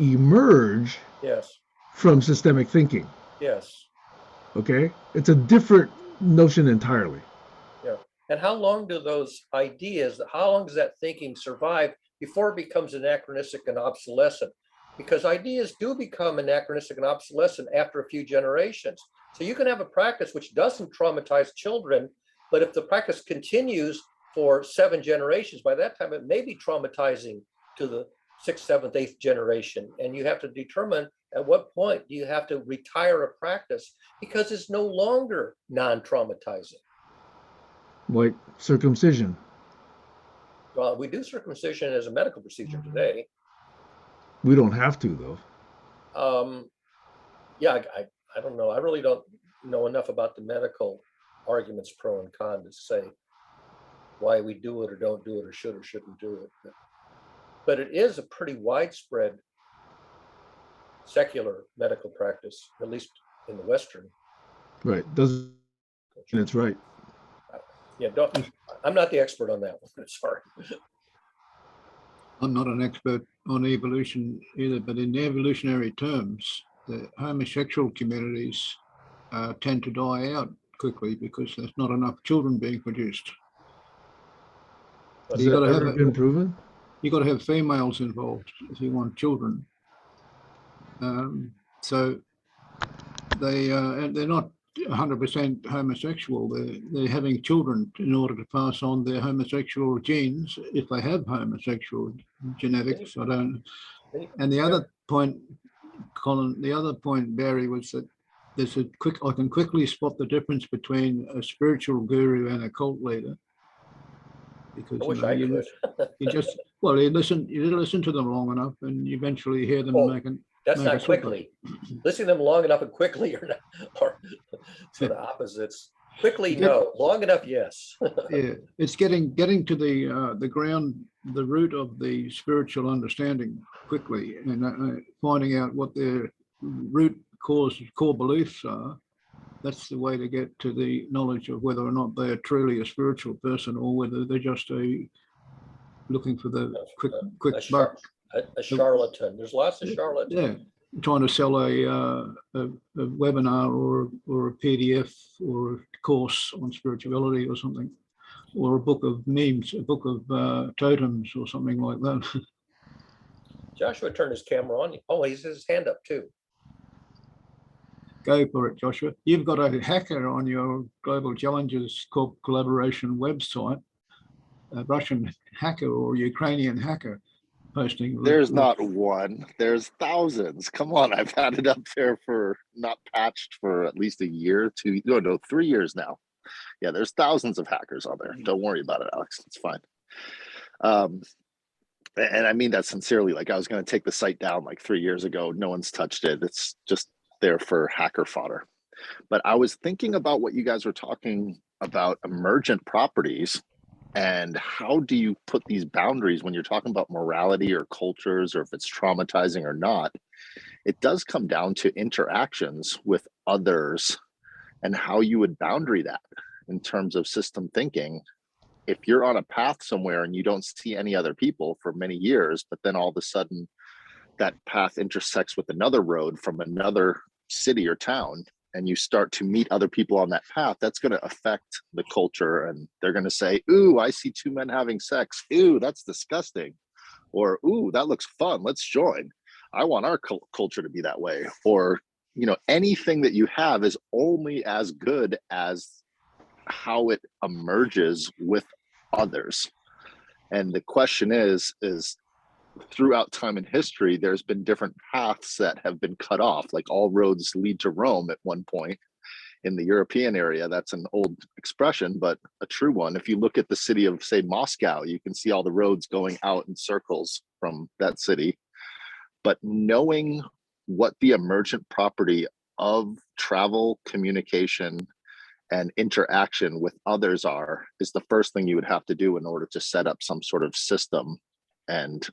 emerge Yes. from systemic thinking? Yes. Okay? It's a different notion entirely. Yeah. And how long do those ideas, how long does that thinking survive before it becomes anachronistic and obsolescent? Because ideas do become anachronistic and obsolescent after a few generations. So you can have a practice which doesn't traumatize children, but if the practice continues for 7 generations, by that time it may be traumatizing to the 6th, 7th, 8th generation. And you have to determine at what point do you have to retire a practice because it's no longer non-traumatizing. Like circumcision. Well, we do circumcision as a medical procedure today. We don't have to, though. Yeah, I don't know. I really don't know enough about the medical arguments pro and con to say why we do it or don't do it or should or shouldn't do it. But it is a pretty widespread secular medical practice, at least in the Western. Right. Doesn't. And it's right. Yeah, I'm not the expert on that one. Sorry. I'm not an expert on evolution either, but in evolutionary terms, the homosexual communities tend to die out quickly because there's not enough children being produced. Has that ever been proven? You've got to have females involved if you want children. So they're not 100% homosexual. They're having children in order to pass on their homosexual genes if they have homosexual genetics. I don't. And the other point, Colin, the other point, Barry, was that I can quickly spot the difference between a spiritual guru and a cult leader. Because I wish I could. you listen to them long enough and you eventually hear them That's No, not that's okay. quickly. Listening to them long enough and quickly or not, or sort of opposites. Quickly, Get- no. Long enough, yes. Yeah, it's getting to the ground, the root of the spiritual understanding quickly, and finding out what their root core beliefs are. That's the way to get to the knowledge of whether or not they are truly a spiritual person or whether they're just looking for the quick a, buck. a charlatan. There's lots of charlatans. Yeah, trying to sell a webinar or a PDF or a course on spirituality or something, or a book of memes, a book of totems or something like that. Joshua turned his camera on. Oh, he's his hand up too. Go for it, Joshua. You've got a hacker on your Global Challenges collaboration website, a Russian hacker or Ukrainian hacker posting. There's not one, there's thousands. Come on, I've had it up there for not patched for at least a year, 3 years now. Yeah, there's thousands of hackers on there. Don't worry about it, Alex. It's fine. And I mean that sincerely. Like, I was going to take the site down like 3 years ago. No one's touched it. It's just there for hacker fodder. But I was thinking about what you guys were talking about, emergent properties, and how do you put these boundaries when you're talking about morality or cultures, or if it's traumatizing or not. It does come down to interactions with others and how you would boundary that in terms of system thinking. If you're on a path somewhere and you don't see any other people for many years, but then all of a sudden that path intersects with another road from another city or town, and you start to meet other people on that path, that's going to affect the culture. And they're going to say, ooh, I see two men having sex. Ooh, that's disgusting. Or, ooh, that looks fun. Let's join. I want our culture to be that way. Or, anything that you have is only as good as how it emerges with others. And the question is throughout time and history, there's been different paths that have been cut off. Like, all roads lead to Rome at one point in the European area. That's an old expression, but a true one. If you look at the city of, say, Moscow, you can see all the roads going out in circles from that city. But knowing what the emergent property of travel, communication, and interaction with others are is the first thing you would have to do in order to set up some sort of system. And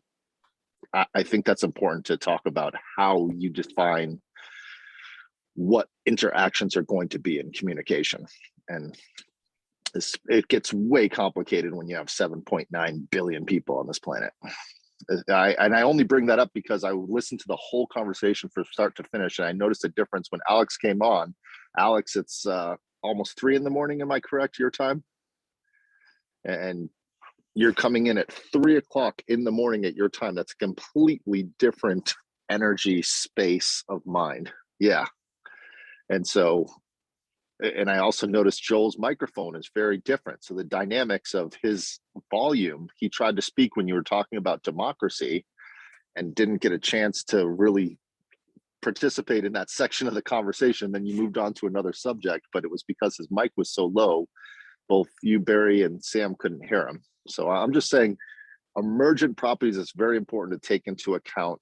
I think that's important to talk about, how you define what interactions are going to be in communication. And it gets way complicated when you have 7.9 billion people on this planet. I only bring that up because I listened to the whole conversation from start to finish, and I noticed a difference when Alex came on. Alex, it's almost 3 a.m. Am I correct? Your time? And you're coming in at 3 o'clock in the morning at your time. That's a completely different energy space of mind. Yeah. And so, and I also noticed Joel's microphone is very different. So the dynamics of his volume, he tried to speak when you were talking about democracy and didn't get a chance to really participate in that section of the conversation. Then you moved on to another subject, but it was because his mic was so low, both you, Barry, and Sam couldn't hear him. So I'm just saying, emergent properties is very important to take into account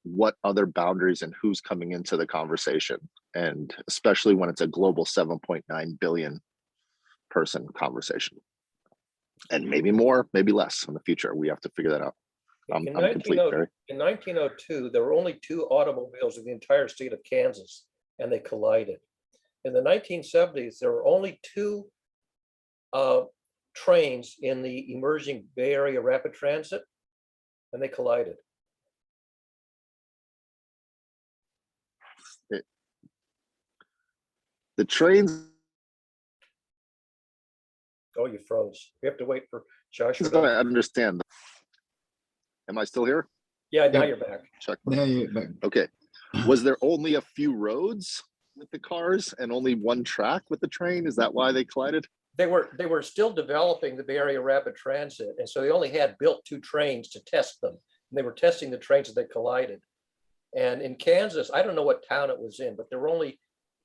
what other boundaries and who's coming into the conversation. And especially when it's a global 7.9 billion person conversation. And maybe more, maybe less in the future. We have to figure that out. I'm complete, Barry. In 1902, there were only 2 automobiles in the entire state of Kansas, and they collided. In the 1970s, there were only 2 trains in the emerging Bay Area rapid transit, and they collided. The trains. Oh, you froze. We have to wait for Joshua. I understand. Am I still here? Yeah, now you're back. Check. Now you're back. Okay. Was there only a few roads with the cars and only one track with the train? Is that why they collided? They were still developing the Bay Area rapid transit, and so they only had built 2 trains to test them. And they were testing the trains that they collided. And in Kansas, I don't know what town it was in, but there were only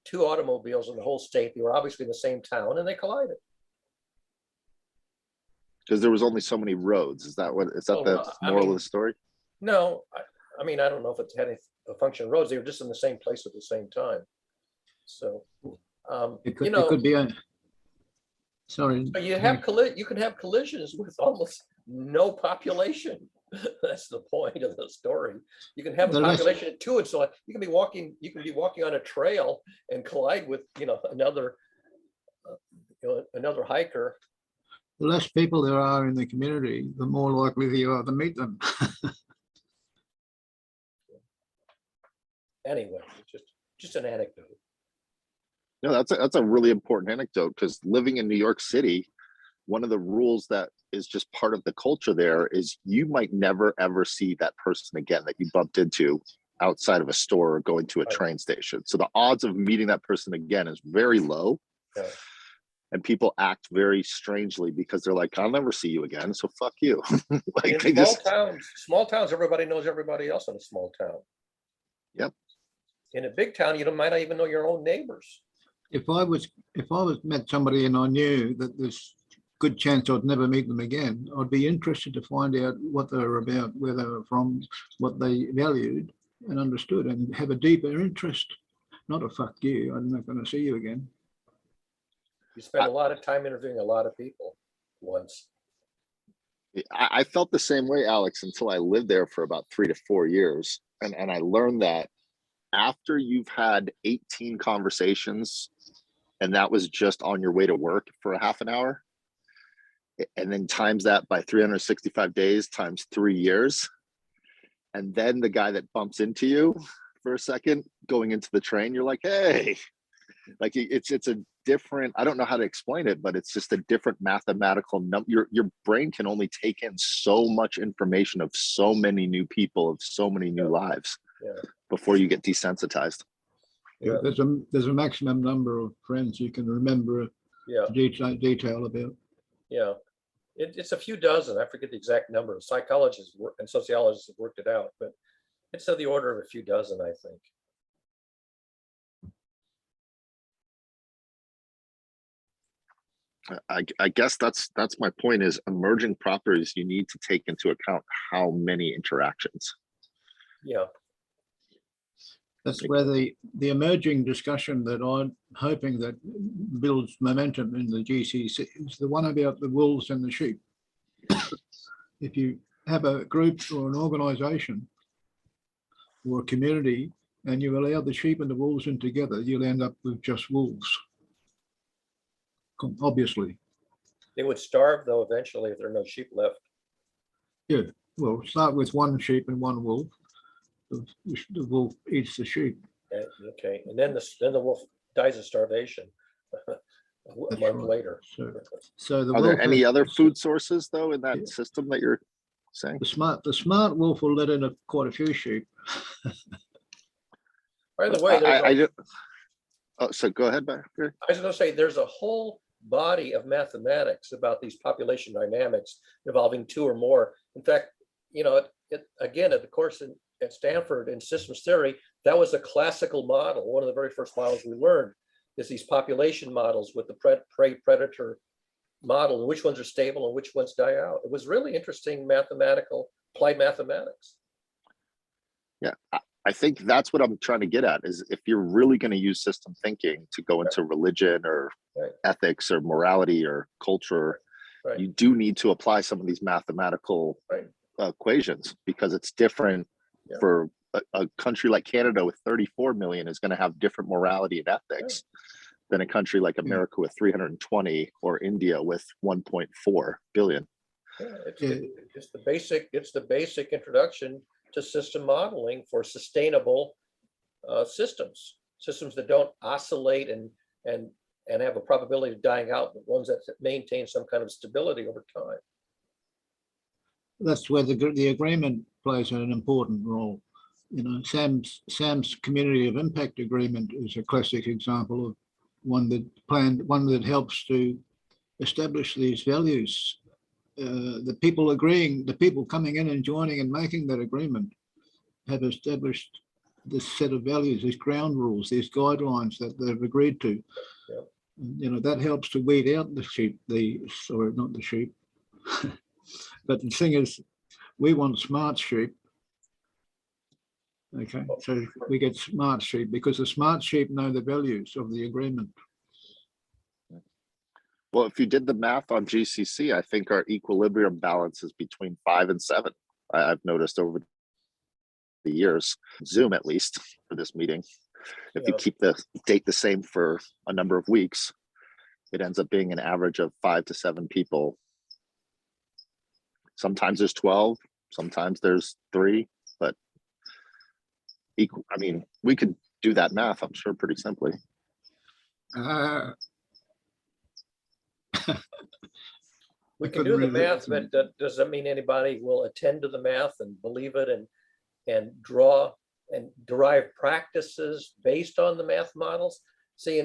2 automobiles in the whole state. They were obviously in the same town, and they collided. Because there was only so many roads. Is that the moral of the story? No, I mean, I don't know if it had anything. functioning roads. They were just in the same place at the same time. So, It could, you know, it could be a, sorry. so you have you can have collisions with almost no population. That's the point of the story. You can have a population of two, and so you can be walking on a trail and collide with, another hiker. The less people there are in the community, the more likely you are to meet them. Anyway, just an anecdote. No, that's a really important anecdote, because living in New York City, one of the rules that is just part of the culture there is you might never ever see that person again that you bumped into outside of a store or going to a train station. So the odds of meeting that person again is very low. Yeah. And people act very strangely because they're like, I'll never see you again, so fuck you. In small towns, everybody knows everybody else in a small town. Yep. In a big town, you might not even know your own neighbors. If I was met somebody and I knew that there's good chance I'd never meet them again, I'd be interested to find out what they were about, where they were from, what they valued and understood, and have a deeper interest. Not a fuck you, I'm not going to see you again. You spend a lot of time interviewing a lot of people once. I felt the same way, Alex, until I lived there for about 3 to 4 years. And I learned that after you've had 18 conversations, and that was just on your way to work for a half an hour, and then times that by 365 days times 3 years, and then the guy that bumps into you for a second going into the train, you're like, hey, like it's a different, I don't know how to explain it, but it's just a different mathematical number. Your brain can only take in so much information of so many new people, of so many new lives before you get desensitized. Yeah, there's a maximum number of friends you can remember detail about. Yeah, it's a few dozen. I forget the exact number. Psychologists and sociologists have worked it out, but it's of the order of a few dozen, I think. I guess that's my point, is emerging properties, you need to take into account how many interactions. Yeah. That's where the emerging discussion that I'm hoping that builds momentum in the GCC is the one about the wolves and the sheep. If you have a group or an organization or a community and you allow the sheep and the wolves in together, you'll end up with just wolves. Obviously. They would starve, though, eventually, if there are no sheep left. Yeah, well, start with one sheep and one wolf. The wolf eats the sheep. Okay, and then the wolf dies of starvation a month later. So are there any other food sources, though, in that system that you're saying? The smart wolf will let in quite a few sheep. By the way, so go ahead, Barry. I was going to say there's a whole body of mathematics about these population dynamics involving two or more. In fact, again, at the course at Stanford in systems theory, that was a classical model. One of the very first models we learned is these population models with the prey-predator model, and which ones are stable and which ones die out. It was really interesting applied mathematics. Yeah, I think that's what I'm trying to get at, is if you're really going to use system thinking to go into religion or ethics or morality or culture, you do need to apply some of these mathematical equations, because it's different for a country like Canada with 34 million is going to have different morality and ethics than a country like America with 320, or India with 1.4 billion. It's the basic introduction to system modeling for sustainable systems that don't oscillate and have a probability of dying out, but ones that maintain some kind of stability over time. That's where the agreement plays an important role. Sam's community of impact agreement is a classic example of one that helps to establish these values. The people coming in and joining and making that agreement have established this set of values, these ground rules, these guidelines that they've agreed to. That helps to weed out the sheep, not the sheep. But the thing is, we want smart sheep. Okay, so we get smart sheep because the smart sheep know the values of the agreement. Well, if you did the math on GCC, I think our equilibrium balance is between 5 and 7. I've noticed over the years, Zoom at least for this meeting. If you keep the date the same for a number of weeks, it ends up being an average of 5 to 7 people. Sometimes there's 12, sometimes there's 3, but equal. I mean, we could do that math, I'm sure, pretty simply. We can do the math, but does that mean anybody will attend to the math and believe it and draw and derive practices based on the math models? See,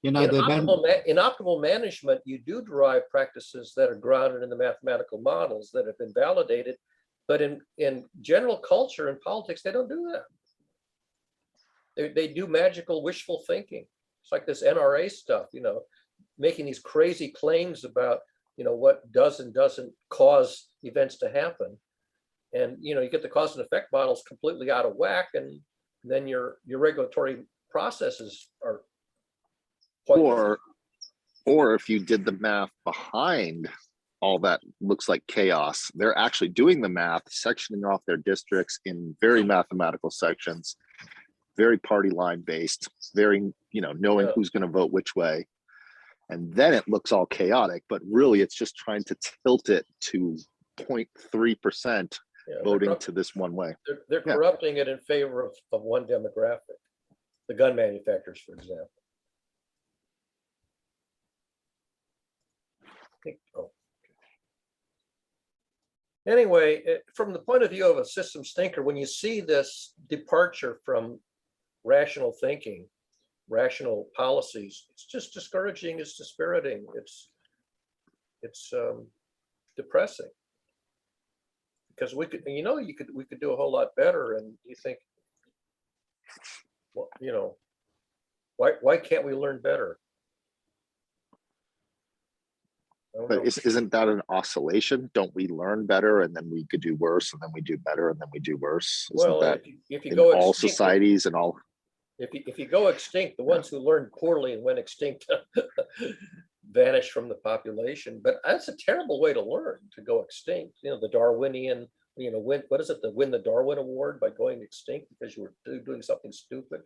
in optimal management, you do derive practices that are grounded in the mathematical models that have been validated, but in general culture and politics, they don't do that. They do magical wishful thinking. It's like this NRA stuff, making these crazy claims about, what does and doesn't cause events to happen. And, you get the cause and effect models completely out of whack, and then your regulatory processes are pointless. Or if you did the math behind all that looks like chaos, they're actually doing the math, sectioning off their districts in very mathematical sections, very party line based, very, knowing who's going to vote which way. And then it looks all chaotic, but really it's just trying to tilt it to 0.3% voting to this one way. They're corrupting it in favor of one demographic, the gun manufacturers, for example. Anyway, from the point of view of a systems thinker, when you see this departure from rational thinking, rational policies, it's just discouraging, it's dispiriting, it's depressing. Because we could do a whole lot better, and you think, well, why can't we learn better? But isn't that an oscillation? Don't we learn better and then we could do worse, and then we do better and then we do worse? Isn't that if you in go all extinct, societies and all? if you go extinct, the ones who learned poorly and went extinct vanish from the population. But that's a terrible way to learn, to go extinct. The Darwinian, what is it? Win the Darwin Award by going extinct because you were doing something stupid.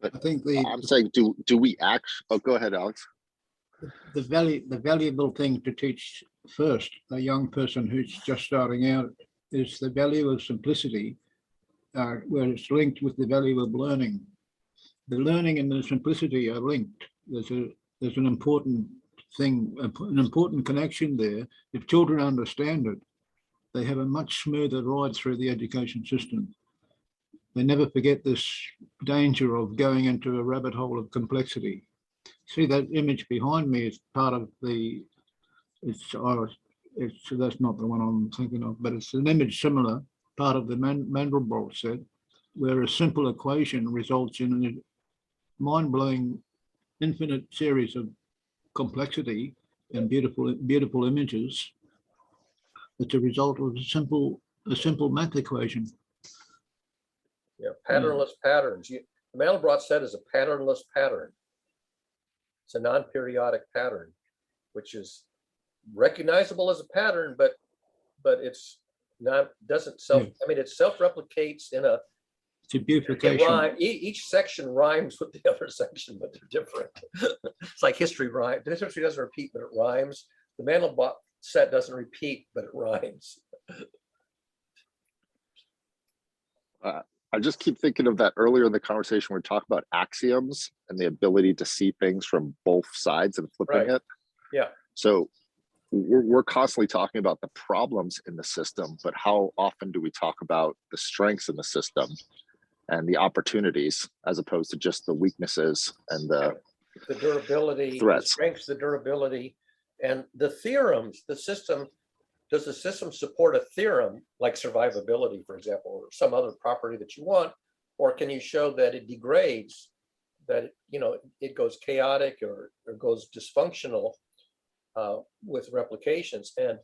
But I think I'm saying, do we actually? Oh, go ahead, Alex. The valuable thing to teach first a young person who's just starting out is the value of simplicity, where it's linked with the value of learning. The learning and the simplicity are linked. There's an important thing, an important connection there. If children understand it, they have a much smoother ride through the education system. They never forget this danger of going into a rabbit hole of complexity. See that image behind me is part of the, that's not the one I'm thinking of, but it's an image similar, part of the Mandelbrot set, where a simple equation results in a mind-blowing infinite series of complexity and beautiful images. It's a result of a simple math equation. Yeah, patternless patterns. The Mandelbrot set is a patternless pattern. It's a non-periodic pattern, which is recognizable as a pattern, but it's not, doesn't self, I mean, it self-replicates in a, it's a beautification. Each section rhymes with the other section, but they're different. It's like history rhyme. The history doesn't repeat, but it rhymes. The Mandelbrot set doesn't repeat, but it rhymes. I just keep thinking of that earlier in the conversation where we talked about axioms and the ability to see things from both sides and flipping it. Yeah. So we're constantly talking about the problems in the system, but how often do we talk about the strengths in the system and the opportunities as opposed to just the weaknesses and the durability, threats, the strengths, the durability, and the theorems, the system. Does the system support a theorem like survivability, for example, or some other property that you want? Or can you show that it degrades, that it goes chaotic or goes dysfunctional with replications? And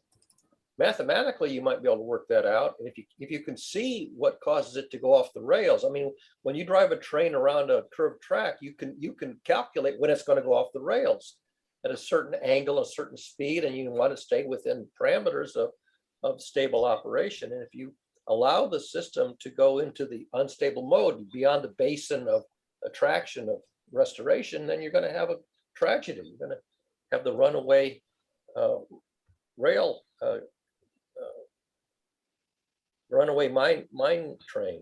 mathematically, you might be able to work that out. And if you can see what causes it to go off the rails, I mean, when you drive a train around a curved track, you can calculate when it's going to go off the rails at a certain angle, a certain speed, and you want to stay within parameters of stable operation. And if you allow the system to go into the unstable mode beyond the basin of attraction of restoration, then you're going to have a tragedy. You're going to have the runaway runaway mine train.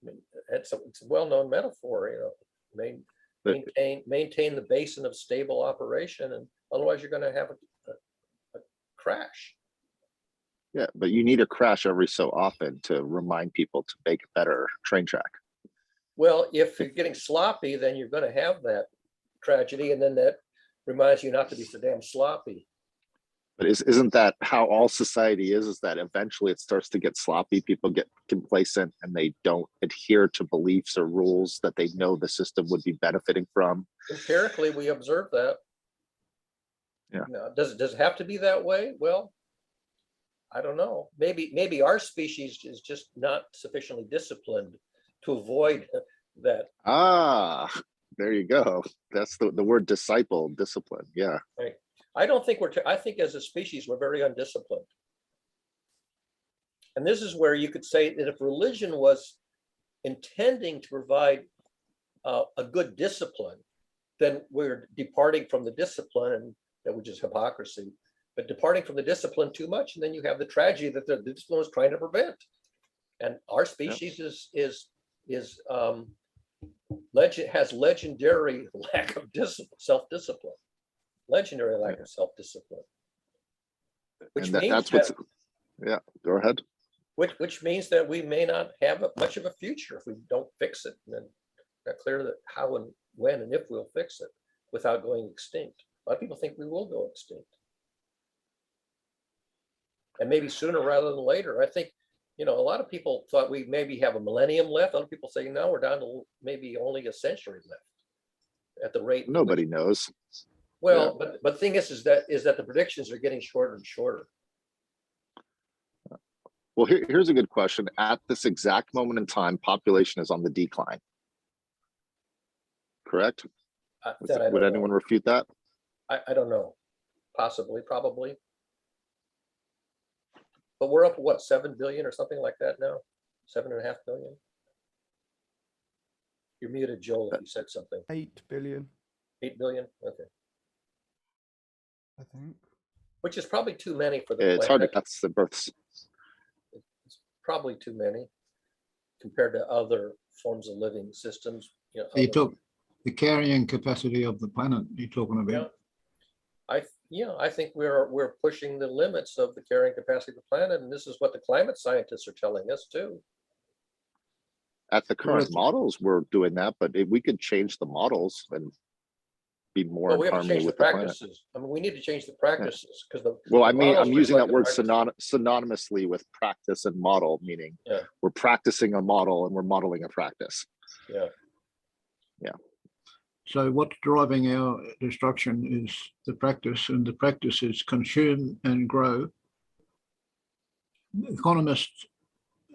I mean, it's a well-known metaphor, maintain the basin of stable operation, and otherwise you're going to have a crash. Yeah, but you need a crash every so often to remind people to make a better train track. Well, if you're getting sloppy, then you're going to have that tragedy, and then that reminds you not to be so damn sloppy. But isn't that how all society is that eventually it starts to get sloppy, people get complacent, and they don't adhere to beliefs or rules that they know the system would be benefiting from? Empirically, we observe that. Yeah. Now, does it have to be that way? Well, I don't know. Maybe our species is just not sufficiently disciplined to avoid that. Ah, there you go. That's the word disciple, discipline. Yeah. Right. I don't think I think as a species, we're very undisciplined. And this is where you could say that if religion was intending to provide a good discipline, then we're departing from the discipline, and that which is hypocrisy, but departing from the discipline too much, and then you have the tragedy that the discipline was trying to prevent. And our species has legendary lack of self-discipline. Legendary lack of self-discipline. Which means yeah, go ahead. Which means that we may not have much of a future if we don't fix it. And then not clear that how and when and if we'll fix it without going extinct. A lot of people think we will go extinct. And maybe sooner rather than later. I think, a lot of people thought we maybe have a millennium left. Other people say, no, we're down to maybe only a century left at the rate. Nobody knows. Well, yeah. but the thing is that the predictions are getting shorter and shorter. Well, here's a good question. At this exact moment in time, population is on the decline. Correct? Would anyone refute that? I don't know. Possibly, probably. But we're up, what, 7 billion or something like that now? 7.5 billion? You're muted, Joel, if you said something. 8 billion. 8 billion? Okay. I think. Which is probably too many for the planet. It's hard to guess the births. It's probably too many compared to other forms of living systems. You talk the carrying capacity of the planet you're talking about. I think we're pushing the limits of the carrying capacity of the planet, and this is what the climate scientists are telling us too. At the current models, we're doing that, but if we could change the models and be more in harmony with the practices. planet. I mean, we need to change the practices because I'm using that word synonymously with practice and model, meaning we're practicing a model and we're modeling a practice. Yeah. So what's driving our destruction is the practice, and the practice is consume and grow.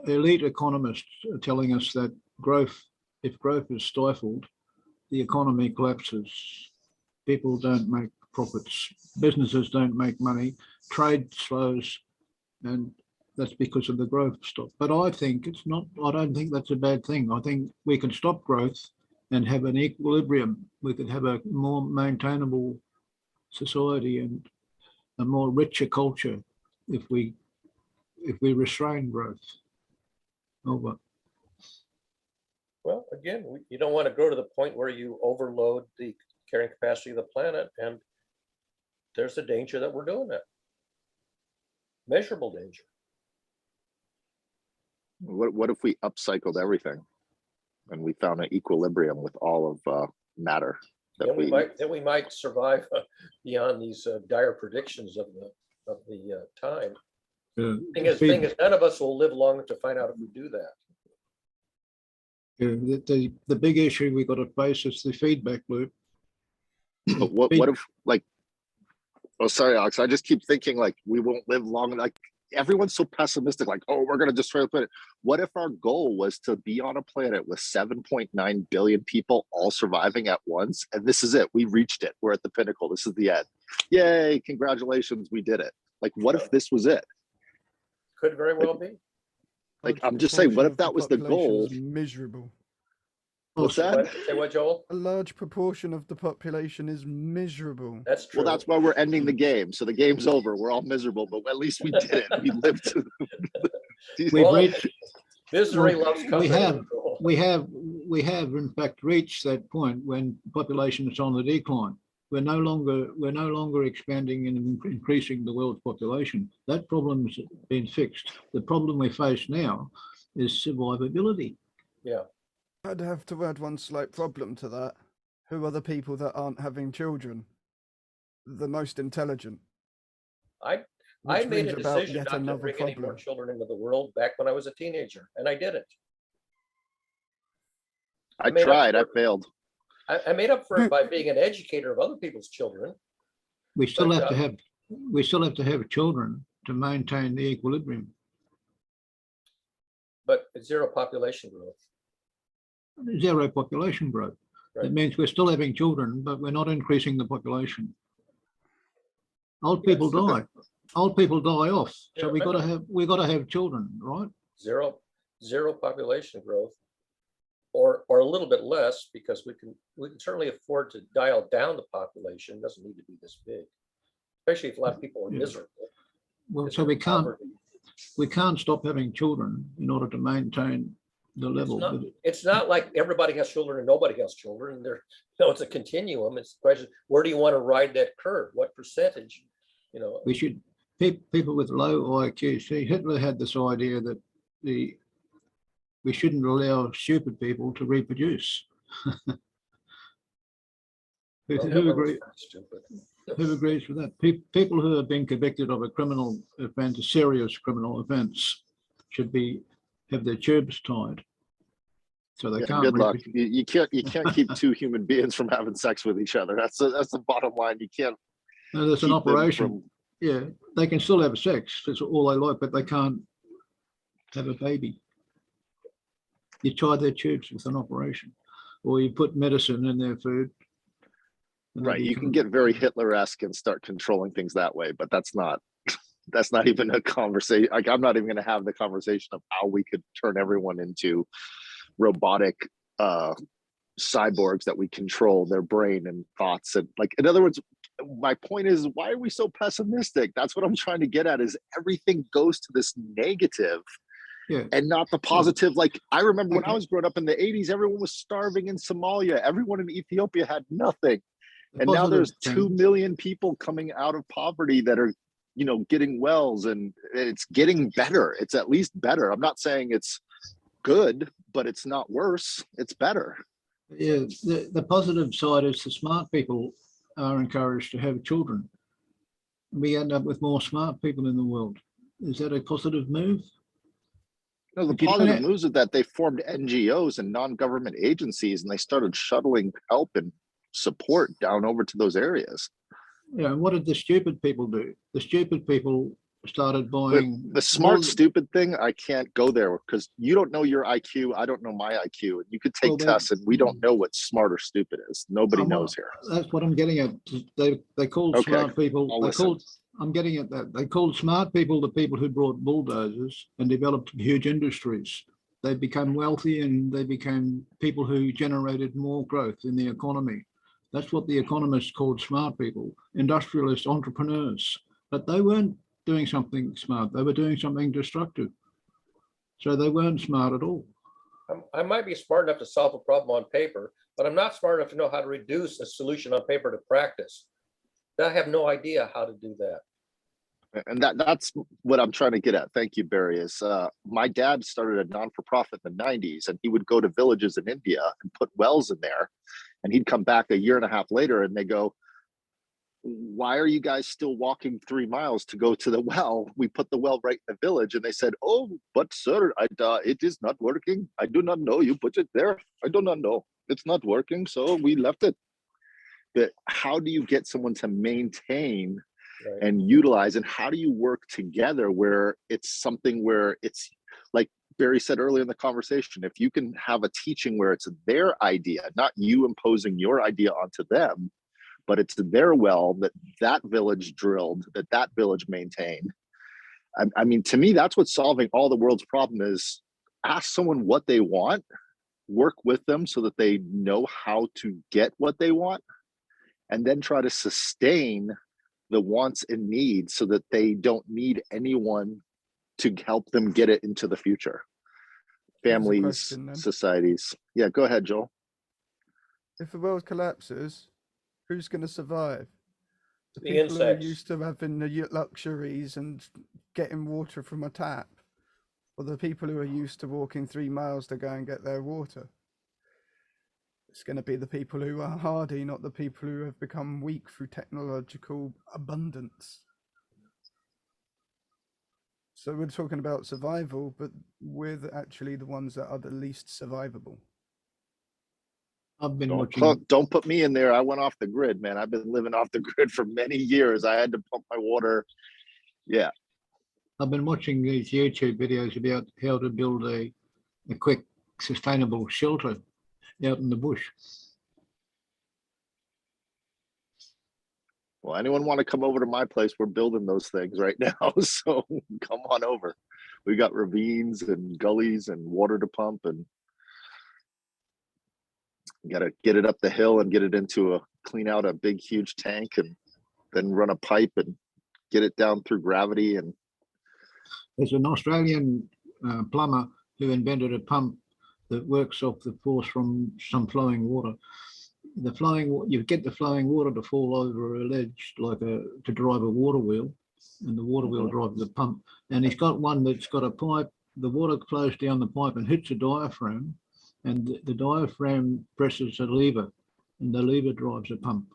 Elite economists are telling us that if growth is stifled, the economy collapses. People don't make profits, businesses don't make money, trade slows, and that's because of the growth stop. But I don't think that's a bad thing. I think we can stop growth and have an equilibrium. We could have a more maintainable society and a more richer culture if we restrain growth. Over. Well, again, you don't want to go to the point where you overload the carrying capacity of the planet, and there's a danger that we're doing that. Measurable danger. What if we upcycled everything and we found an equilibrium with all of matter? Then we might survive beyond these dire predictions of the time. Thing is, none of us will live long enough to find out if we do that. Yeah, the big issue we got to face is the feedback loop. But what if, like, Oh, sorry, Alex. I just keep thinking like we won't live long. Like everyone's so pessimistic, like, oh, we're gonna destroy the planet. What if our goal was to be on a planet with 7.9 billion people all surviving at once? And this is it. We reached it. We're at the pinnacle. This is the end. Yay, congratulations, we did it. Like, what if this was it? Could very well be. Like, Large I'm just saying, what proportion if of that was the population goal? is miserable. What's that? Say what, Joel? A large proportion of the population is miserable. That's true. Well, that's why we're ending the game. So the game's over. We're all miserable, but at least we did it. We lived to We've Well, reached, misery well, loves company. we have in fact reached that point when population is on the decline. We're no longer expanding and increasing the world's population. That problem's been fixed. The problem we face now is survivability. Yeah. I'd have to add one slight problem to that. Who are the people that aren't having children? The most intelligent. I Which made a brings about decision yet not to another bring any more problem. children into the world back when I was a teenager, and I did it. I made up tried, I for it. failed. I made up for it by being an educator of other people's children. We still But, have to have children to maintain the equilibrium. But zero population growth. Zero population growth. Right. That means we're still having children, but we're not increasing the population. Old people Yes. die. Old people die off. So Yeah, we got to have children, right? Zero population growth, or a little bit less, because we can certainly afford to dial down the population. It doesn't need to be this big, especially if a lot of people are Yeah. miserable. Well, Because so of poverty. we can't stop having children in order to maintain the level. It's not like everybody has children and nobody has children. It's a continuum. It's the question, where do you want to ride that curve? What percentage? We should, people with low IQ, see, Hitler had this idea that we shouldn't allow stupid people to reproduce. Well, Who Hitler was agree? pretty stupid. Who agrees with that? People who have been convicted of a criminal offence, a serious criminal offence, should have their tubes tied, so they Yeah, can't. good luck. reproduce. You can't keep two human beings from having sex with each other. That's the bottom line. You can't. No, there's an keep them operation. from- Yeah, they can still have sex. That's all they like, but they can't have a baby. You tie their tubes with an operation, or you put medicine in their food. and they Right, you can become- get very Hitler-esque and start controlling things that way, but that's not even a conversation. Like, I'm not even going to have the conversation of how we could turn everyone into robotic cyborgs that we control their brain and thoughts. And like, in other words, my point is, why are we so pessimistic? That's what I'm trying to get at, is everything goes to this negative Yeah. and not the positive. Like, I remember when I Okay. was growing up in the 80s, everyone was starving in Somalia. Everyone in Ethiopia had nothing. The And now positive there's thing- 2 million people coming out of poverty that are, getting wells, and it's getting better. It's at least better. I'm not saying it's good, but it's not worse. It's better. Yeah, the positive side is the smart people are encouraged to have children. We end up with more smart people in the world. Is that a positive move? No, the If you don't positive have- news is that they formed NGOs and non-government agencies, and they started shuttling help and support down over to those areas. Yeah, what did the stupid people do? The stupid people started But buying. the smart, all- stupid thing, I can't go there because you don't know your IQ. I don't know my IQ. And you could take Well, they- tests, and we don't know what smart or stupid is. Nobody I'm not- knows here. That's what I'm getting at. They called Okay, smart people. I'll They listen. called. I'm getting at that. They called smart people the people who brought bulldozers and developed huge industries. They became wealthy and they became people who generated more growth in the economy. That's what the economists called smart people, industrialists, entrepreneurs. But they weren't doing something smart. They were doing something destructive. So they weren't smart at all. I might be smart enough to solve a problem on paper, but I'm not smart enough to know how to reduce a solution on paper to practice. I have no idea how to do that. And that's what I'm trying to get at. Thank you, Barry. Is my dad started a non-for-profit in the 90s, and he would go to villages in India and put wells in there. And he'd come back a year and a half later and they go, why are you guys still walking 3 miles to go to the well? We put the well right in the village. And they said, oh, but sir, it is not working. I do not know. You put it there. I do not know. It's not working. So we left it. But how do you get someone to maintain Right. and utilize, and how do you work together where it's something where it's like Barry said earlier in the conversation, if you can have a teaching where it's their idea, not you imposing your idea onto them, but it's their well that village drilled, that village maintained. I mean, to me, that's what solving all the world's problem is. Ask someone what they want, work with them so that they know how to get what they want, and then try to sustain the wants and needs so that they don't need anyone to help them get it into the future. Here's a Families, question then. societies. Yeah, go ahead, Joel. If the world collapses, who's going to survive? The The people who are insects. used to having the luxuries and getting water from a tap, or the people who are used to walking 3 miles to go and get their water? It's going to be the people who are hardy, not the people who have become weak through technological abundance. So we're talking about survival, but we're actually the ones that are the least survivable. I've been watching. Don't put me in there. I went off the grid, man. I've been living off the grid for many years. I had to pump my water. Yeah. I've been watching these YouTube videos about how to build a quick, sustainable shelter out in the bush. Well, anyone want to come over to my place? We're building those things right now. So come on over. We got ravines and gullies and water to pump, and you got to get it up the hill and get it into clean out a big, huge tank, and then run a pipe and get it down through gravity. And there's an Australian plumber who invented a pump that works off the force from some flowing water. You get the flowing water to fall over a ledge to drive a water wheel, and the water wheel drives the pump. And he's got one that's got a pipe. The water flows down the pipe and hits a diaphragm, and the diaphragm presses a lever, and the lever drives a pump.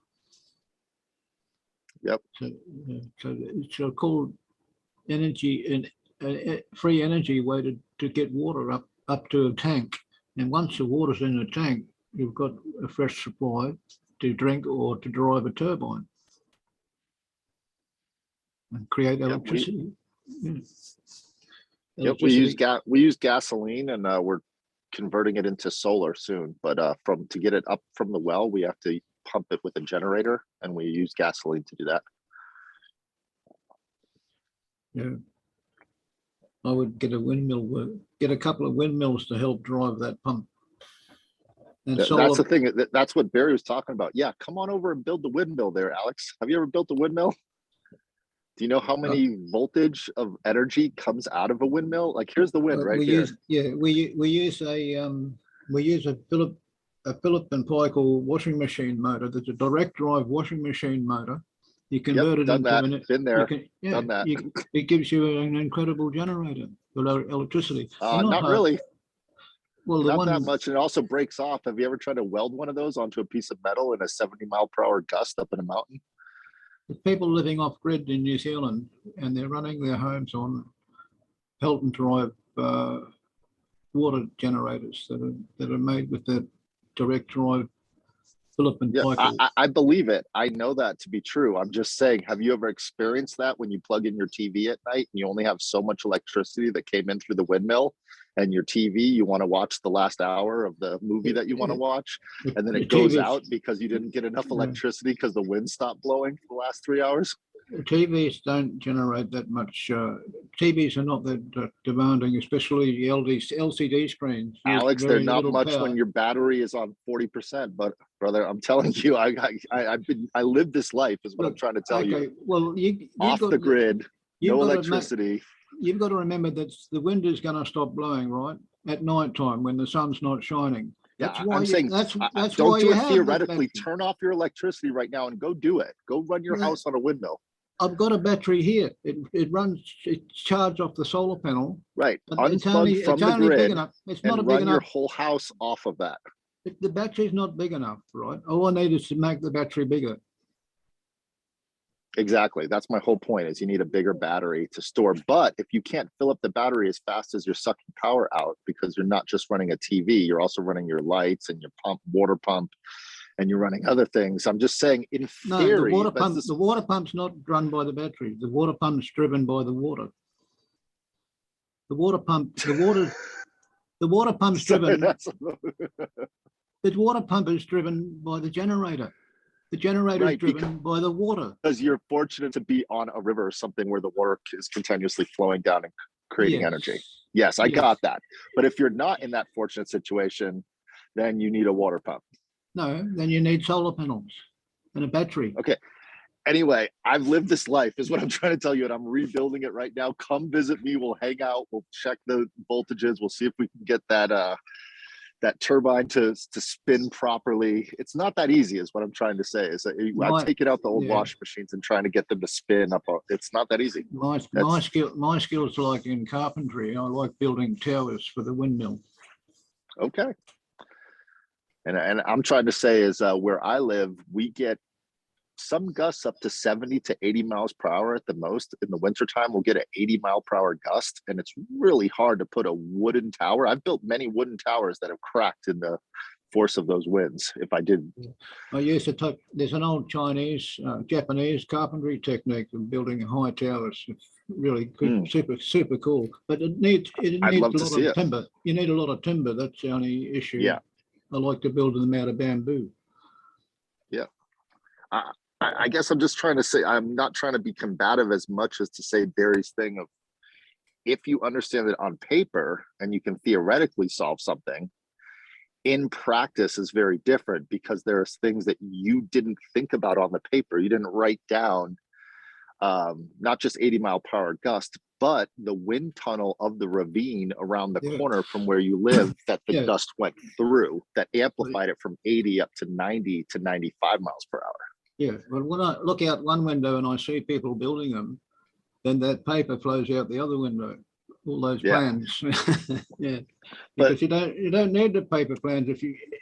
Yep. So it's called energy and free energy way to get water up to a tank. And once the water's in the tank, you've got a fresh supply to drink or to drive a turbine and create electricity. Yep, we use gasoline, and we're converting it into solar soon. But to get it up from the well, we have to pump it with a generator, and we use gasoline to do that. Yeah, I would get a couple of windmills to help drive that pump. And that's the thing. That's what Barry was talking about. Yeah, come on over and build the windmill there, Alex. Have you ever built a windmill? Do you know how many voltage of energy comes out of a windmill? Like, here's the wind right here. We use a Philip and Paykel washing machine motor. There's a direct drive washing machine motor. You convert it into been there. Done that. It gives you an incredible generator for electricity. Not really. Well, not that much. And it also breaks off. Have you ever tried to weld one of those onto a piece of metal in a 70-mile-per-hour gust up in a mountain? The people living off grid in New Zealand, and they're running their homes on Pelton Drive water generators that are made with that direct drive Philip and Paykel. I believe it. I know that to be true. I'm just saying, have you ever experienced that when you plug in your TV at night and you only have so much electricity that came in through the windmill, and your TV, you want to watch the last hour of the movie that you want to watch, and then it goes out because you didn't get enough electricity because the wind stopped blowing for the last 3 hours? TVs don't generate that much. TVs are not that demanding, especially LCD screens. Alex, they're not much power when your battery is on 40%. But brother, I'm telling you, I live this life is what I'm trying to tell you. Well, you off the grid, no electricity. You've got to remember that the wind is going to stop blowing, right, at night time when the sun's not shining. That's why I'm saying don't do it theoretically. Turn off your electricity right now and go do it. Go run your house on a windmill. I've got a battery here. It's charged off the solar panel. Right. Unplug from the grid and run your whole house off of that. The battery's not big enough, right? All I need is to make the battery bigger. Exactly. That's my whole point, is you need a bigger battery to store. But if you can't fill up the battery as fast as you're sucking power out, because you're not just running a TV, you're also running your lights and your water pump and you're running other things. I'm just saying in No, theory, the water pump's not run by the battery. The water pump's driven by the water. The water pump's Sorry, driven. that's The water pump is driven by the generator. The generator is right, driven by the water. because you're fortunate to be on a river or something where the water is continuously flowing down and creating energy. Yes, I got that. But if you're not in that fortunate situation, then you need a water pump. No, then you need solar panels and a battery. Okay. Anyway, I've lived this life is what I'm trying to tell you, and I'm rebuilding it right now. Come visit me. We'll hang out. We'll check the voltages. We'll see if we can get that that turbine to spin properly. It's not that easy, is what I'm trying to say. Is that I've taken out the old washing machines and trying to get them to spin up. It's not that easy. My skills like in carpentry. I like building towers for the windmill. Okay. And I'm trying to say is where I live, we get some gusts up to 70 to 80 miles per hour at the most. In the wintertime, we'll get an 80-mile-per-hour gust, and it's really hard to put a wooden tower. I've built many wooden towers that have cracked in the force of those winds. If I did, I used to take, there's an old Chinese, Japanese carpentry technique of building high towers. It's really good, super cool. But it needs a lot of timber. You need a lot of timber. That's the only issue. Yeah. I like to build them out of bamboo. Yeah. I guess I'm just trying to say, I'm not trying to be combative as much as to say Barry's thing of, if you understand it on paper and you can theoretically solve something, in practice is very different, because there's things that you didn't think about on the paper. You didn't write down not just 80-mile-per-hour gust, but the wind tunnel of the ravine around the corner from where you live that the dust went through, that amplified it from 80 up to 90 to 95 miles per hour. Yeah, but when I look out one window and I see people building them, then that paper flows out the other window. All those plans, because you don't need the paper plans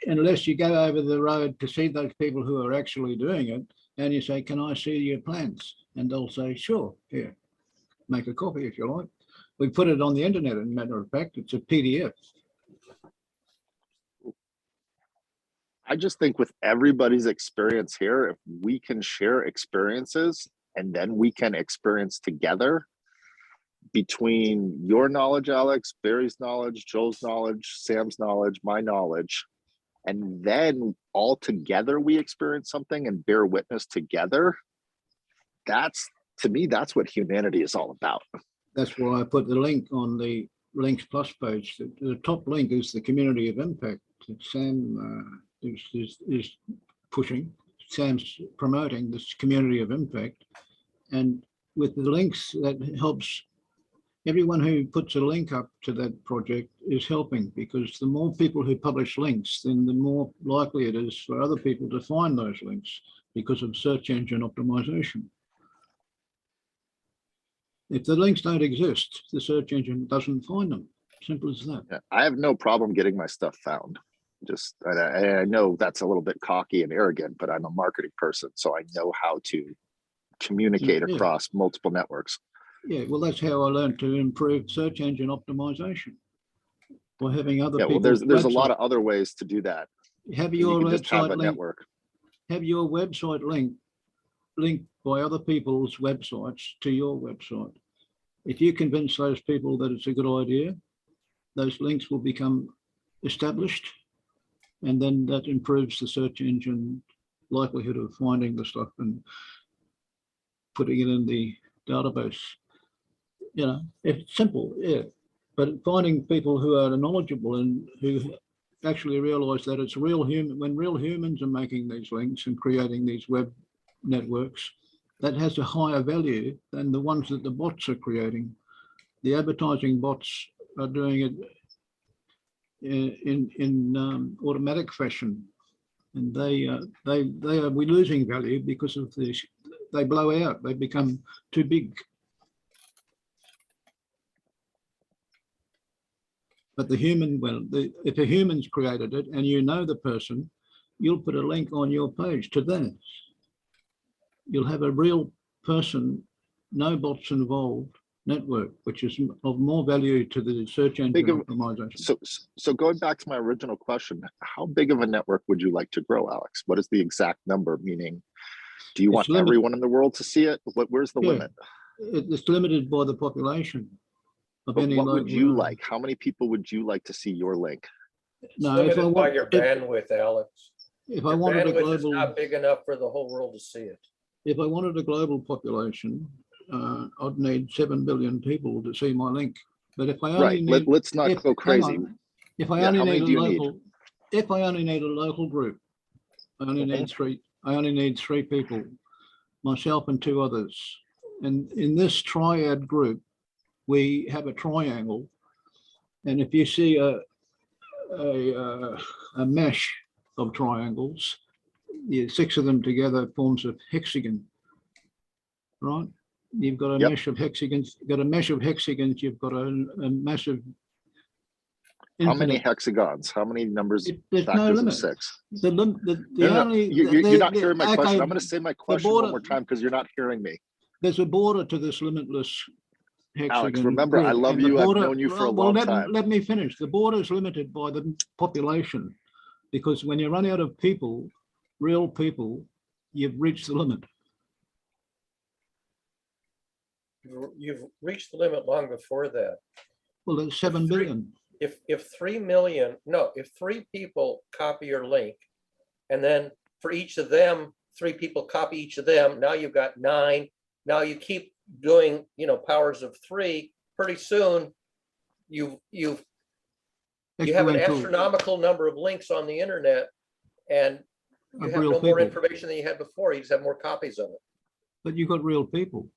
unless you go over the road to see those people who are actually doing it, and you say, "Can I see your plans?" And they'll say, "Sure, here, make a copy if you like." We put it on the internet. As a matter of fact, it's a PDF. I just think with everybody's experience here, if we can share experiences and then we can experience together, between your knowledge, Alex, Barry's knowledge, Joel's knowledge, Sam's knowledge, my knowledge, and then all together we experience something and bear witness together, that's, to me, that's what humanity is all about. That's why I put the link on the Links Plus page. The top link is the community of impact that Sam is pushing. Sam's promoting this community of impact, and with the links, that helps. Everyone who puts a link up to that project is helping, because the more people who publish links, then the more likely it is for other people to find those links because of search engine optimization. If the links don't exist, the search engine doesn't find them. Simple as that. Yeah, I have no problem getting my stuff found. Just, I know that's a little bit cocky and arrogant, but I'm a marketing person, so I know how to communicate across multiple networks. Yeah, well, that's how I learned to improve search engine optimization, by having other people. Well, there's a lot of other ways to do that. Have your website network. Have your website linked by other people's websites to your website. If you convince those people that it's a good idea, those links will become established, and then that improves the search engine likelihood of finding the stuff and putting it in the database. You know, it's simple, but finding people who are knowledgeable and who actually realize that it's real human, when real humans are making these links and creating these web networks, that has a higher value than the ones that the bots are creating. The advertising bots are doing it in automatic fashion, and we're losing value because of this. They blow out, they become too big. But the human, if a human's created it and you know the person, you'll put a link on your page to that. You'll have a real person, no bots involved, network, which is of more value to the search engine Big of- optimization. So going back to my original question, how big of a network would you like to grow, Alex? What is the exact number? Meaning, do you want everyone in the world to see it? Where's the limit? It's limited by the population of But any what would local you area. like? How many people would you like to see your link? It's No, if I limited by want, your bandwidth, Alex. if I Your wanted a bandwidth is global, not big enough for the whole world to see it. if I wanted a global population, I'd need 7 billion people to see my link. But if I only Right. need, Let's not if, go hang crazy. on, if I Yeah, only how many need a do you need? local, if I only need a local group, I only need three. I only need 3 people, myself and 2 others. And in this triad group, we have a triangle. And if you see a mesh of triangles, 6 of them together forms a hexagon, right? You've got a Yep. mesh of hexagons. You've got a mesh of hexagons. You've got a massive. How many infinite- hexagons? How many numbers? There's no Factors of limit. 6. The No. only You're not hearing my question. okay, I'm going to say my question border- one more time because you're not hearing me. there's a border to this limitless hexagon. Alex, remember, I grid, love and the you. I've border- known you for a well, long let, time. Let me finish. The border is limited by the population, because when you run out of people, real people, you've reached the limit. You've reached the limit long before that. Well, there's 7 billion. If 3 million, no, if 3 people copy your link, and then for each of them, 3 people copy each of them, now you've got 9. Now you keep doing, powers of 3. Pretty soon, you have an Exponential astronomical number of links on the internet, and you of have real no more people. information than you had before. You just have more copies of it. But you've got real people.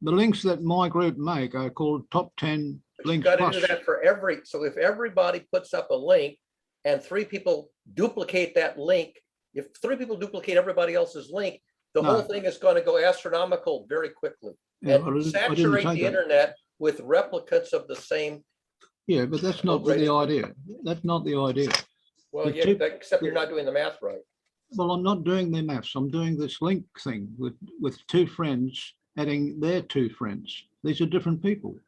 The links that my group make are called top 10 But you've links got to plus. do that for so if everybody puts up a link and 3 people duplicate that link, if 3 people duplicate everybody else's link, the No. whole thing is going to go astronomical very quickly Yeah, and I didn't saturate say the that. internet with replicas of the same. Yeah, but that's not Rated. the idea. That's not the idea. Well, The yeah, two- except you're not doing the math right. Well, I'm not doing the maths. I'm doing this link thing with 2 friends adding their 2 friends. These are different people.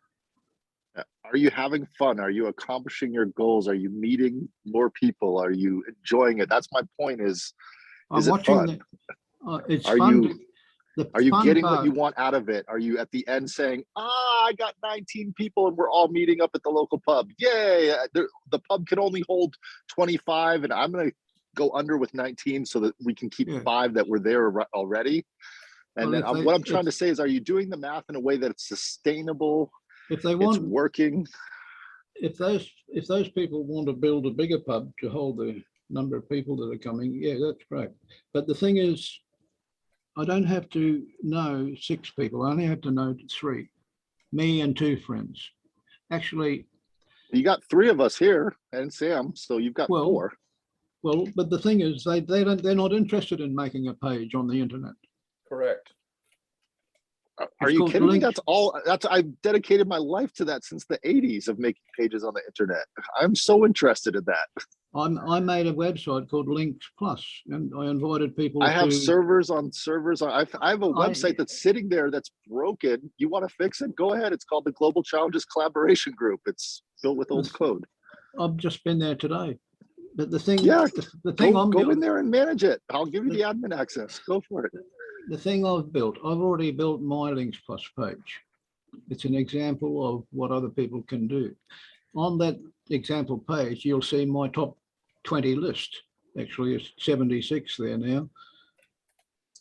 Are you having fun? Are you accomplishing your goals? Are you meeting more people? Are you enjoying it? That's my point is I'm it watching fun? it's Are fun. you- The Are you fun getting what part- you want out of it? Are you at the end saying, I got 19 people and we're all meeting up at the local pub? Yay. The pub can only hold 25 and I'm going to go under with 19 so that we can keep Yeah. 5 that were there already. And Well, then what I'm trying to say is, are you doing the math in a way that it's sustainable? If they It's want, working? if those people want to build a bigger pub to hold the number of people that are coming, yeah, that's great. But the thing is, I don't have to know 6 people. I only have to know 3, me and 2 friends. Actually, You got 3 of us here and Sam, so you've got Well, 4. well, but the thing is, they're not interested in making a page on the internet. Correct. Are It's you called kidding me? link. I've dedicated my life to that since the 80s of making pages on the internet. I'm so interested in that. I made a website called Links Plus, and I invited people I have to. servers on servers. I have a I- website that's sitting there that's broken. You want to fix it? Go ahead. It's called the Global Challenges Collaboration Group. It's built with old code. I've just been there today, but the thing, Yeah, the thing I'm Go in building, there and manage it. I'll give you the admin access. Go for it. the thing I've already built my Links Plus page. It's an example of what other people can do. On that example page, you'll see my top 20 list. Actually, it's 76 there now.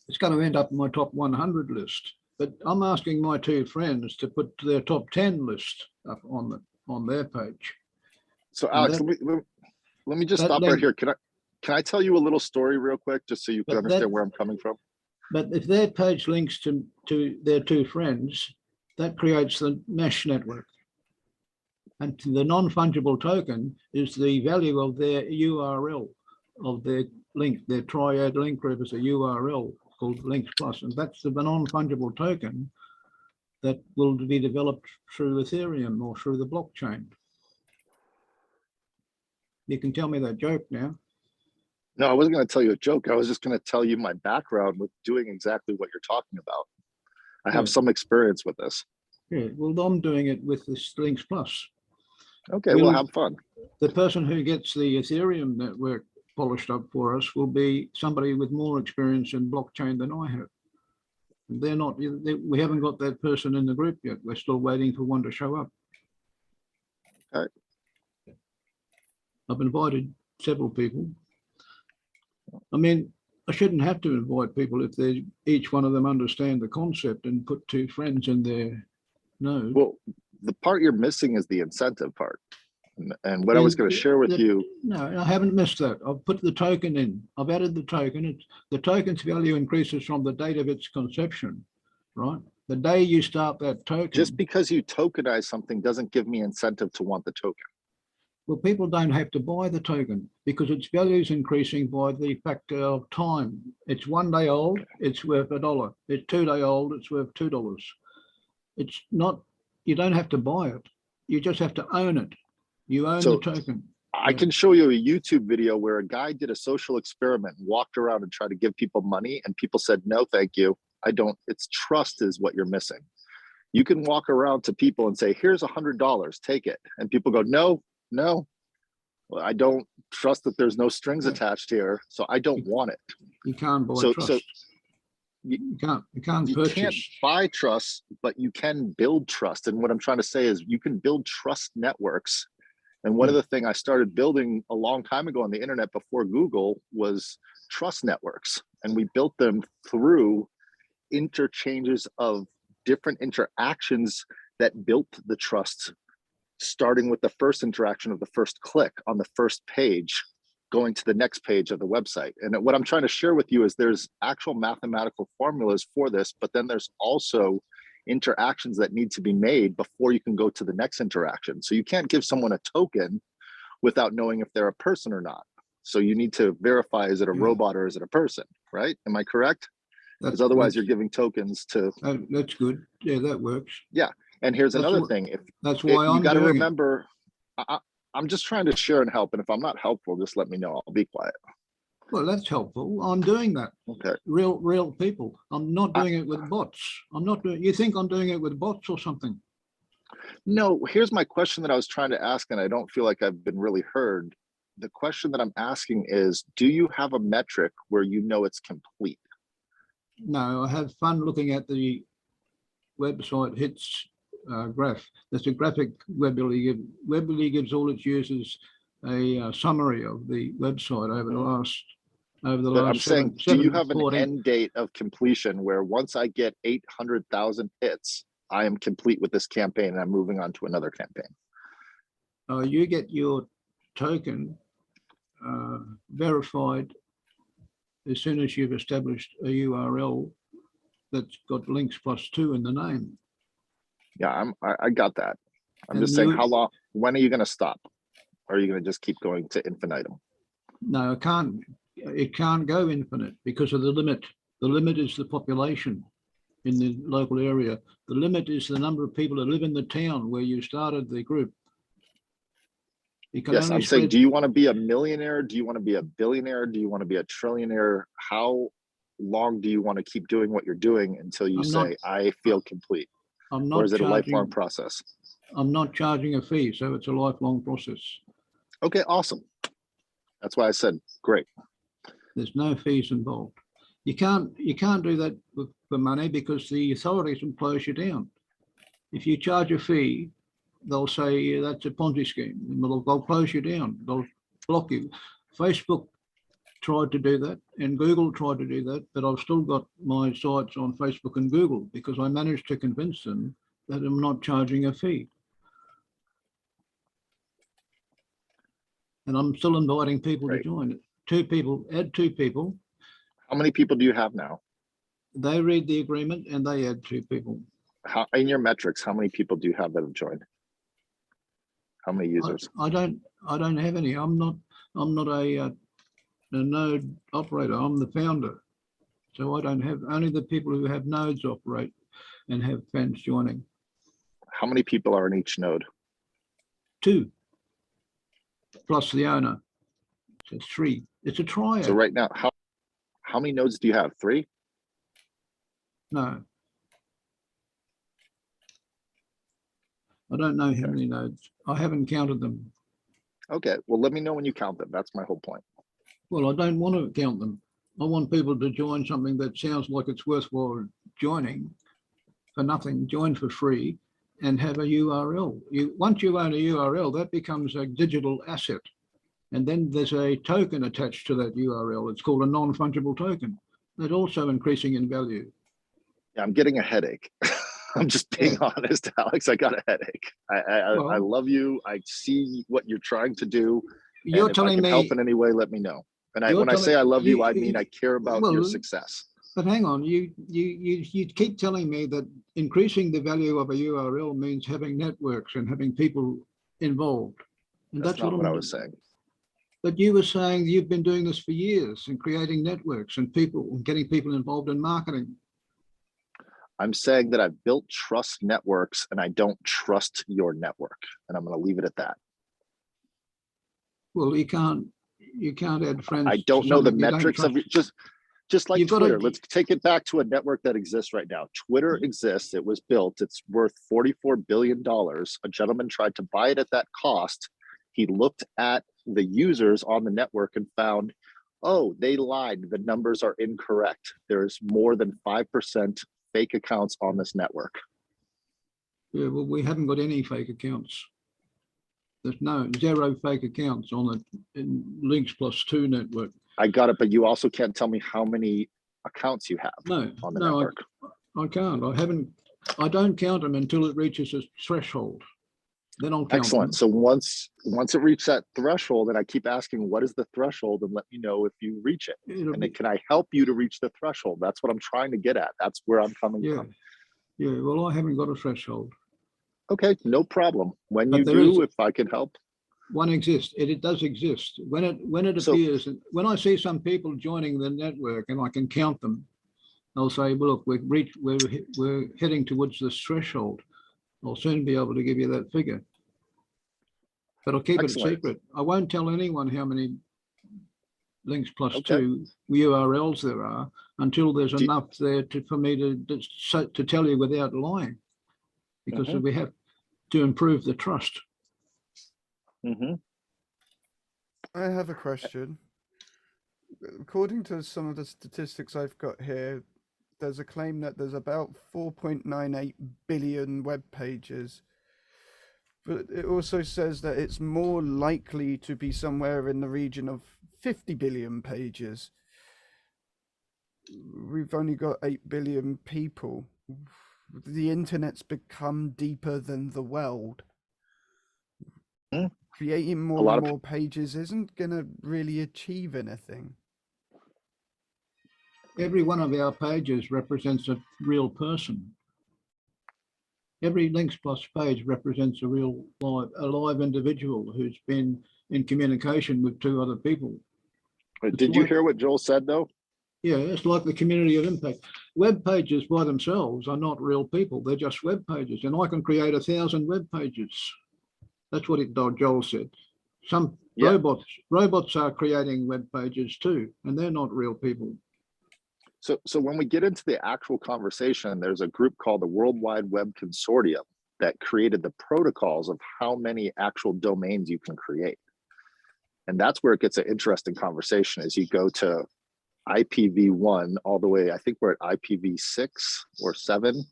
It's going to end up in my top 100 list. But I'm asking my 2 friends to put their top 10 list up on their page. So And Alex, that- let me just that stop right link- here. Can I tell you a little story real quick, just so you can But understand that- where I'm coming from? But if their page links to their 2 friends, that creates the mesh network. And the non-fungible token is the value of their URL of their link. Their triad link group is a URL called Links Plus, and that's the non-fungible token that will be developed through Ethereum or through the blockchain. You can tell me that joke now. No, I wasn't going to tell you a joke. I was just going to tell you my background with doing exactly what you're talking about. I have Yeah. some experience with this. Yeah, well, I'm doing it with this Links Plus. Okay, We'll- well, have fun. The person who gets the Ethereum network polished up for us will be somebody with more experience in blockchain than I have. They're not, we haven't got that person in the group yet. We're still waiting for one to show up. Okay. I've invited several people. I mean, I shouldn't have to invite people if they each one of them understand the concept and put two friends in their node. Well, the part you're missing is the incentive part. And what I was going to share with you. No, I haven't missed that. I've put the token in. I've added the token. The token's value increases from the date of its conception, right? The day you start that token. Just because you tokenize something doesn't give me incentive to want the token. Well, people don't have to buy the token because its value is increasing by the factor of time. It's 1 day old, it's worth $1. It's 2 day old, it's worth $2. It's not, you don't have to buy it. You just have to own it. You own the token. I can show you a YouTube video where a guy did a social experiment, walked around and tried to give people money, and people said, no, thank you. I don't, it's trust is what you're missing. You can walk around to people and say, here's $100, take it. And people go, no, well, I don't trust that there's no strings attached here, so I don't want it. You can't buy trust. So you can't purchase. Can't buy trust, but you can build trust. And what I'm trying to say is you can build trust networks. And one of the things I started building a long time ago on the internet before Google was trust networks. And we built them through interchanges of different interactions that built the trust, starting with the first interaction of the first click on the first page, going to the next page of the website. And what I'm trying to share with you is there's actual mathematical formulas for this, but then there's also interactions that need to be made before you can go to the next interaction. So you can't give someone a token without knowing if they're a person or not. So you need to verify, is it a robot or is it a person, right? Am I correct? Because otherwise you're giving tokens to. That's good. Yeah, that works. Yeah. And here's another thing. That's why you got to remember, I'm just trying to share and help. And if I'm not helpful, just let me know. I'll be quiet. Well, that's helpful. I'm doing that. Okay. Real people. I'm not doing it with bots. I'm not doing. You think I'm doing it with bots or something? No. Here's my question that I was trying to ask, and I don't feel like I've been really heard. The question that I'm asking is, do you have a metric where you know it's complete? No, I have fun looking at the website hits graph. That's a graphic Webley. Webley gives all its users a summary of the website over the last. I'm saying, do you have an end date of completion where once I get 800,000 hits, I am complete with this campaign and I'm moving on to another campaign? You get your token verified as soon as you've established a URL that's got links +2 in the name. Yeah, I got that. I'm just saying, how long? When are you going to stop? Or are you going to just keep going to infinitum? No, I can't. It can't go infinite because of the limit. The limit is the population in the local area. The limit is the number of people that live in the town where you started the group. Yes, I'm saying, do you want to be a millionaire? Do you want to be a billionaire? Do you want to be a trillionaire? How long do you want to keep doing what you're doing until you say, I feel complete? Or is it a lifelong process? I'm not charging a fee, so it's a lifelong process. Okay, awesome. That's why I said, great. There's no fees involved. You can't do that for money because the authorities will close you down. If you charge a fee, they'll say that's a Ponzi scheme. They'll close you down. They'll block you. Facebook tried to do that and Google tried to do that, but I've still got my sites on Facebook and Google because I managed to convince them that I'm not charging a fee. And I'm still inviting people to join it. 2 people, add 2 people. How many people do you have now? They read the agreement and they add 2 people. How, in your metrics, how many people do you have that have joined? How many users? I don't have any. I'm not a node operator. I'm the founder. So I don't have, only the people who have nodes operate and have fans joining. How many people are in each node? 2 plus the owner. So 3. It's a triad. So right now, how many nodes do you have? 3? No. I don't know how many nodes. I haven't counted them. Okay, well, let me know when you count them. That's my whole point. Well, I don't want to count them. I want people to join something that sounds like it's worthwhile joining for nothing, join for free, and have a URL. Once you own a URL, that becomes a digital asset. And then there's a token attached to that URL. It's called a non-fungible token. That's also increasing in value. Yeah, I'm getting a headache. I'm just being honest, Alex. I got a headache. I love you. I see what you're trying to do. You're telling me, if I can help in any way, let me know. And when I say I love you, I mean I care about your success. But hang on, you keep telling me that increasing the value of a URL means having networks and having people involved. And that's not what I was saying. But you were saying you've been doing this for years and creating networks and people and getting people involved in marketing. I'm saying that I've built trust networks and I don't trust your network. And I'm going to leave it at that. Well, you can't add friends. I don't know the metrics of just like Twitter. Let's take it back to a network that exists right now. Twitter exists. It was built. It's worth $44 billion. A gentleman tried to buy it at that cost. He looked at the users on the network and found, oh, they lied. The numbers are incorrect. There's more than 5% fake accounts on this network. Yeah, well, we haven't got any fake accounts. There's zero fake accounts on the Links Plus 2 network. I got it, but you also can't tell me how many accounts you have on the network. I can't. I don't count them until it reaches a threshold. Then I'll count Excellent. them. So once it reaches that threshold, and I keep asking, what is the threshold? And let me know if you reach it. Can I help you to reach the threshold? That's what I'm trying to get at. That's where I'm coming from. Yeah, well, I haven't got a threshold. Okay, no problem. When you do, if I can help. One exists. It does exist. When it appears, when I see some people joining the network and I can count them, I'll say, well, look, we're heading towards this threshold. I'll soon be able to give you that figure. But I'll keep it secret. I won't tell anyone how many Links Plus 2 URLs there are until there's enough there for me to tell you without lying, because we have to improve the trust. I have a question. According to some of the statistics I've got here, there's a claim that there's about 4.98 billion web pages. But it also says that it's more likely to be somewhere in the region of 50 billion pages. We've only got 8 billion people. The internet's become deeper than the world. Creating more and more pages isn't going to really achieve anything. Every one of our pages represents a real person. Every Links Plus page represents a real live individual who's been in communication with two other people. Did you hear what Joel said, though? Yeah, it's like the community of impact. Web pages by themselves are not real people. They're just web pages. And I can create 1,000 web pages. That's what Joel said. Some robots are creating web pages too, and they're not real people. So when we get into the actual conversation, there's a group called the World Wide Web Consortium that created the protocols of how many actual domains you can create. And that's where it gets an interesting conversation as you go to IPv1 all the way, I think we're at IPv6 or 7.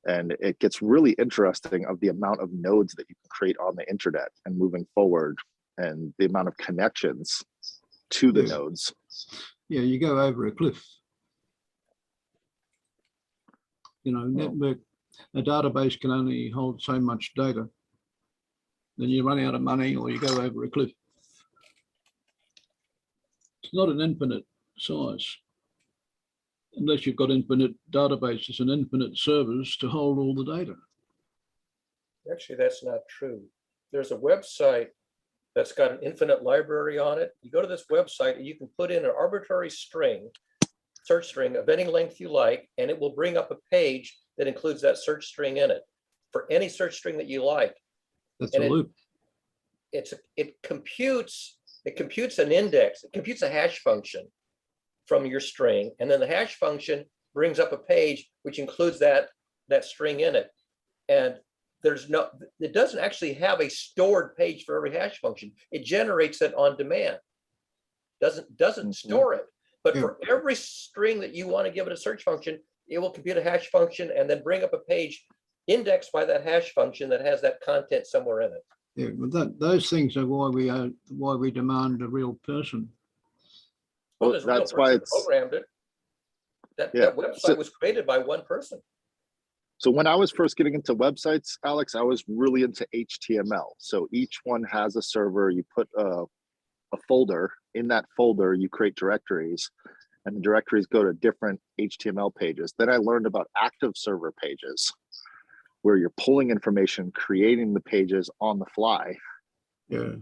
And it gets really interesting of the amount of nodes that you can create on the internet and moving forward and the amount of connections to the nodes. Yeah, you go over a cliff. You know, network, a database can only hold so much data. Then you run out of money or you go over a cliff. It's not an infinite size. Unless you've got infinite databases and infinite servers to hold all the data. Actually, that's not true. There's a website that's got an infinite library on it. You go to this website and you can put in an arbitrary string, search string of any length you like, and it will bring up a page that includes that search string in it for any search string that you like. That's a loop. It computes an index, it computes a hash function from your string, and then the hash function brings up a page which includes that string in it. And it doesn't actually have a stored page for every hash function. It generates it on demand. Doesn't store it. But for every string that you want to give it a search function, it will compute a hash function and then bring up a page indexed by that hash function that has that content somewhere in it. Yeah, but those things are why we demand a real person. Well, there's a real That's why person it's programmed it. That website was created by one person. so when I was first getting into websites, Alex, I was really into HTML. So each one has a server. You put a folder. In that folder, you create directories, and the directories go to different HTML pages. Then I learned about active server pages, where you're pulling information, creating the pages on the fly. Yeah.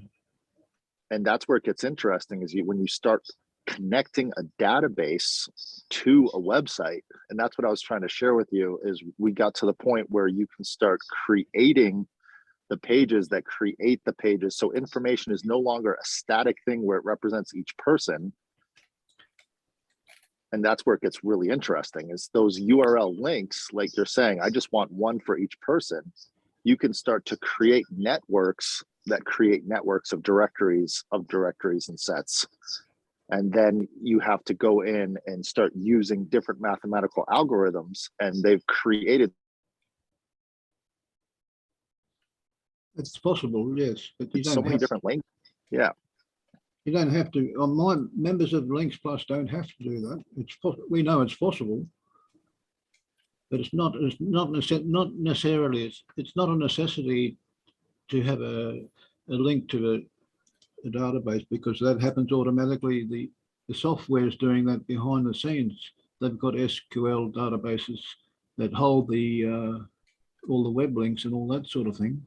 And that's where it gets interesting, is when you start connecting a database to a website. And that's what I was trying to share with you, is we got to the point where you can start creating the pages that create the pages. So information is no longer a static thing where it represents each person. And that's where it gets really interesting, is those URL links, like you're saying, I just want one for each person. You can start to create networks that create networks of directories and sets. And then you have to go in and start using different mathematical algorithms, and they've created. It's possible, yes, but you don't So many have different links. Yeah. You don't have to. On my members of Links Plus don't have to do that. We know it's possible, but it's not necessarily. It's not a necessity to have a link to a database, because that happens automatically. The software is doing that behind the scenes. They've got SQL databases that hold all the web links and all that sort of thing.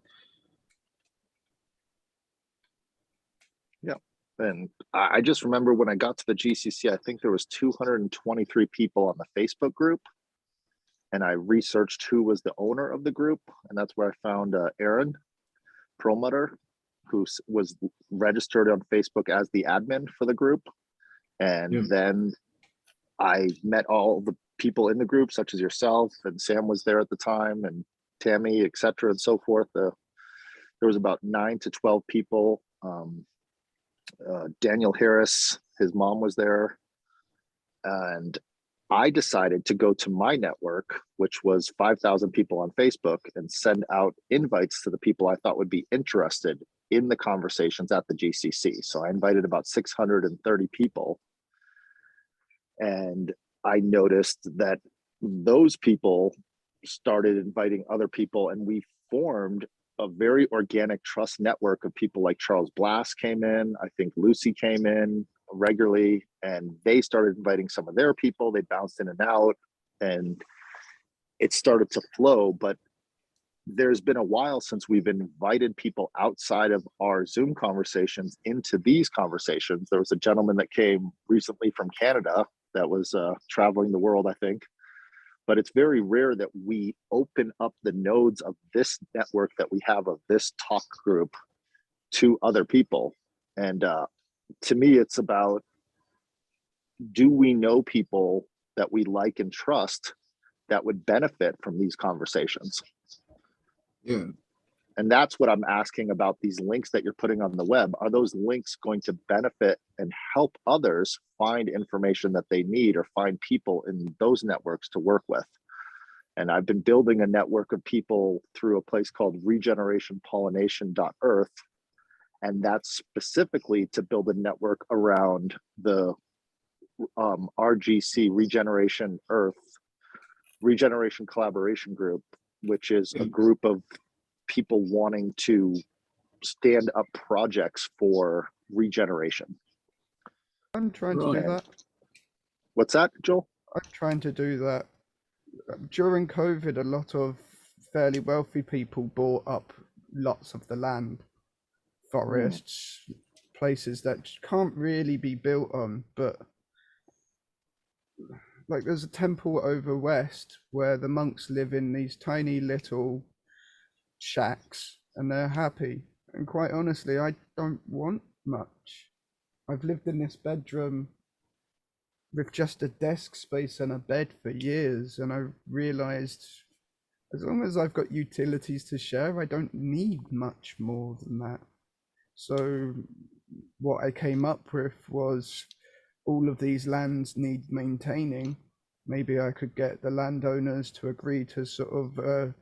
Yeah. And I just remember when I got to the GCC, I think there was 223 people on the Facebook group. And I researched who was the owner of the group. And that's where I found Aaron Perlmutter, who was registered on Facebook as the admin for the group. And then I met all the people in the group, such as yourself, and Sam was there at the time, and Tammy, et cetera, and so forth. There was about 9 to 12 people. Daniel Harris, his mom was there. And I decided to go to my network, which was 5,000 people on Facebook, and send out invites to the people I thought would be interested in the conversations at the GCC. So I invited about 630 people. And I noticed that those people started inviting other people, and we formed a very organic trust network of people like Charles Blass came in. I think Lucy came in regularly, and they started inviting some of their people. They bounced in and out, and it started to flow. But there's been a while since we've invited people outside of our Zoom conversations into these conversations. There was a gentleman that came recently from Canada that was traveling the world, I think. But it's very rare that we open up the nodes of this network that we have of this talk group to other people. And to me, it's about, do we know people that we like and trust that would benefit from these conversations? Yeah. And that's what I'm asking about these links that you're putting on the web. Are those links going to benefit and help others find information that they need, or find people in those networks to work with? And I've been building a network of people through a place called regenerationpollination.earth. And that's specifically to build a network around the RGC Regeneration Earth Regeneration Collaboration Group, which is a group of people wanting to stand up projects for regeneration. I'm trying to do that. What's that, Joel? I'm trying to do that. During COVID, a lot of fairly wealthy people bought up lots of the land, forests, places that can't really be built on, but like there's a temple over west where the monks live in these tiny little shacks and they're happy. And quite honestly, I don't want much. I've lived in this bedroom with just a desk space and a bed for years, and I realized As long as I've got utilities to share, I don't need much more than that. So what I came up with was all of these lands need maintaining. Maybe I could get the landowners to agree to sort of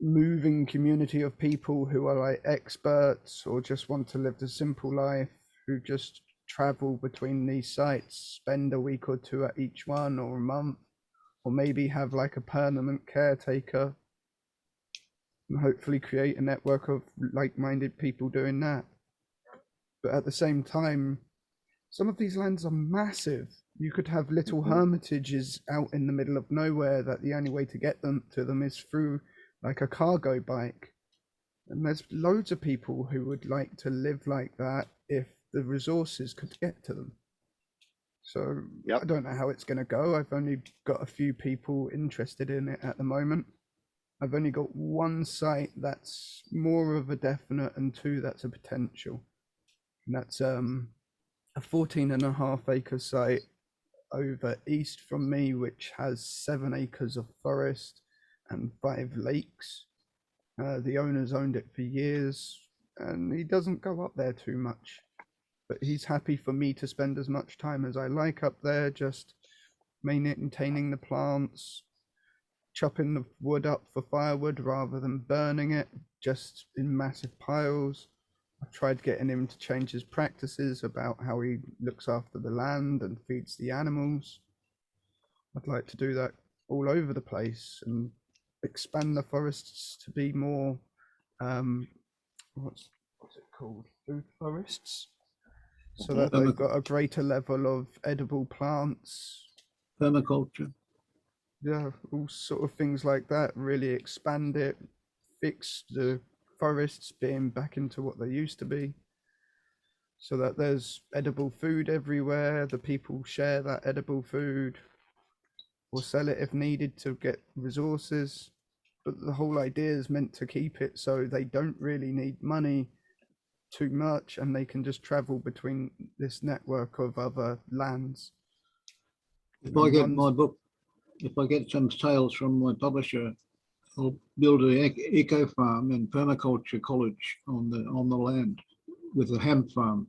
moving community of people who are like experts or just want to live the simple life, who just travel between these sites, spend a week or two at each one or a month, or maybe have like a permanent caretaker, and hopefully create a network of like-minded people doing that. But at the same time, some of these lands are massive. You could have little hermitages out in the middle of nowhere that the only way to get them to them is through like a cargo bike. And there's loads of people who would like to live like that if the resources could get to them. So Yep. I don't know how it's going to go. I've only got a few people interested in it at the moment. I've only got one site that's more of a definite and two that's a potential. And that's a 14.5 acre site over east from me, which has 7 acres of forest and 5 lakes. The owner's owned it for years and he doesn't go up there too much, but he's happy for me to spend as much time as I like up there, just maintaining the plants, chopping the wood up for firewood rather than burning it just in massive piles. I've tried getting him to change his practices about how he looks after the land and feeds the animals. I'd like to do that all over the place and expand the forests to be more, what's it called? Food forests? So that they've got a greater level of edible plants. Permaculture. Yeah, all sort of things like that. Really expand it, fix the forests being back into what they used to be, so that there's edible food everywhere. The people share that edible food or sell it if needed to get resources. But the whole idea is meant to keep it so they don't really need money too much and they can just travel between this network of other lands. If I get my book, if I get some sales from my publisher, I'll build an eco farm and permaculture college on the land with a hemp farm.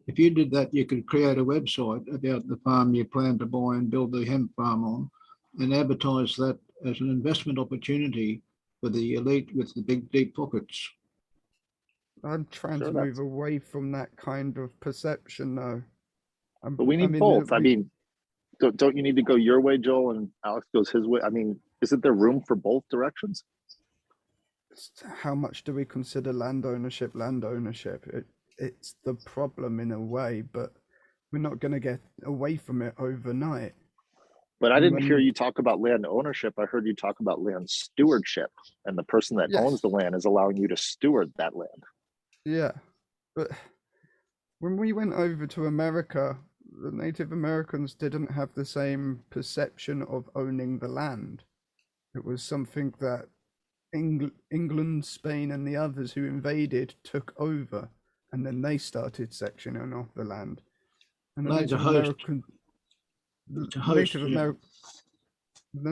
If you did that, you could create a website about the farm you plan to buy and build the hemp farm on, and advertise that as an investment opportunity for the elite with the big deep pockets. I'm trying to move away from that kind of perception though. But we need both. I mean, don't you need to go your way, Joel, and Alex goes his way? I mean, isn't there room for both directions? How much do we consider land ownership? It's the problem in a way, but we're not going to get away from it overnight. But I didn't hear you talk about land ownership. I heard you talk about land stewardship, and the person that owns the land is allowing you to steward that land. Yeah, but when we went over to America, the Native Americans didn't have the same perception of owning the land. It was something that England, Spain, and the others who invaded took over, and then they started sectioning off the land. And the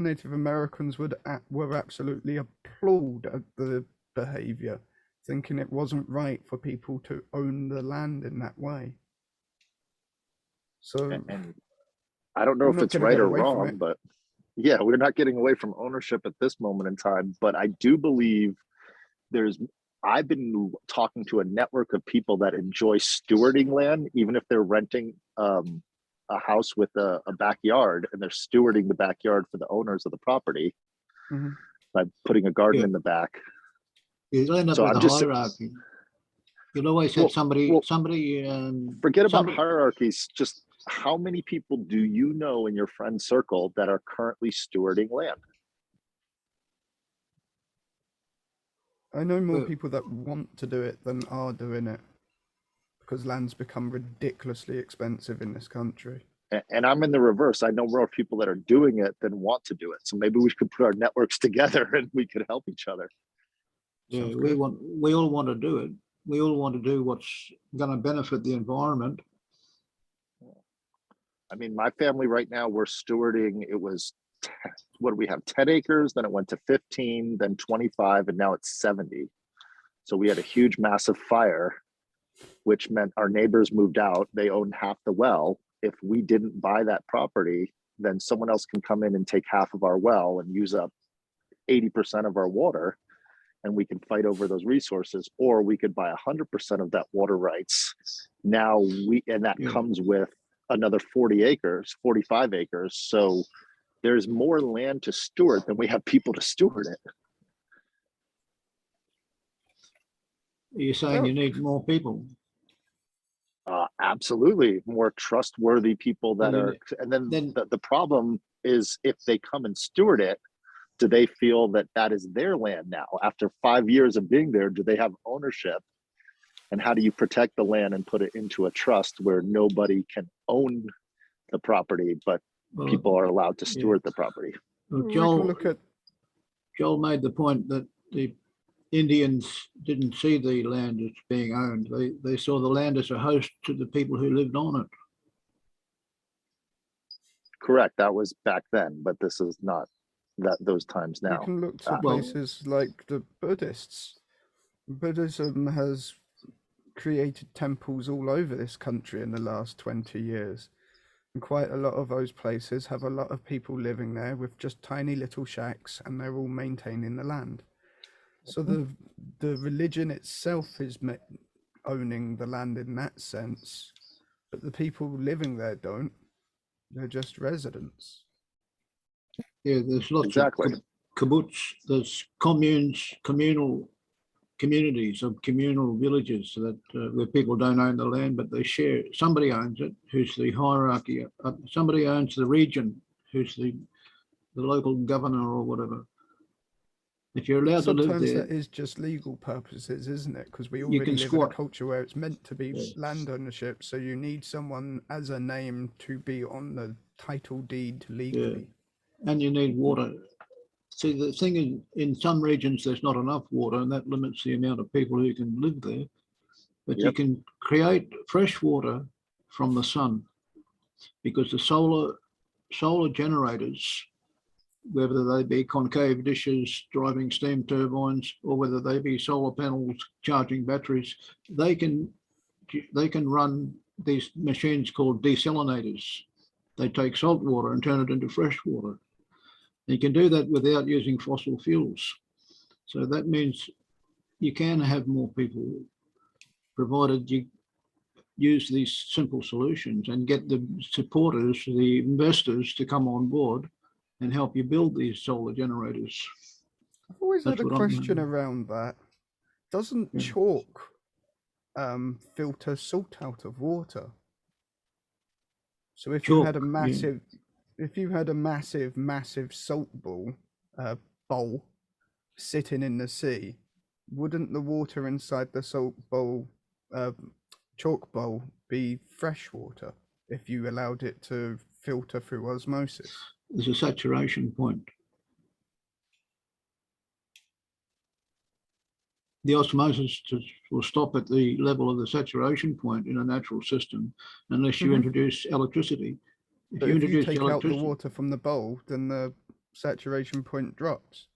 Native Americans were absolutely appalled at the behavior, thinking it wasn't right for people to own the land in that way. So, and I don't know if it's right or wrong, but yeah, we're not getting away from ownership at this moment in time. But I do believe I've been talking to a network of people that enjoy stewarding land, even if they're renting a house with a backyard, and they're stewarding the backyard for the owners of the property by putting a garden in the back. You end up with a hierarchy. You'll always have somebody. Forget about hierarchies. Just how many people do you know in your friend circle that are currently stewarding land? I know more people that want to do it than are doing it, because land's become ridiculously expensive in this country. And I'm in the reverse. I know more people that are doing it than want to do it. So maybe we could put our networks together and we could help each other. Yeah, we all want to do it. We all want to do what's going to benefit the environment. I mean, my family right now, we're stewarding, it was what do we have, 10 acres, then it went to 15, then 25, and now it's 70. So we had a huge, massive fire, which meant our neighbors moved out. They owned half the well. If we didn't buy that property, then someone else can come in and take half of our well and use up 80% of our water, and we can fight over those resources, or we could buy 100% of that water rights. Now that comes with another 40 acres, 45 acres. So there's more land to steward than we have people to steward it. You're saying you need more people. Absolutely, more trustworthy people that Well, are, and then the problem is, if they come and steward it, do they feel that that is their land now? After 5 years of being there, do they have ownership? And how do you protect the land and put it into a trust where nobody can own the property, but people are allowed to steward the property? Well, We can look at Joel made the point that the Indians didn't see the land as being owned. They saw the land as a host to the people who lived on it. Correct. That was back then, but this is not those times now. You can look to places like the Buddhists. Buddhism has created temples all over this country in the last 20 years. And quite a lot of those places have a lot of people living there with just tiny little shacks, and they're all maintaining the land. So the religion itself is owning the land in that sense, but the people living there don't. They're just residents. Yeah, there's lots of kibbutz, there's communes, communities of communal villages that where people don't own the land, but they share. Somebody owns it, who's the hierarchy. Somebody owns the region, who's the local governor or whatever. If you're allowed to live there, that is just legal purposes, isn't it? Because we already live in a culture where it's meant to be land ownership, so you need someone as a name to be on the title deed legally. Yeah. And you need water. See, the thing is, in some regions there's not enough water, and that limits the amount of people who can live there. But you can create fresh water from the sun, because the solar generators, whether they be concave dishes driving steam turbines, or whether they be solar panels charging batteries, they can run these machines called desalinators. They take salt water and turn it into fresh water. You can do that without using fossil fuels. So that means you can have more people, provided you use these simple solutions and get the supporters, the investors, to come on board and help you build these solar generators. I've always had a question around that. Doesn't chalk filter salt out of water? So if you had a massive, massive salt bowl sitting in the sea, wouldn't the water inside the salt bowl, chalk bowl, be fresh water if you allowed it to filter through osmosis? There's a saturation point. The osmosis will stop at the level of the saturation point in a natural system unless you introduce electricity. But if you take out the water from the bowl, then the saturation point drops.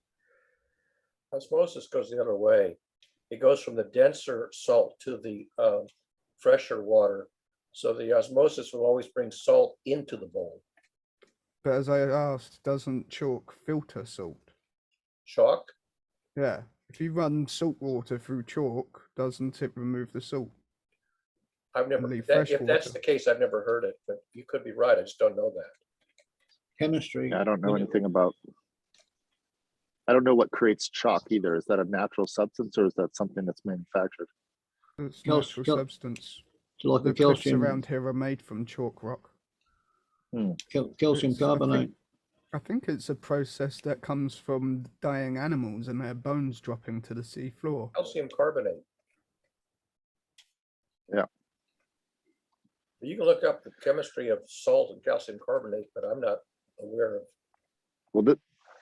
Osmosis goes the other way. It goes from the denser salt to the fresher water. So the osmosis will always bring salt into the bowl. But as I asked, doesn't chalk filter salt? Chalk? Yeah. If you run salt water through chalk, doesn't it remove the salt? I've never, if that's the case, I've never heard it, but you could be right. I just don't know that. Chemistry. I don't know anything about, I don't know what creates chalk either. Is that a natural substance, or is that something that's manufactured? It's natural substance. So like the calcium cliffs around here are made from chalk rock. Calcium carbonate. I think it's a process that comes from dying animals and their bones dropping to the sea floor. Calcium carbonate. Yeah. You can look up the chemistry of salt and calcium carbonate, but I'm not aware of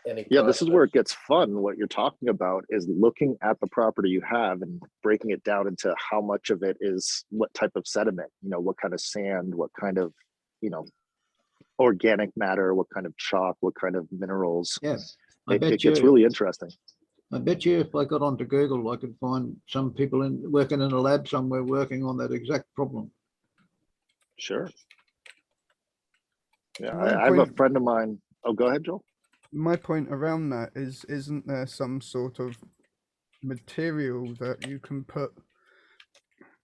any process. This is where it gets fun. What you're talking about is looking at the property you have and breaking it down into how much of it is what type of sediment, what kind of sand, what kind of, organic matter, what kind of chalk, what kind of minerals. Yes. It gets really interesting. I bet you if I got onto Google, I could find some people working in a lab somewhere working on that exact problem. Sure. Yeah, My I have a point- friend of mine. Oh, go ahead, Joel. My point around that is, isn't there some sort of material that you can put,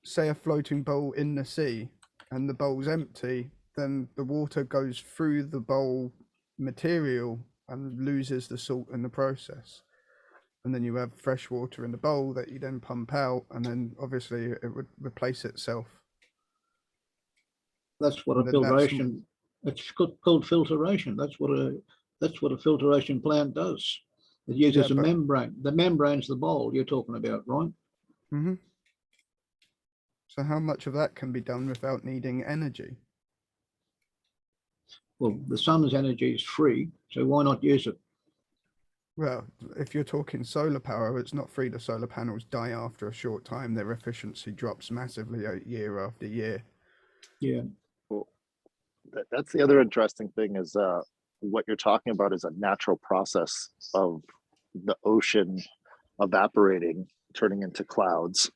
say, a floating bowl in the sea, and the bowl's empty, then the water goes through the bowl material and loses the salt in the process. And then you have fresh water in the bowl that you then pump out, and then obviously it would replace itself. That's what a Then that's- filtration. It's called filtration. That's what a filtration plant does. It uses a membrane. The membrane's the bowl you're talking about, right? Mm-hmm. So how much of that can be done without needing energy? Well, the sun's energy is free, so why not use it? Well, if you're talking solar power, it's not free. The solar panels die after a short time. Their efficiency drops massively year after year. Yeah. Well, that's the other interesting thing is what you're talking about is a natural process of the ocean evaporating, turning into clouds,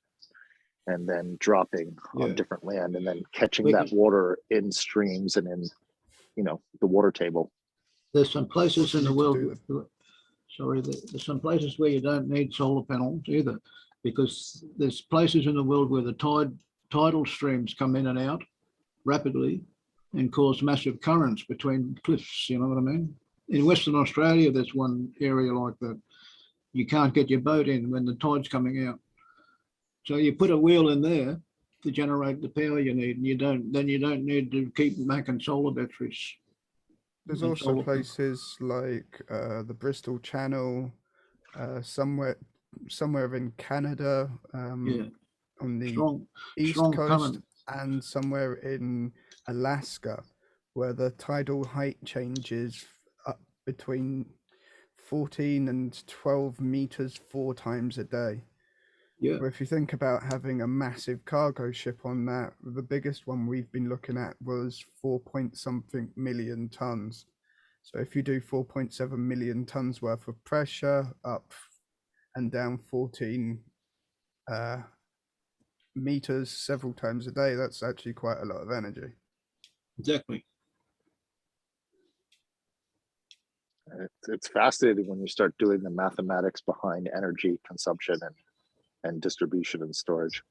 and then dropping on different land, and then catching that water in streams and in, the water table. There's some places in the world. There's some places where you don't need solar panels either, because there's places in the world where the tidal streams come in and out rapidly and cause massive currents between cliffs. You know what I mean? In Western Australia, there's one area like that. You can't get your boat in when the tide's coming out. So you put a wheel in there to generate the power you need, and you don't need to keep making solar batteries. There's also places like the Bristol Channel, somewhere in Canada, on the east coast, current. And somewhere in Alaska, where the tidal height changes up between 14 and 12 meters 4 times a day. Yeah. But if you think about having a massive cargo ship on that, the biggest one we've been looking at was 4-point-something million tons. So if you do 4.7 million tons worth of pressure up and down 14 meters several times a day, that's actually quite a lot of energy. Exactly. It's fascinating when you start doing the mathematics behind energy consumption and distribution and storage.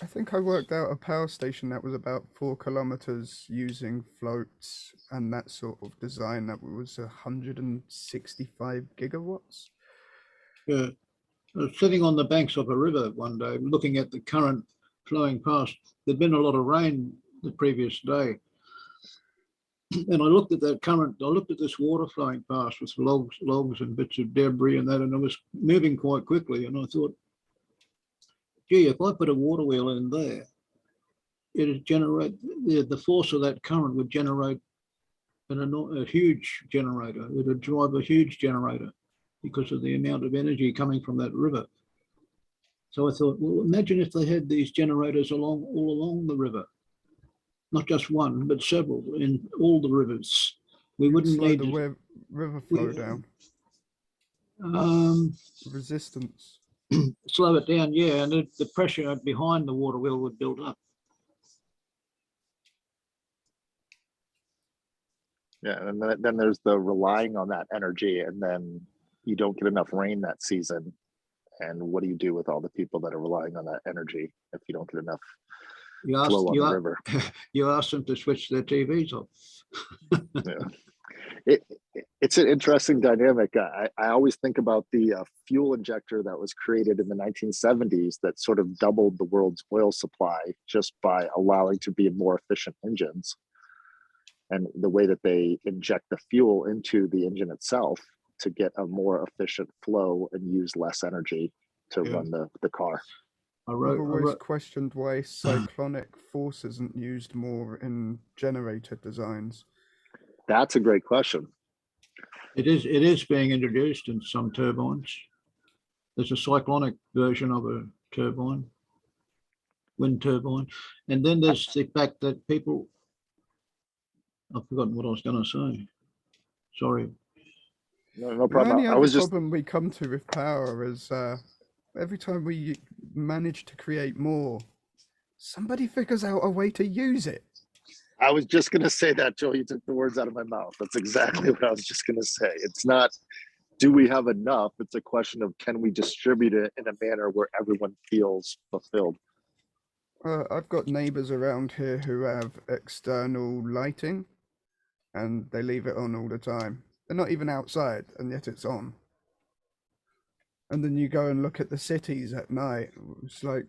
I think I worked out a power station that was about 4 kilometers using floats and that sort of design. That was 165 gigawatts. Yeah. I was sitting on the banks of a river one day, looking at the current flowing past. There'd been a lot of rain the previous day. And I looked at that current, I looked at this water flowing past with logs and bits of debris and that, and it was moving quite quickly. And I thought, gee, if I put a water wheel in there, it'd generate, the force of that current would generate a huge generator. It would drive a huge generator because of the amount of energy coming from that river. So I thought, well, imagine if they had these generators all along the river. Not just one, but several in all the rivers. We wouldn't slow need the river flow down. Resistance. Slow it down, yeah, and the pressure behind the water wheel would build up. Yeah, and then there's the relying on that energy, and then you don't get enough rain that season. And what do you do with all the people that are relying on that energy if you don't get enough flow on the river? You ask them to switch their TVs off. Yeah. It's an interesting dynamic. I always think about the fuel injector that was created in the 1970s that sort of doubled the world's oil supply just by allowing to be more efficient engines. And the way that they inject the fuel into the engine itself to get a more efficient flow and use less energy to run the car. I've always questioned why cyclonic force isn't used more in generator designs. That's a great question. It is being introduced in some turbines. There's a cyclonic version of a turbine, wind turbine. And then there's the fact that people I've forgotten what I was going to say. Sorry. No The problem. only I other was just problem we come to with power is every time we manage to create more, somebody figures out a way to use it. I was just going to say that, Joel. You took the words out of my mouth. That's exactly what I was just going to say. It's not, do we have enough? It's a question of, can we distribute it in a manner where everyone feels fulfilled? I've got neighbors around here who have external lighting and they leave it on all the time. They're not even outside and yet it's on. And then you go and look at the cities at night. It's like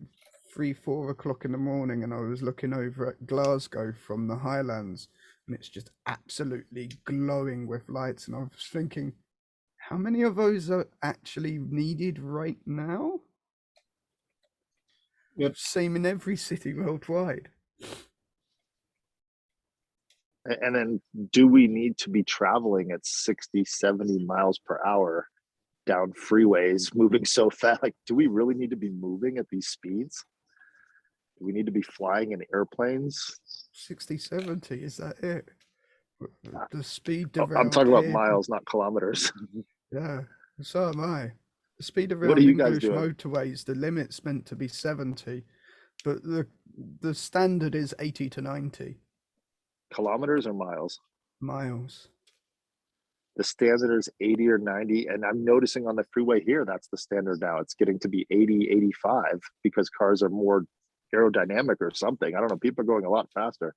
3-4 o'clock in the morning and I was looking over at Glasgow from the Highlands and it's just absolutely glowing with lights. And I was thinking, how many of those are actually needed right now? Yep. Same in every city worldwide. And then, do we need to be traveling at 60, 70 miles per hour down freeways, moving so fast? Like, do we really need to be moving at these speeds? Do we need to be flying in airplanes? 60, 70, is that it? The speed I'm around talking about here, miles, not kilometers. yeah, so am I. The speed What are around you guys English doing? motorways, the limit's meant to be 70, but the standard is 80 to 90 Kilometers or miles? miles. The standard is 80 or 90. And I'm noticing on the freeway here, that's the standard now. It's getting to be 80, 85 because cars are more aerodynamic or something. I don't know. People are going a lot faster.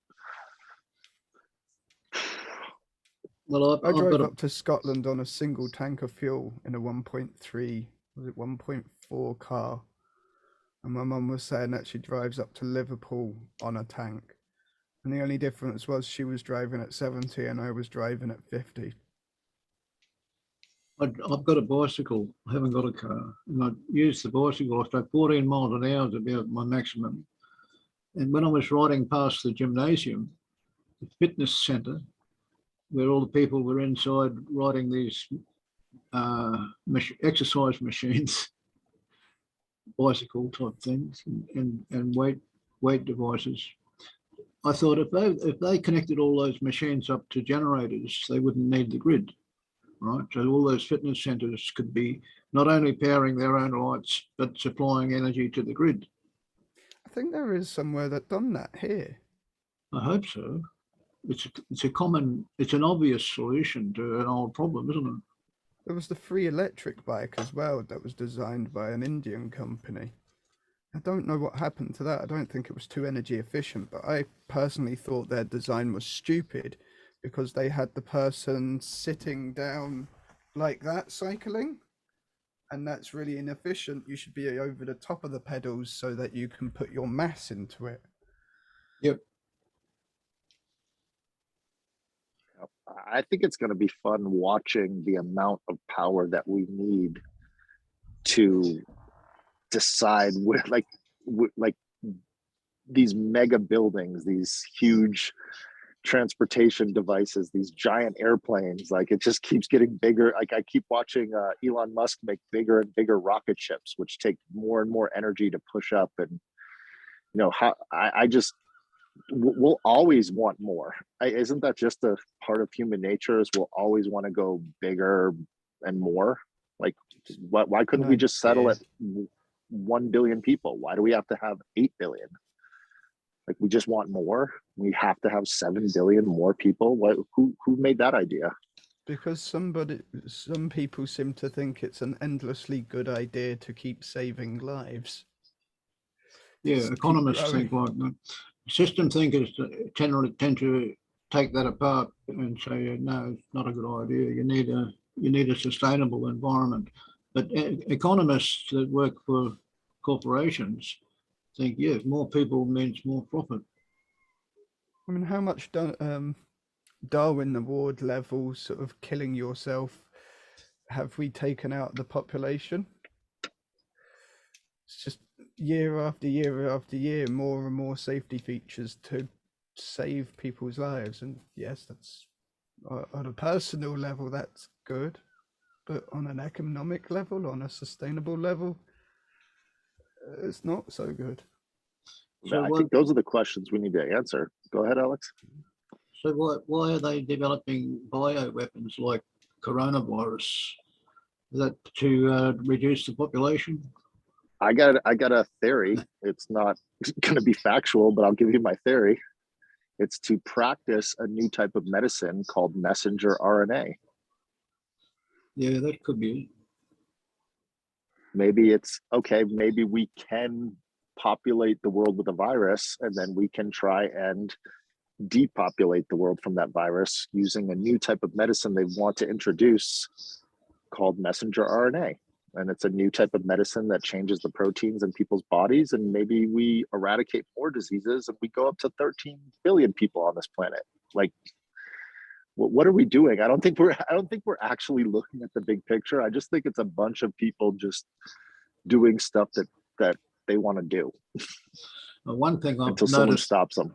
Well, I I've drove got a, up to Scotland on a single tank of fuel in a 1.3, was it 1.4 car? And my mum was saying that she drives up to Liverpool on a tank. And the only difference was she was driving at 70 and I was driving at 50. I've got a bicycle. I haven't got a car. And I use the bicycle. I start 14 miles an hour is about my maximum. And when I was riding past the gymnasium, the fitness centre, where all the people were inside riding these exercise machines, bicycle type things, and weight devices. I thought if they connected all those machines up to generators, they wouldn't need the grid, right? So all those fitness centres could be not only powering their own lights, but supplying energy to the grid. I think there is somewhere that done that here. I hope so. It's an obvious solution to an old problem, isn't it? There was the free electric bike as well that was designed by an Indian company. I don't know what happened to that. I don't think it was too energy efficient, but I personally thought their design was stupid because they had the person sitting down like that cycling, and that's really inefficient. You should be over the top of the pedals so that you can put your mass into it. Yep. I think it's going to be fun watching the amount of power that we need to decide where, like these mega buildings, these huge transportation devices, these giant airplanes. Like, it just keeps getting bigger. Like, I keep watching Elon Musk make bigger and bigger rocket ships, which take more and more energy to push up. And how I just we'll always want more. Isn't that just a part of human nature? Is we'll always want to go bigger and more? Like, why couldn't we just settle at 1 billion people? Why do we have to have 8 billion? Like, we just want more. We have to have 7 billion more people. Who made that idea? Because some people seem to think it's an endlessly good idea to keep saving lives. Yeah, Just keep economists think growing. like that. System thinkers tend to take that apart and say, no, it's not a good idea. You need a sustainable environment. But economists that work for corporations think, yes, more people means more profit. I mean, how much Darwin Award level sort of killing yourself have we taken out the population? It's just year after year after year, more and more safety features to save people's lives. And yes, that's on a personal level, that's good. But on an economic level, on a sustainable level, it's not so good. So I think those are the questions we need to answer. Go ahead, Alex. So why are they developing bioweapons like coronavirus? Is that to reduce the population? I got a theory. It's not going to be factual, but I'll give you my theory. It's to practice a new type of medicine called messenger RNA. Yeah, that could be it. Maybe it's okay. Maybe we can populate the world with a virus, and then we can try and depopulate the world from that virus using a new type of medicine they want to introduce called messenger RNA. And it's a new type of medicine that changes the proteins in people's bodies. And maybe we eradicate more diseases and we go up to 13 billion people on this planet. Like, what are we doing? I don't think we're actually looking at the big picture. I just think it's a bunch of people just doing stuff that they want to do. One thing I've until someone noticed, stops them.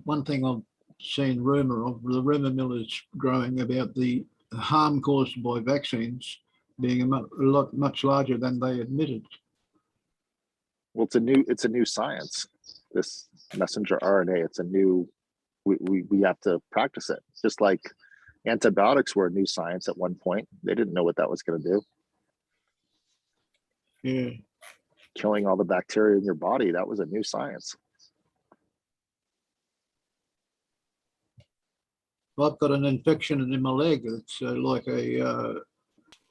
one thing I've seen rumor of, the rumor mill is growing about the harm caused by vaccines being much larger than they admitted. Well, it's a new science. This messenger RNA, it's a new. We have to practice it. Just like antibiotics were a new science at one point. They didn't know what that was going to do. Yeah. Killing all the bacteria in your body, that was a new science. I've got an infection in my leg. It's like a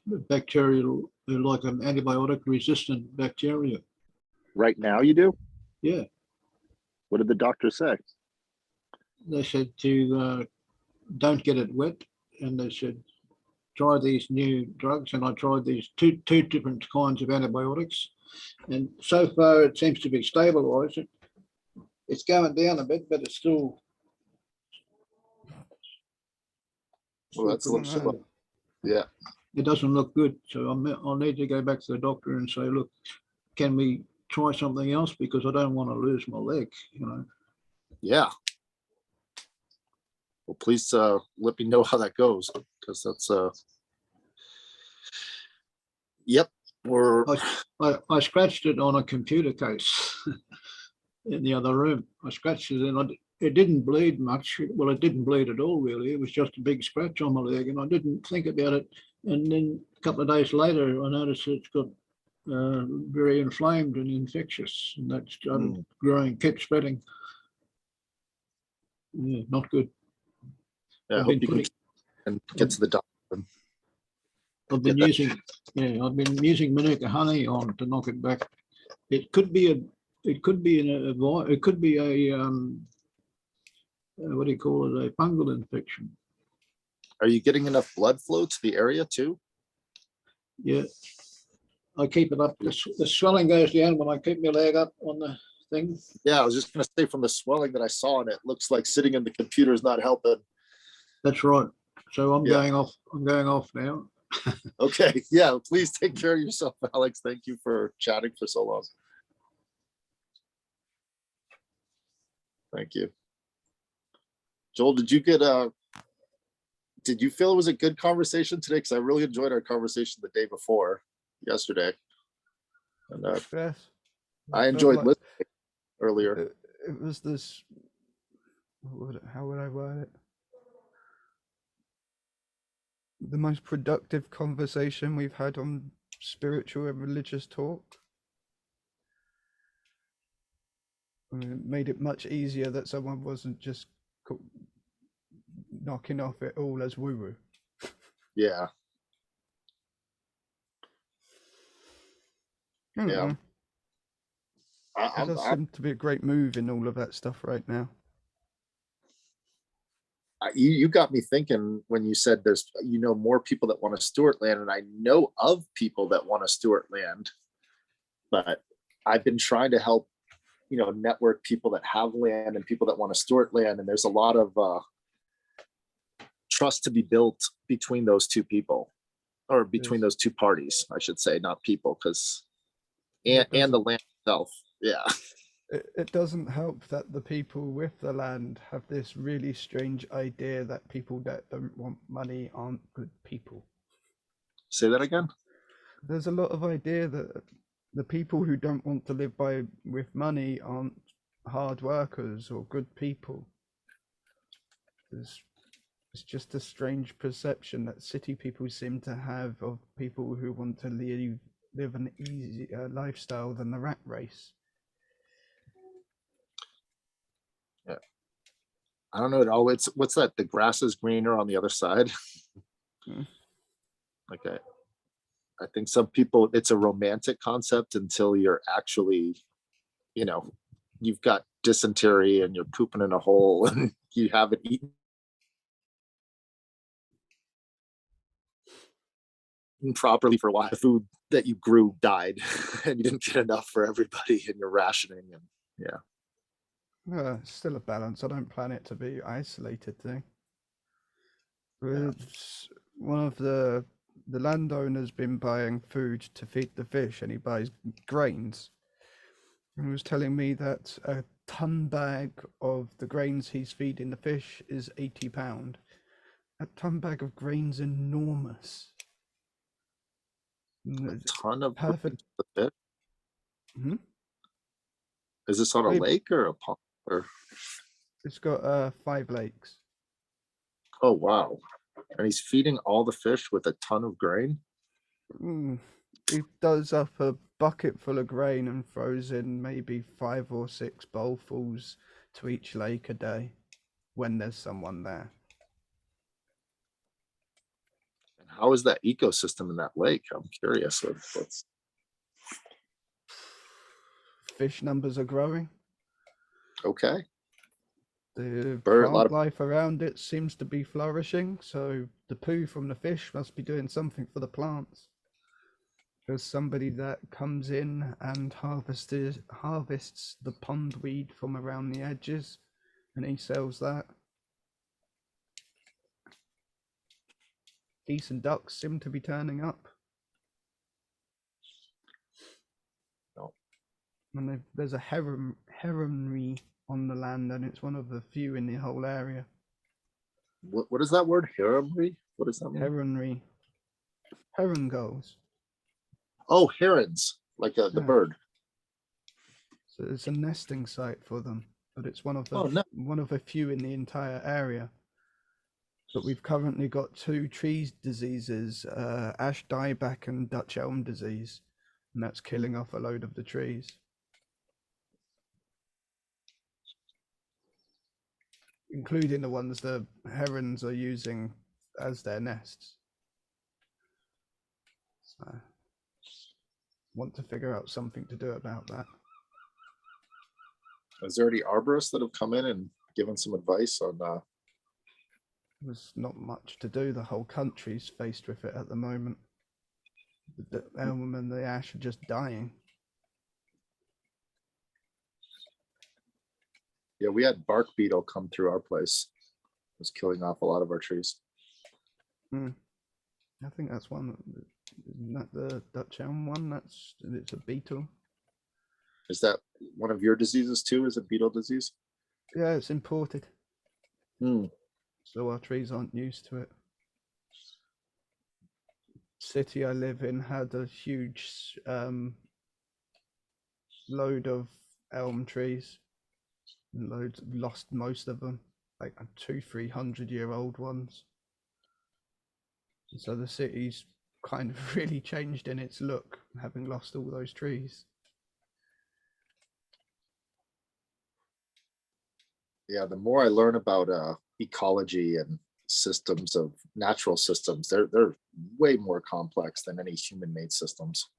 bacterial, like an antibiotic resistant bacteria. Right now you do? Yeah. What did the doctor say? They said to don't get it wet, and they said try these new drugs, and I tried these two different kinds of antibiotics, and so far it seems to be stabilized. It's going down a bit, but it's still. Well, that's a little, yeah. It doesn't look good, so I'll need to go back to the doctor and say, look, can we try something else, because I don't want to lose my leg, you know. Yeah. Well, please let me know how that goes, because that's yep. I scratched it on a computer case in the other room. I scratched it and it didn't bleed much. Well, it didn't bleed at all, really. It was just a big scratch on my leg, and I didn't think about it. And then a couple of days later, I noticed it's got very inflamed and infectious, and that started growing, kept spreading. Yeah, not good. Yeah, I hope you can get to the doctor. I've been using Manuka honey on to knock it back. It could be a what do you call it? A fungal infection. Are you getting enough blood flow to the area too? Yeah, I keep it up. The swelling goes down when I keep my leg up on the thing. Yeah, I was just going to say, from the swelling that I saw, and it looks like sitting in the computer is not helping. That's right. So I'm going off. I'm going off now. Okay. Yeah. Please take care of yourself, Alex. Thank you for chatting for so long. Thank you. Joel, did you feel it was a good conversation today? Because I really enjoyed our conversation the day before, yesterday. And Yes. I enjoyed listening earlier. It was this, how would I word it? The most productive conversation we've had on spiritual and religious talk. I mean, it made it much easier that someone wasn't just knocking off it all as woo-woo. Yeah. Yeah. It does seem to be a great move in all of that stuff right now. You got me thinking when you said there's, more people that want to steward land, and I know of people that want to steward land, but I've been trying to help, network people that have land and people that want to steward land. And there's a lot of trust to be built between those two people, or between those two parties, I should say, not people, because and the land itself. Yeah. It doesn't help that the people with the land have this really strange idea that people that don't want money aren't good people. Say that again? There's a lot of idea that the people who don't want to live with money aren't hard workers or good people. It's just a strange perception that city people seem to have of people who want to live an easier lifestyle than the rat race. Yeah. I don't know at all. What's that? The grass is greener on the other side. Hmm. Like I think some people, it's a romantic concept until you're actually, you've got dysentery and you're pooping in a hole and you haven't eaten properly for a while. The food that you grew died and you didn't get enough for everybody and you're rationing. And yeah. It's still a balance. I don't plan it to be isolated thing. One of the landowner's been buying food to feed the fish, and he buys grains. And he was telling me that a ton bag of the grains he's feeding the fish is £80. A ton bag of grains enormous. A ton of Perfect. fish. Hmm? Is this on a lake or a pond? Or it's got 5 lakes. oh wow! And he's feeding all the fish with a ton of grain. He does up a bucket full of grain and throws in maybe 5 or 6 bowlfuls to each lake a day when there's someone there. And how is that ecosystem in that lake? I'm curious. What's Fish numbers are growing. okay. The Bird, plant life around it seems to be flourishing, so the poo from the fish must be doing something for the plants. There's somebody that comes in and harvests the pondweed from around the edges, and he sells that. Geese and ducks seem to be turning up. No. And there's a heronry on the land, and it's one of the few in the whole area. What is that word? Heronry? What does that mean? Heronry. Heron gulls. Oh, herons, like the Yeah. bird. So it's a nesting site for them, but it's one of the Oh, no. one of a few in the entire area. But we've currently got 2 tree diseases, ash dieback and Dutch elm disease, and that's killing off a load of the trees. Including the ones the herons are using as their nests. So, want to figure out something to do about that. Is there any arborists that have come in and given some advice on There's not much to do. The whole country's faced with it at the moment. The elm and the ash are just dying. Yeah, we had bark beetle come through our place. It was killing off a lot of our trees. I think that's one. Isn't that the Dutch elm one? It's a beetle. Is that one of your diseases too? Is it beetle disease? Yeah, it's imported. Hmm. So our trees aren't used to it. City I live in had a huge load of elm trees. Lost most of them, like 200-300-year-old ones. So the city's kind of really changed in its look, having lost all those trees. Yeah, the more I learn about ecology and systems of natural systems, they're way more complex than any human-made systems.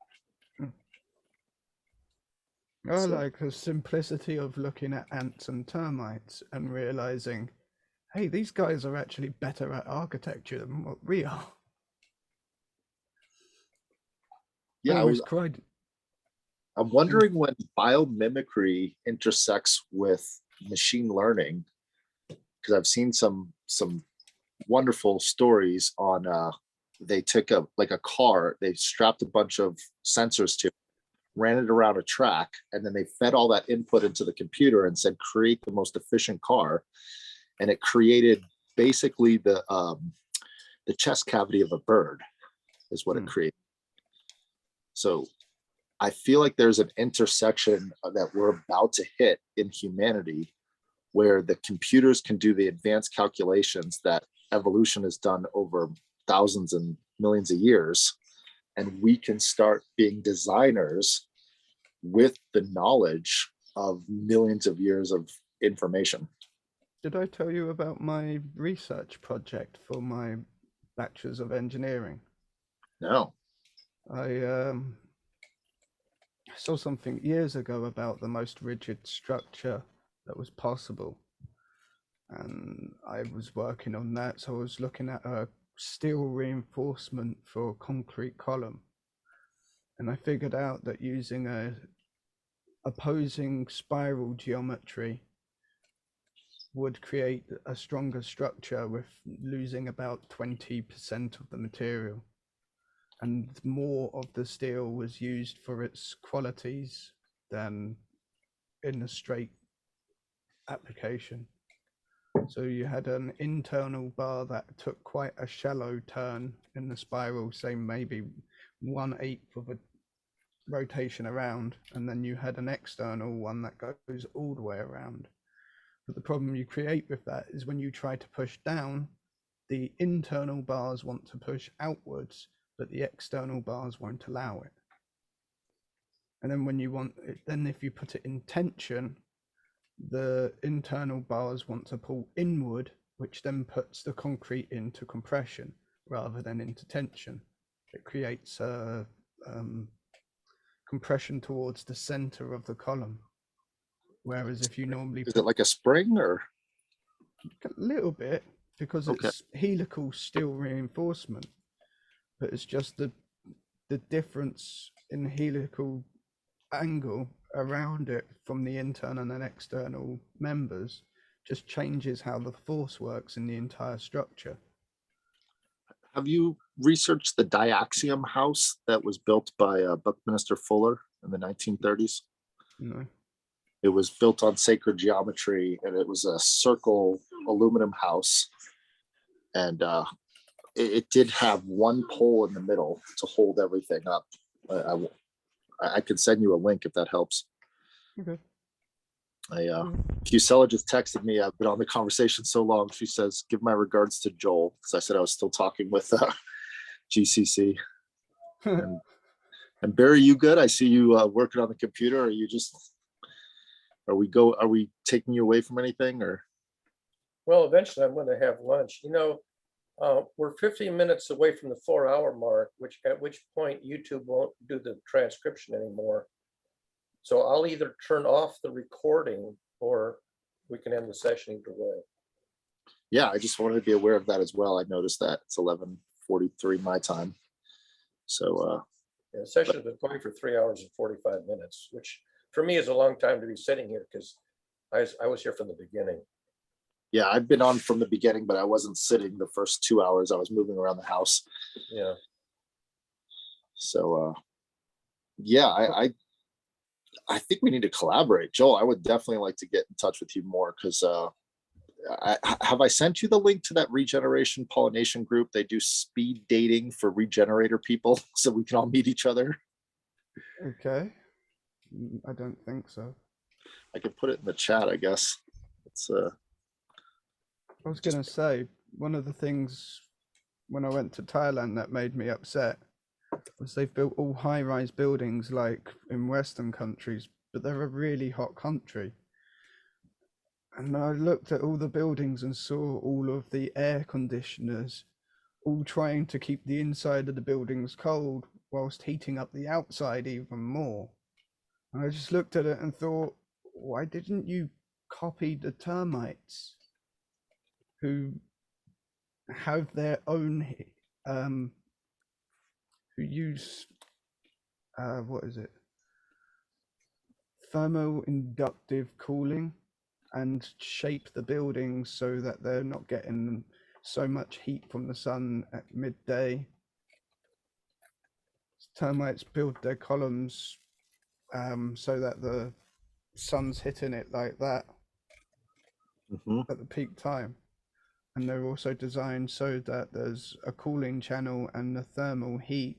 I So- like the simplicity of looking at ants and termites and realizing, hey, these guys are actually better at architecture than what we are. Yeah, I'm wondering when biomimicry intersects with machine learning, because I've seen some wonderful stories on they took a car, they strapped a bunch of sensors to it, ran it around a track, and then they fed all that input into the computer and said create the most efficient car, and it created basically the chest cavity of a bird is what it created. So I feel like there's an intersection that we're about to hit in humanity where the computers can do the advanced calculations that evolution has done over thousands and millions of years, and we can start being designers with the knowledge of millions of years of information. Did I tell you about my research project for my Bachelor's of Engineering? No. I saw something years ago about the most rigid structure that was possible. And I was working on that. So I was looking at a steel reinforcement for a concrete column. And I figured out that using a opposing spiral geometry would create a stronger structure with losing about 20% of the material. And more of the steel was used for its qualities than in a straight application. So you had an internal bar that took quite a shallow turn in the spiral, say maybe 1/8 of a rotation around, and then you had an external one that goes all the way around. But the problem you create with that is when you try to push down, the internal bars want to push outwards, but the external bars won't allow it. And then when you want it, then if you put it in tension, the internal bars want to pull inward, which then puts the concrete into compression rather than into tension. It creates a compression towards the center of the column. Whereas if you normally Is it like a spring or? A little bit, because it's helical steel reinforcement, but it's just the difference in helical angle around it from the internal and external members just changes how the force works in the entire structure. Have you researched the diaxiom house that was built by Buckminster Fuller in the 1930s? No. It was built on sacred geometry, and it was a circle aluminum house. And it did have one pole in the middle to hold everything up. I can send you a link if that helps. Okay. Fusella just texted me. I've been on the conversation so long. She says, give my regards to Joel, because I said I was still talking with GCC. and Barry, you good? I see you working on the computer. Are we taking you away from anything, or? Well, eventually I'm going to have lunch. We're 15 minutes away from the 4-hour mark, at which point YouTube won't do the transcription anymore. So I'll either turn off the recording or we can end the session either way. Yeah, I just wanted to be aware of that as well. I noticed that it's 11:43 my time. So the session has been going for 3 hours and 45 minutes, which for me is a long time to be sitting here because I was here from the beginning. Yeah, I've been on from the beginning, but I wasn't sitting the first 2 hours. I was moving around the house. Yeah. So yeah, I think we need to collaborate. Joel, I would definitely like to get in touch with you more, because have I sent you the link to that regeneration pollination group? They do speed dating for regenerator people so we can all meet each other. Okay. I don't think so. I can put it in the chat, I guess. It's I was going to say, one of the things when I went to Thailand that made me upset was they've built all high-rise buildings like in Western countries, but they're a really hot country. And I looked at all the buildings and saw all of the air conditioners all trying to keep the inside of the buildings cold whilst heating up the outside even more. And I just looked at it and thought, why didn't you copy the termites who have their own, who use, thermo-inductive cooling, and shape the buildings so that they're not getting so much heat from the sun at midday. Termites build their columns so that the sun's hitting it like that at the peak time. And they're also designed so that there's a cooling channel and the thermal heat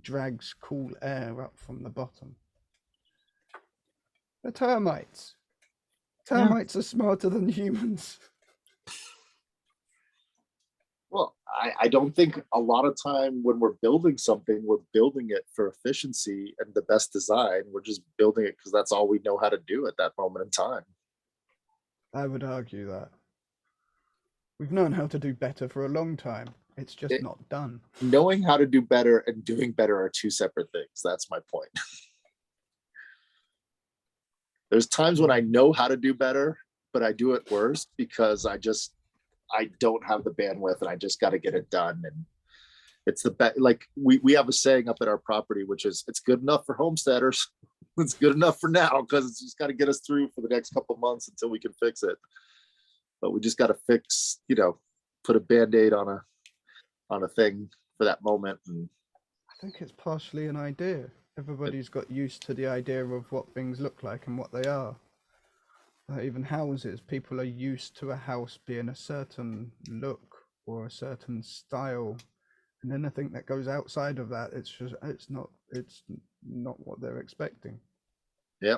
drags cool air up from the bottom. The termites. Termites are smarter than humans. Well, I don't think a lot of time when we're building something, we're building it for efficiency and the best design. We're just building it because that's all we know how to do at that moment in time. I would argue that. We've known how to do better for a long time. It's just not done. Knowing how to do better and doing better are two separate things. That's my point. There's times when I know how to do better, but I do it worse because I don't have the bandwidth and I just got to get it done. And it's the best. Like we have a saying up at our property, which is it's good enough for homesteaders. It's good enough for now because it's just got to get us through for the next couple of months until we can fix it. But we just got to fix, put a Band-Aid on a thing for that moment. And I think it's partially an idea. Everybody's got used to the idea of what things look like and what they are. Even houses, people are used to a house being a certain look or a certain style, and anything that goes outside of that, it's not what they're expecting. yeah,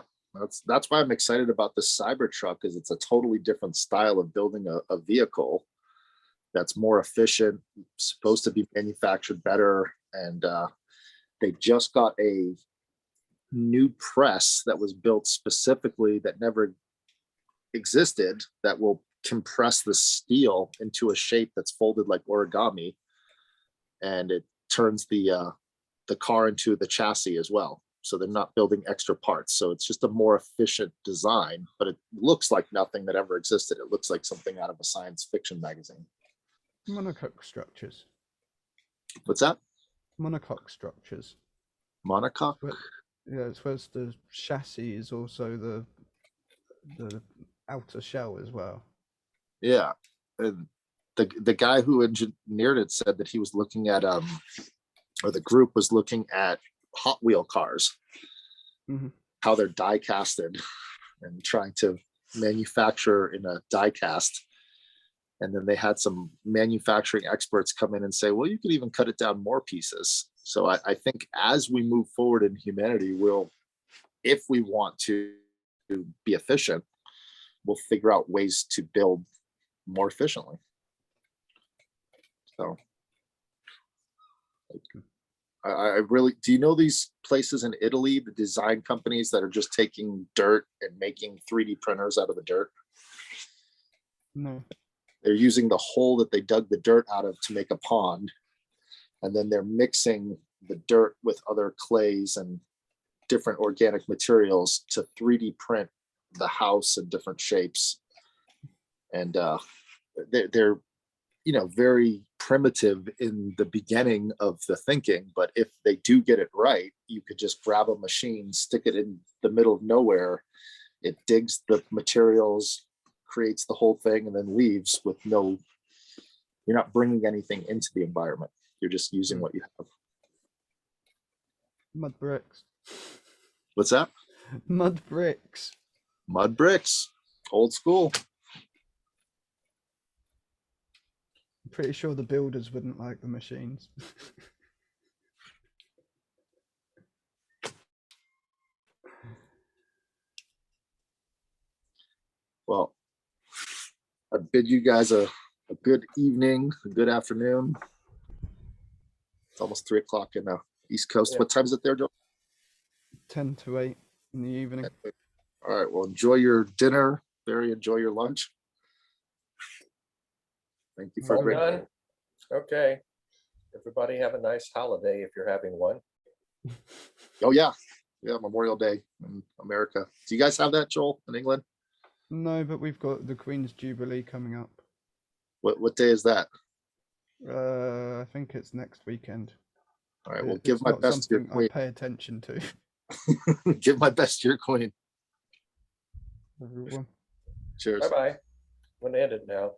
that's why I'm excited about the Cybertruck, is it's a totally different style of building a vehicle that's more efficient, supposed to be manufactured better, and they just got a new press that was built specifically that never existed, that will compress the steel into a shape that's folded like origami, and it turns the car into the chassis as well. So they're not building extra parts. So it's just a more efficient design, but it looks like nothing that ever existed. It looks like something out of a science fiction magazine. Monocoque structures. What's that? Monocoque structures. Monocoque? Yeah, it's where the chassis is also the outer shell as well. Yeah. And the guy who engineered it said that he was looking at or the group was looking at Hot Wheel cars, how they're die casted and trying to manufacture in a die cast. And then they had some manufacturing experts come in and say, well, you could even cut it down more pieces. So I think as we move forward in humanity, if we want to be efficient, we'll figure out ways to build more efficiently. So I really, do you know these places in Italy, the design companies that are just taking dirt and making 3D printers out of the dirt? No. They're using the hole that they dug the dirt out of to make a pond. And then they're mixing the dirt with other clays and different organic materials to 3D print the house in different shapes. And they're very primitive in the beginning of the thinking, but if they do get it right, you could just grab a machine, stick it in the middle of nowhere, it digs the materials, creates the whole thing, and then leaves with you're not bringing anything into the environment. You're just using what you have. Mud bricks. What's that? Mud bricks. Mud bricks. Old school. I'm pretty sure the builders wouldn't like the machines. Well, I bid you guys a good evening, a good afternoon. It's almost 3 o'clock in the East Coast. Yeah. What time is it there, Joe? 10 to 8 in the evening. All right. Well, enjoy your dinner. Barry, enjoy your lunch. Thank you for a I'm great. done. Okay. Everybody have a nice holiday if you're having one. Oh yeah, Memorial Day in America. Do you guys have that, Joel, in England? No, but we've got the Queen's Jubilee coming up. What day is that? I think it's next weekend. All right. Well, give my not best to your something I queen. pay attention to. Give my best to your queen. Everyone. Cheers. Bye-bye. I'm gonna end it now.